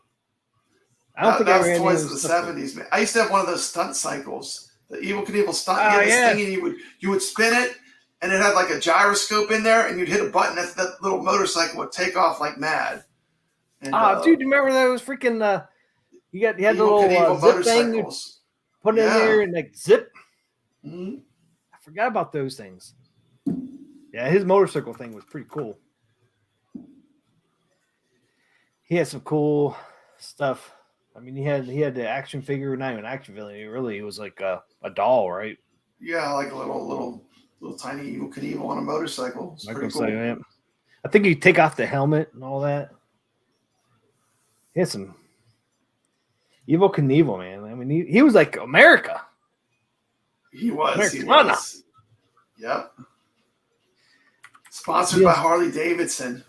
I don't think that I was toys of the 70s, man. I used to have one of those stunt cycles, the Evel Knievel stunt. You had this thing, and you would spin it, and it had like a gyroscope in there, and you'd hit a button, that little motorcycle would take off like mad. And, dude, you remember those freaking? You had the little zip thing. You put it in there and like zip. Mm-hmm. I forgot about those things. Yeah, his motorcycle thing was pretty cool. He had some cool stuff. I mean, he had the action figure, not even action figure. It was like a doll, right? Yeah, like a little tiny Evel Knievel on a motorcycle. It's pretty cool. I think you take off the helmet and all that. He had some Evel Knievel, man. I mean, he was like America. He was. Americana. He was. Yep. Sponsored by Harley Davidson.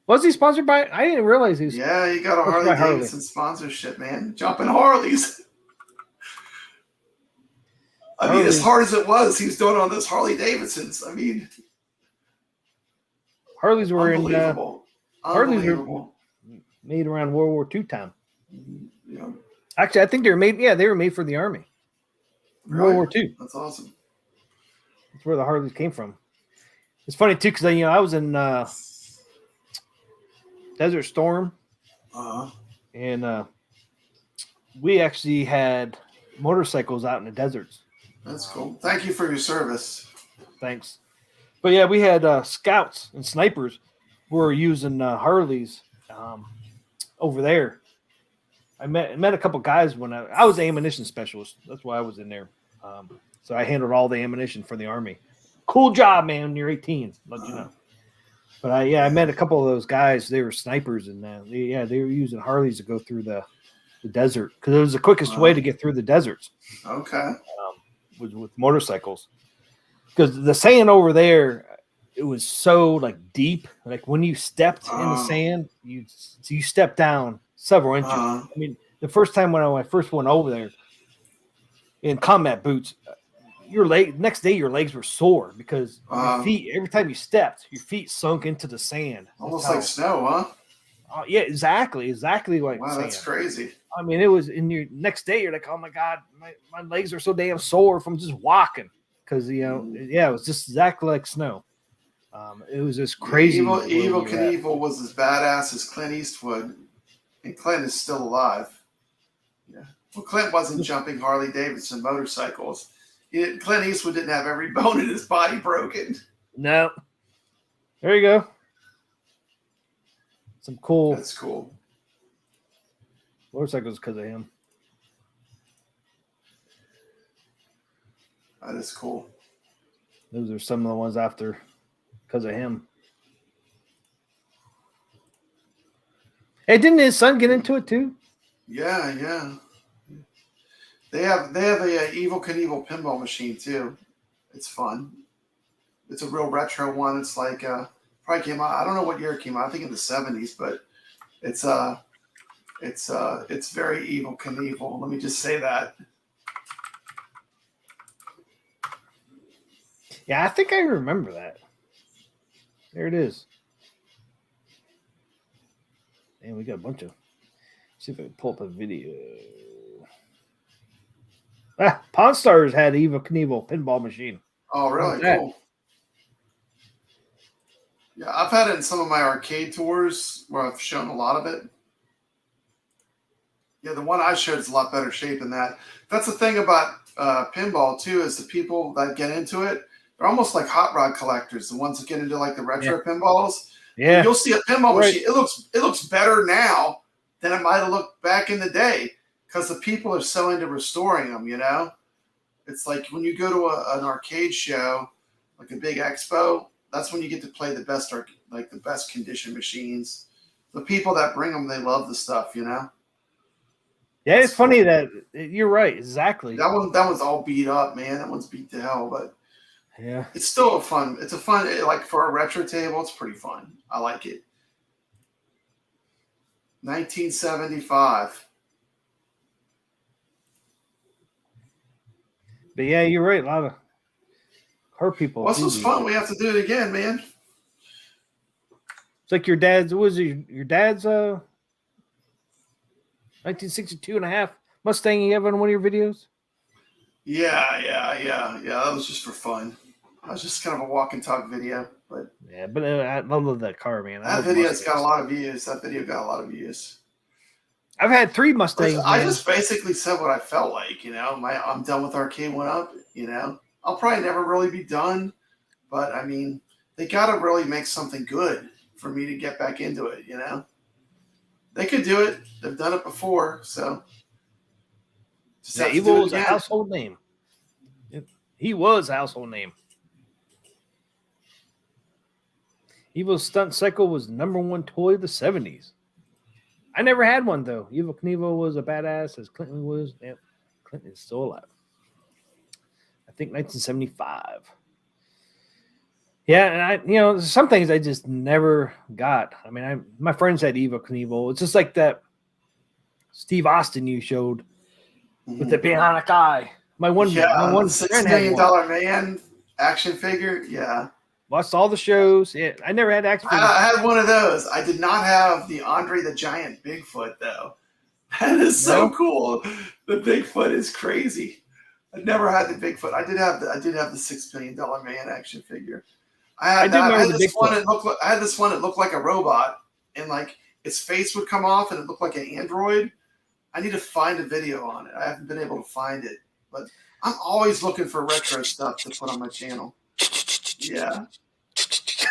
Was he sponsored by? I didn't realize he was. Yeah, he got a Harley Davidson sponsorship, man. Jumping Harleys. I mean, as hard as it was, he was doing it on those Harley Davidsons. I mean, Harleys were unbelievable. Harleys were made around World War II time. Yeah. Actually, I think they were made. Yeah, they were made for the Army. World War II. That's awesome. That's where the Harleys came from. It's funny too, because I was in Desert Storm, and we actually had motorcycles out in the deserts. That's cool. Thank you for your service. Thanks. But yeah, we had scouts and snipers who were using Harleys over there. I met a couple guys when I was the ammunition specialist. That's why I was in there. So I handled all the ammunition for the Army. Cool job, man. When you're 18, let you know. But I met a couple of those guys. They were snipers, and they were using Harleys to go through the desert because it was the quickest way to get through the deserts. Okay. With motorcycles, because the sand over there, it was so like deep. Like when you stepped in the sand, you stepped down several inches. I mean, the first time when I first went over there in combat boots, next day your legs were sore because your feet, every time you stepped, your feet sunk into the sand. Almost like snow, huh? Yeah, exactly like wow, sand. That's crazy. I mean, it was in your next day. You're like, oh my god, my legs are so damn sore from just walking because it was just exactly like snow. It was just crazy. Evel Knievel was as badass as Clint Eastwood, and Clint is still alive. Yeah, well, Clint wasn't jumping Harley Davidson motorcycles. Clint Eastwood didn't have every bone in his body broken. No. There you go. Some cool. That's cool. Motorcycles because of him. That is cool. Those are some of the ones after because of him. Hey, didn't his son get into it too? Yeah, yeah. They have a Evel Knievel pinball machine too. It's fun. It's a real retro one. It's like probably came out. I don't know what year it came out. I think in the 70s, but it's very Evel Knievel. Let me just say that. Yeah, I think I remember that. There it is. And we got a bunch of. See if I can pull up a video. Pawn Stars had Evel Knievel pinball machine. Oh, really? Cool. Yeah, I've had it in some of my arcade tours where I've shown a lot of it. Yeah, the one I showed is a lot better shape than that. That's the thing about pinball too, is the people that get into it, they're almost like hot rod collectors. The ones that get into like the retro pinballs. Yeah, you'll see a pinball machine. It looks better now than it might have looked back in the day because the people are so into restoring them. You know, it's like when you go to an arcade show, like a big expo. That's when you get to play the best, like the best condition machines. The people that bring them, they love the stuff. You know. Yeah, it's funny that you're right. Exactly. That one's all beat up, man. That one's beat to hell, but. Yeah, it's still a fun. It's a fun, like for a retro table. It's pretty fun. I like it. 1975. But yeah, you're right. A lot of car people. Well, this was fun. We have to do it again, man. It's like your dad's. What was it? Your dad's 1962 and a half Mustang you have on one of your videos? Yeah. That was just for fun. That was just kind of a walk and talk video, but yeah, but I love that car, man. That video's got a lot of views. That video got a lot of views. I've had 3 Mustangs. I just basically said what I felt like, you know. I'm done with Arcade1Up, you know. I'll probably never really be done, but I mean, they got to really make something good for me to get back into it, you know. They could do it. They've done it before, so. Yeah, he was a household name. He was a household name. Evil's Stunt Cycle was the #1 toy of the 70s. I never had one, though. Evel Knievel was a badass, as Clinton was. Yep. Clinton is still alive. I think 1975. Yeah, and some things I just never got. I mean, my friends had Evel Knievel. It's just like that Steve Austin you showed with the bionic eye. My one $6 million man action figure. Yeah. Watched all the shows. Yeah, I never had action figures. I had one of those. I did not have the Andre the Giant Bigfoot, though. That is so cool. The Bigfoot is crazy. I never had the Bigfoot. I did have the $6 million man action figure. I had this one that looked like a robot, and like its face would come off, and it looked like an android. I need to find a video on it. I haven't been able to find it, but I'm always looking for retro stuff to put on my channel. Yeah.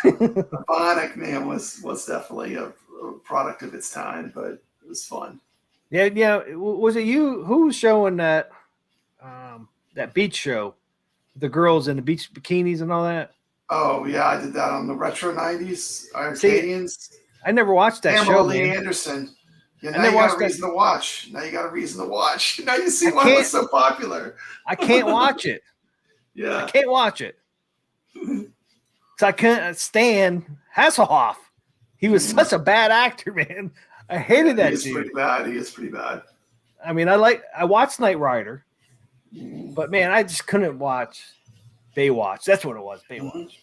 The Bionic Man was definitely a product of its time, but it was fun. Yeah. Was it you who was showing that that beach show? The girls in the beach bikinis and all that? Oh, yeah, I did that on the Retro 90s, Arcadians. I never watched that show. Lee Anderson. Yeah, now you got a reason to watch. Now you see why it was so popular. I can't watch it. Yeah. I can't watch it. So I couldn't stand Hasselhoff. He was such a bad actor, man. I hated that dude. He is pretty bad. I mean, I watched Knight Rider, but man, I just couldn't watch Baywatch. That's what it was, Baywatch.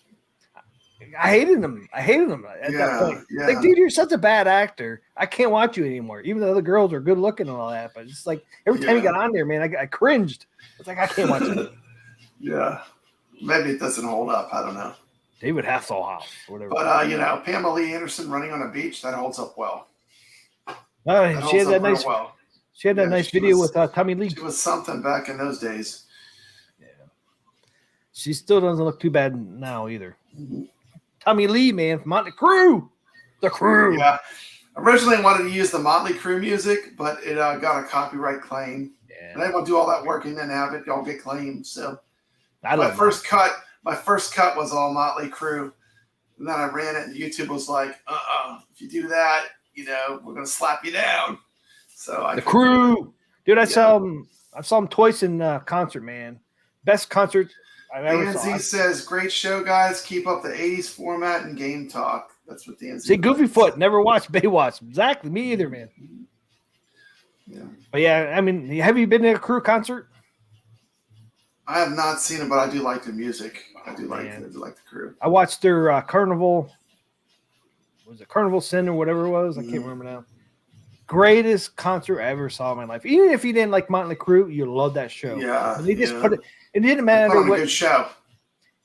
I hated him. At that point. Yeah. Like, dude, you're such a bad actor. I can't watch you anymore. Even though the girls are good looking and all that, but it's like every time you got on there, man, I cringed. It's like I can't watch it. Yeah. Maybe it doesn't hold up. I don't know. David Hasselhoff, whatever. But Pamela Lee Anderson running on a beach, that holds up well. She had that nice. Well. She had that nice video with Tommy Lee. She was something back in those days. She still doesn't look too bad now either. Tommy Lee, man, from Motley Crue. The Crew. Yeah. Originally wanted to use the Motley Crue music, but it got a copyright claim. Yeah. And I didn't want to do all that work and then have it all get claimed. So my first cut was all Motley Crue. And then I ran it and YouTube was like, if you do that, we're gonna slap you down. So the Crew. Dude, I saw him twice in concert, man. Best concert I've ever saw. DNZ says, great show, guys. Keep up the 80s format and game talk. That's what DNZ See, Goofy Foot, never watched Baywatch. Exactly, me either, man. Yeah. But yeah, I mean, have you been to a Crew concert? I have not seen it, but I do like the music. I do like the Crew. I watched their Carnival. Was it Carnival Sin or whatever it was? I can't remember now. Greatest concert I ever saw in my life. Even if you didn't like Motley Crue, you love that show. Yeah, they just put it. It didn't matter what. A good show.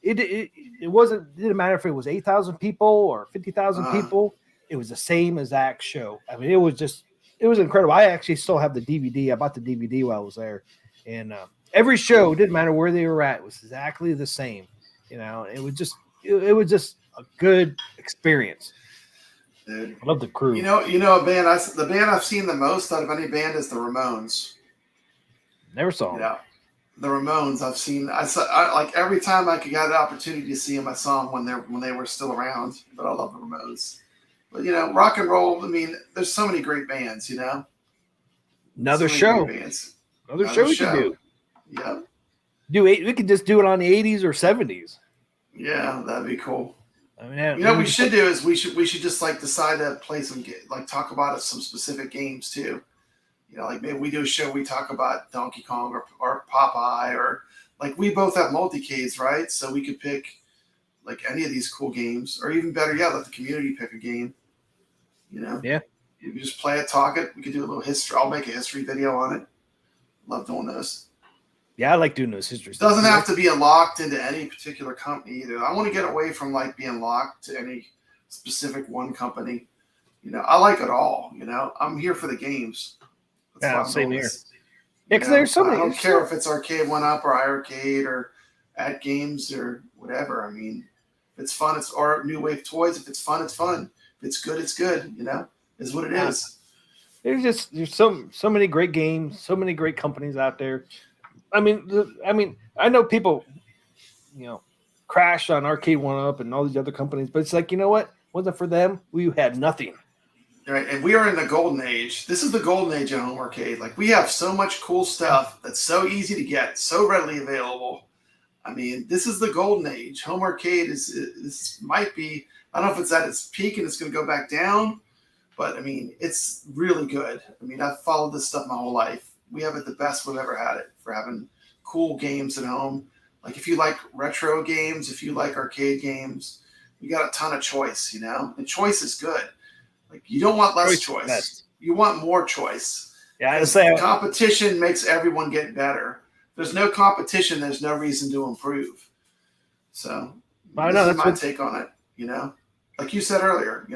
It didn't matter if it was 8,000 people or 50,000 people. It was the same exact show. I mean, it was incredible. I actually still have the DVD. I bought the DVD while I was there, and every show didn't matter where they were at. It was exactly the same. It was just a good experience. Dude. I love the Crew. A band. The band I've seen the most out of any band is the Ramones. Never saw them. Yeah, the Ramones. I've seen. I like every time I could get the opportunity to see them. I saw them when they were still around. But I love the Ramones. But rock and roll. I mean, there's so many great bands. Another show. Another show we could do. Yeah. We could just do it on the 80s or 70s. Yeah, that'd be cool. I mean, what we should do is we should just decide to play some talk about some specific games too. Maybe we do a show we talk about Donkey Kong or Popeye or we both have multicades, right? So we could pick any of these cool games, or even better yet, let the community pick a game. Yeah. You can just play it, talk it. We could do a little history. I'll make a history video on it. Love doing those. Yeah, I like doing those history stuff. Doesn't have to be locked into any particular company either. I want to get away from being locked to any specific one company. I like it all. I'm here for the games. That's same here. Yeah, because there's so many. I don't care if it's Arcade1Up or iircade or at games or whatever. I mean, if it's fun, or New Wave Toys. If it's fun, it's fun. If it's good, it's good. Is what it is. There's so many great games, so many great companies out there. I mean, I know people, crash on Arcade1Up and all these other companies, but it's like, what? Wasn't for them, we had nothing. Right, and we are in the golden age. This is the golden age of home arcade. We have so much cool stuff that's so easy to get, so readily available. I mean, this is the golden age. Home arcade might be. I don't know if it's at its peak and it's going to go back down, but I mean, it's really good. I mean, I've followed this stuff my whole life. We have it the best we've ever had it for having cool games at home. If you like retro games, if you like arcade games, you got a ton of choice, and choice is good. You don't want less choice. You want more choice. Yeah, I say competition makes everyone get better. If there's no competition, there's no reason to improve. So that's my take on it, Like you said earlier,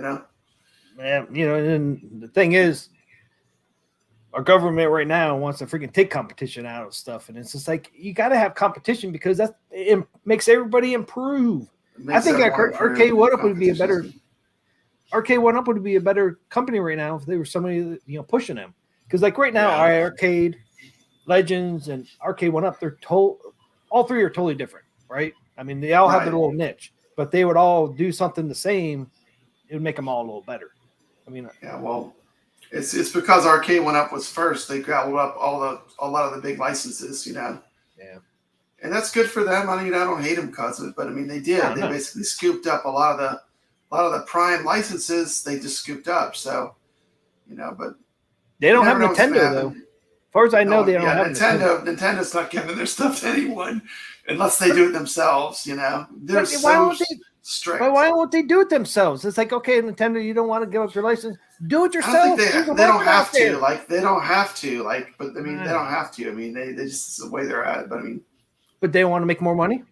Man, and the thing is, our government right now wants to freaking take competition out of stuff, and it's just you got to have competition because it makes everybody improve. I think Arcade1Up would be a better Arcade1Up would be a better company right now if they were somebody pushing them. Because right now, iircade, Legends, and Arcade1Up, they're all three are totally different, right? I mean, they all have their little niche, but they would all do something the same. It would make them all a little better. I mean, yeah, well. It's because Arcade1Up was first. They gobbled up a lot of the big licenses, Yeah. And that's good for them. I mean, I don't hate them because of it, but I mean, they did. They basically scooped up a lot of the prime licenses. They just scooped up. So, but they don't have Nintendo though. As far as I know, they don't have Nintendo. Nintendo's not giving their stuff to anyone unless they do it themselves. They're so strict. But why won't they do it themselves? It's okay, Nintendo, you don't want to give up your license. Do it yourself. They don't have to. They don't have to. But I mean, they don't have to. I mean, they just it's the way they're at. But I mean, but they want to make more money.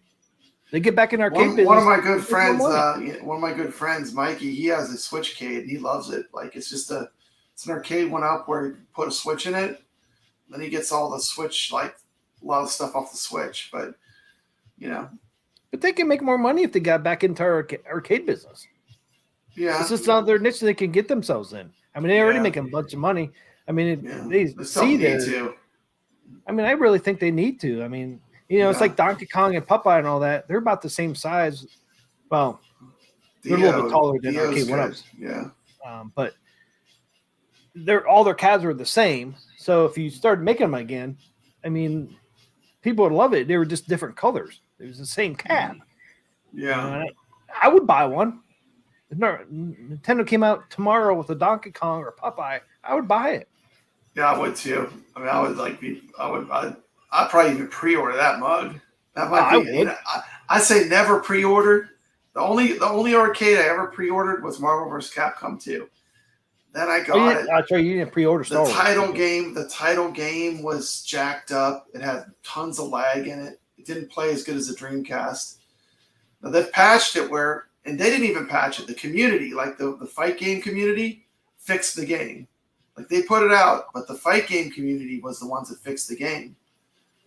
They get back in arcade business. One of my good friends, Mikey, he has a Switchcade and he loves it. It's an Arcade1Up where you put a Switch in it. Then he gets all the Switch, a lot of stuff off the Switch. But But they can make more money if they got back into our arcade business. Yeah. It's just another niche they can get themselves in. I mean, they're already making a bunch of money. I mean, they see that. I mean, I really think they need to. I mean, it's like Donkey Kong and Popeye and all that. They're about the same size. Well, they're a little bit taller than Arcade1Ups. Yeah. But all their cabs were the same. So if you started making them again, I mean, people would love it. They were just different colors. It was the same cab. Yeah. I would buy one. If Nintendo came out tomorrow with a Donkey Kong or Popeye, I would buy it. Yeah, I would too. I mean, I would I'd probably even pre-order that mug. That might be. I say never pre-order. The only arcade I ever pre-ordered was Marvel vs. Capcom 2. Then I got it. That's right. You didn't pre-order Star Wars. The title game was jacked up. It had tons of lag in it. It didn't play as good as the Dreamcast. Now they've patched it and they didn't even patch it. The community, like the fight game community, fixed the game. Like they put it out, but the fight game community was the ones that fixed the game.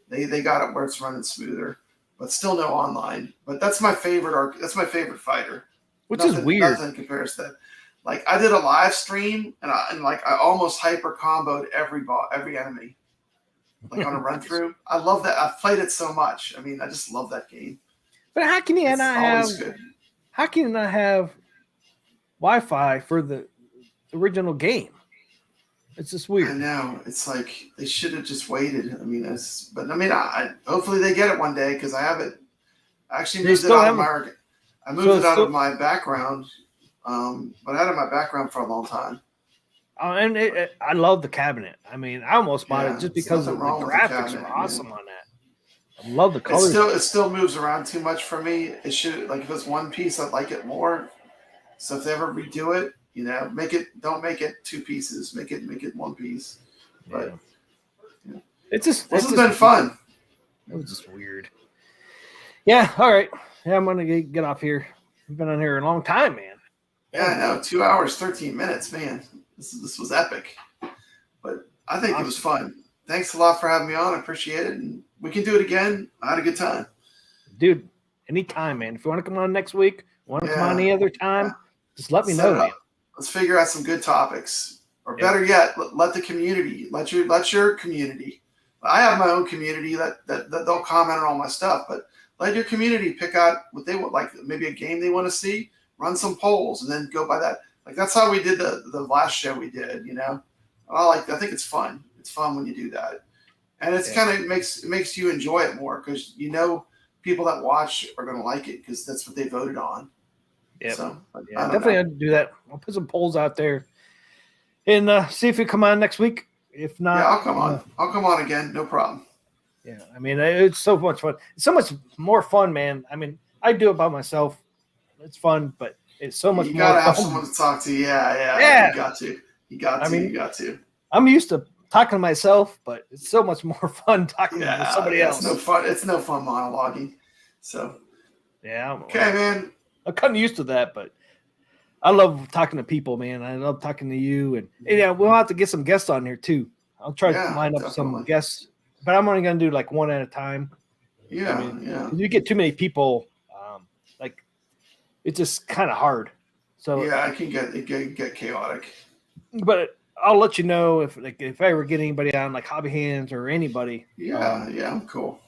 They got it where it's running smoother, but still no online. But that's my favorite. That's my favorite fighter. Which is weird. Nothing compares to that. Like I did a live stream and I almost hyper comboed every enemy, like on a run through. I love that. I've played it so much. I mean, I just love that game. But how can you not have Wi-Fi for the original game? It's just weird. I know. It's like they should have just waited. I mean, hopefully they get it one day because I have it. I actually moved it out of my. I moved it out of my background. But I had it in my background for a long time. And I love the cabinet. I mean, I almost bought it just because of the graphics are awesome on that. I love the colors. It still moves around too much for me. It should, like, if it's one piece, I'd like it more. So if they ever redo it, don't make it two pieces. Make it one piece. But this has been fun. It was just weird. Yeah. All right. Yeah, I'm gonna get off here. We've been on here a long time, man. Yeah, I know. 2 hours, 13 minutes, man. This was epic. But I think it was fun. Thanks a lot for having me on. I appreciate it. And we can do it again. I had a good time. Dude, anytime, man. If you want to come on next week, come on any other time, just let me know, man. Let's figure out some good topics. Or better yet, let the community, let your community. I have my own community that they'll comment on all my stuff, but let your community pick out what they would like, maybe a game they want to see. Run some polls and then go by that. Like that's how we did the last show we did, I think it's fun. It's fun when you do that. And it's kind of makes you enjoy it more because people that watch are gonna like it because that's what they voted on. Yeah. So definitely I'd do that. I'll put some polls out there and see if you come on next week. If not, I'll come on. I'll come on again, no problem. Yeah, I mean it's so much fun. It's so much more fun, man. I mean, I do it by myself. It's fun, but it's so much more. You gotta have fun. someone to talk to. Yeah. You got to. I'm used to talking to myself, but it's so much more fun talking to somebody else. It's no fun monologuing. So okay, man. I'm kind of used to that, but I love talking to people, man. I love talking to you, and we'll have to get some guests on here too. I'll try to line up some guests, but I'm only gonna do like one at a time. Yeah, You get too many people. It's just kind of hard. So I can get chaotic. But I'll let you know if I ever get anybody on like Hobby Hands or anybody. I'm cool.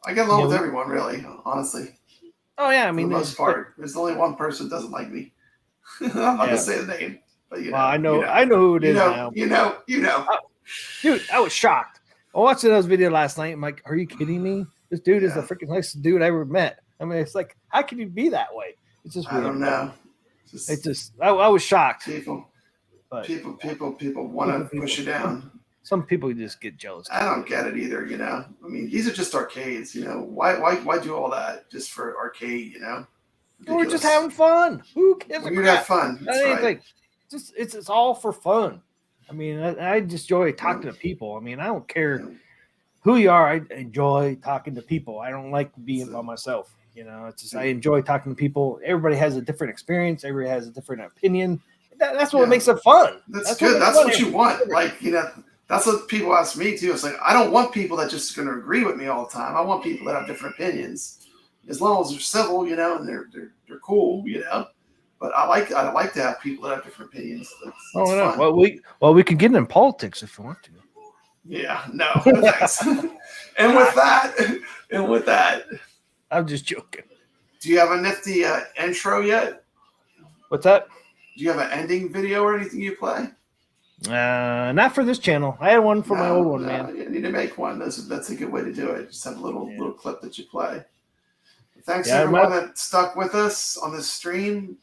I get along with everyone, really, honestly. Oh yeah, I mean, for the most part, there's only one person that doesn't like me. I'm not gonna say the name, but I know who it is now. You know. Dude, I was shocked. I watched those videos last night. I'm like, are you kidding me? This dude is the freaking nicest dude I ever met. I mean, it's like, how can you be that way? It's just weird. I don't know. I was shocked. People want to push you down. Some people just get jealous. I don't get it either. I mean, these are just arcades. Why do all that just for arcade? We're just having fun. Who gives a crap? We're having fun. That's right. It's all for fun. I mean, I just enjoy talking to people. I mean, I don't care who you are. I enjoy talking to people. I don't like being by myself. It's just I enjoy talking to people. Everybody has a different experience. Everybody has a different opinion. That's what makes it fun. That's good. That's what you want. Like, that's what people ask me too. It's like, I don't want people that just going to agree with me all the time. I want people that have different opinions. as long as they're civil, you know, and they're cool, you know. But I like to have people that have different opinions. That's no. fun. Well, we can get in politics if we want to. Yeah, no thanks. and with that, I'm just joking. Do you have a nifty intro yet? What's that? Do you have an ending video or anything you play? Not for this channel. I had one for my old one, man. You need to make one. That's a good way to do it. Just have a little clip that you play. Thanks everyone that stuck with us on this stream.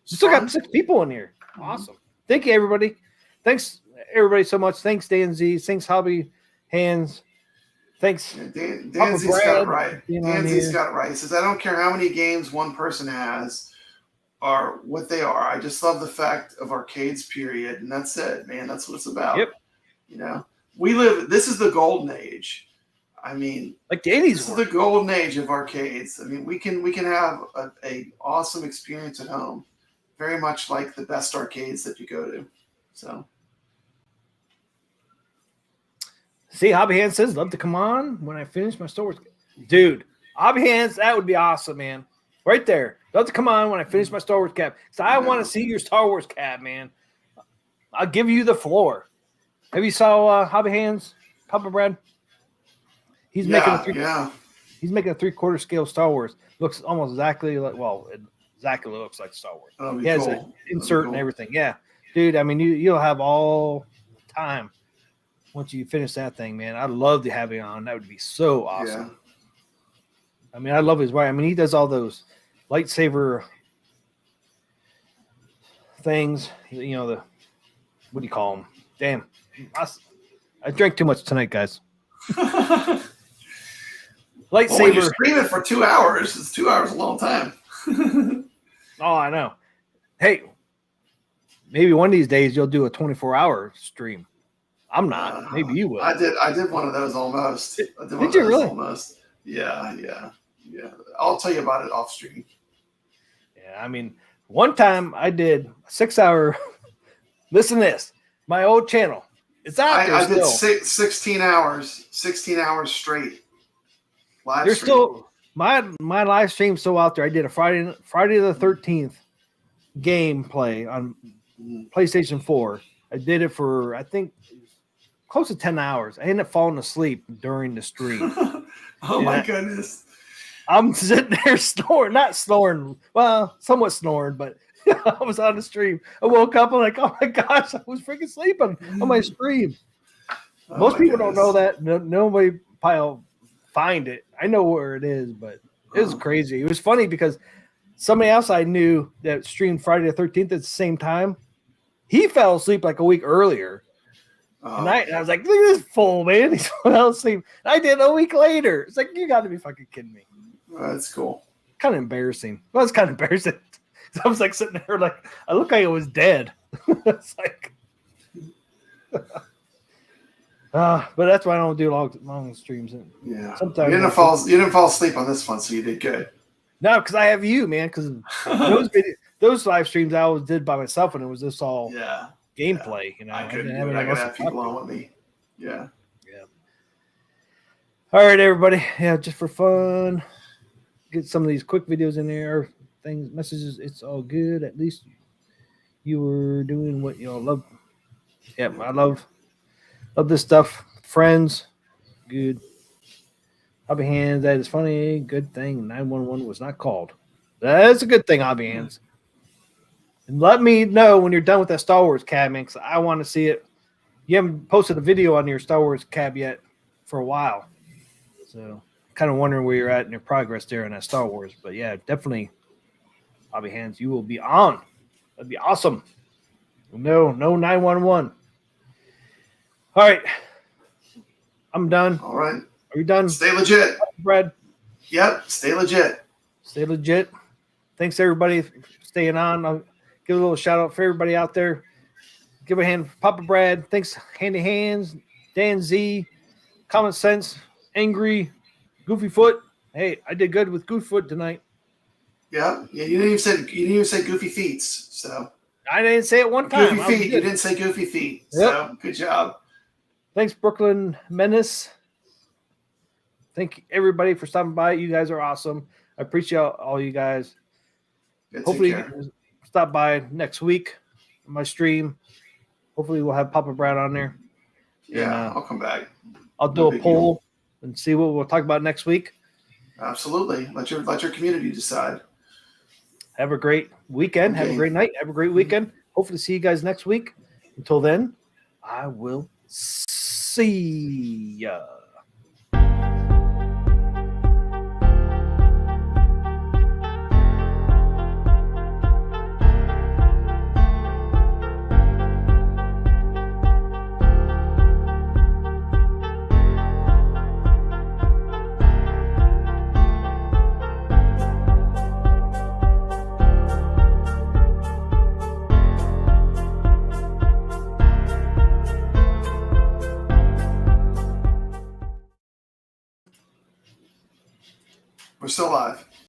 Still got 6 people in here. Awesome. Thank you, everybody. Thanks, everybody, so much. Thanks, Dan Z. Thanks, Hobby Hands. Thanks. Dan Z's got it right. Dan Z's got it right. He says, I don't care how many games one person has or what they are. I just love the fact of arcades, period. And that's it, man. That's what it's about. Yep. You know, this is the golden age. I mean, like the 80s. This is the golden age of arcades. I mean, we can have a awesome experience at home. Very much like the best arcades that you go to. So, see, Hobby Hands says, love to come on when I finish my Star Wars. Dude, Hobby Hands, that would be awesome, man. Right there. Love to come on when I finish my Star Wars cab. So I want to see your Star Wars cab, man. I'll give you the floor. Have you saw Hobby Hands, papabrad? He's making a 3/4 scale Star Wars. Looks almost exactly like, it exactly looks like Star Wars. He has an insert and everything. Yeah, dude. I mean, you'll have all the time once you finish that thing, man. I'd love to have it on. That would be so awesome. Yeah. I mean, I love his way. I mean, he does all those lightsaber things. You know, what do you call them? Damn, I drank too much tonight, guys. Lightsaber. Well, you're streaming for 2 hours. It's 2 hours a long time. Oh, I know. Hey, maybe one of these days you'll do a 24-hour stream. I'm not. Maybe you will. I did one of those almost. Did you really? Almost. Yeah. I'll tell you about it off stream. Yeah, I mean, one time I did a 6-hour. Listen to this. My old channel. It's out there. I did 16 hours straight. There's still my live stream's still out there. I did a Friday the 13th gameplay on PlayStation 4. I did it for I think close to 10 hours. I ended up falling asleep during the stream. Oh my goodness. I'm sitting there not snoring. Well, somewhat snoring, but I was on the stream. I woke up and like, oh my gosh, I was freaking sleeping on my stream. Most people don't know that. Nobody probably find it. I know where it is, but it was crazy. It was funny because somebody else I knew that streamed Friday the 13th at the same time, he fell asleep like a week earlier. And I was like, look at this fool, man. He fell asleep. And I did a week later. It's like, you got to be fucking kidding me. That's cool. Kind of embarrassing. Well, it's kind of embarrassing. I was like sitting there like, I look like I was dead. It's like, but that's why I don't do long streams. Yeah. Sometimes you didn't fall asleep on this one, so you did good. No, because I have you, man. Because those live streams I always did by myself, and it was just all gameplay. You know, I couldn't do it. I gotta have people on with me. Yeah. All right, everybody. Yeah, just for fun, get some of these quick videos in there. Things, messages. It's all good. At least you were doing what you love. Yeah, I love this stuff. Friends, good. Hobby Hands, that is funny. Good thing 911 was not called. That's a good thing, Hobby Hands. And let me know when you're done with that Star Wars cab, man, because I want to see it. You haven't posted a video on your Star Wars cab yet for a while. So kind of wondering where you're at in your progress there in that Star Wars. But yeah, definitely, Hobby Hands, you will be on. That'd be awesome. No 911. All right. I'm done. All right. Are you done? Stay legit. Brad? Yep. Stay legit. Stay legit. Thanks, everybody, for staying on. I'll give a little shout out for everybody out there. Give a hand for Papa Brad. Thanks, Handy Hands, Dan Z, Common Sense, Angry, Goofy Foot. Hey, I did good with Goofy Foot tonight. Yeah. You didn't even say Goofy Feet. So I didn't say it one time. Goofy Feet. You didn't say Goofy Feet. Yep. So good job. Thanks, Brooklyn Menace. Thank everybody for stopping by. You guys are awesome. I appreciate all you guys. Yeah, take Hopefully, care. stop by next week on my stream. Hopefully, we'll have Papa Brad on there. Yeah, And, I'll come back. I'll do a poll and see what we'll talk about next week. Absolutely. Let your community decide. Have a great weekend. Have a great night. Have a great weekend. Hopefully, see you guys next week. Until then, I will see ya. We're still live.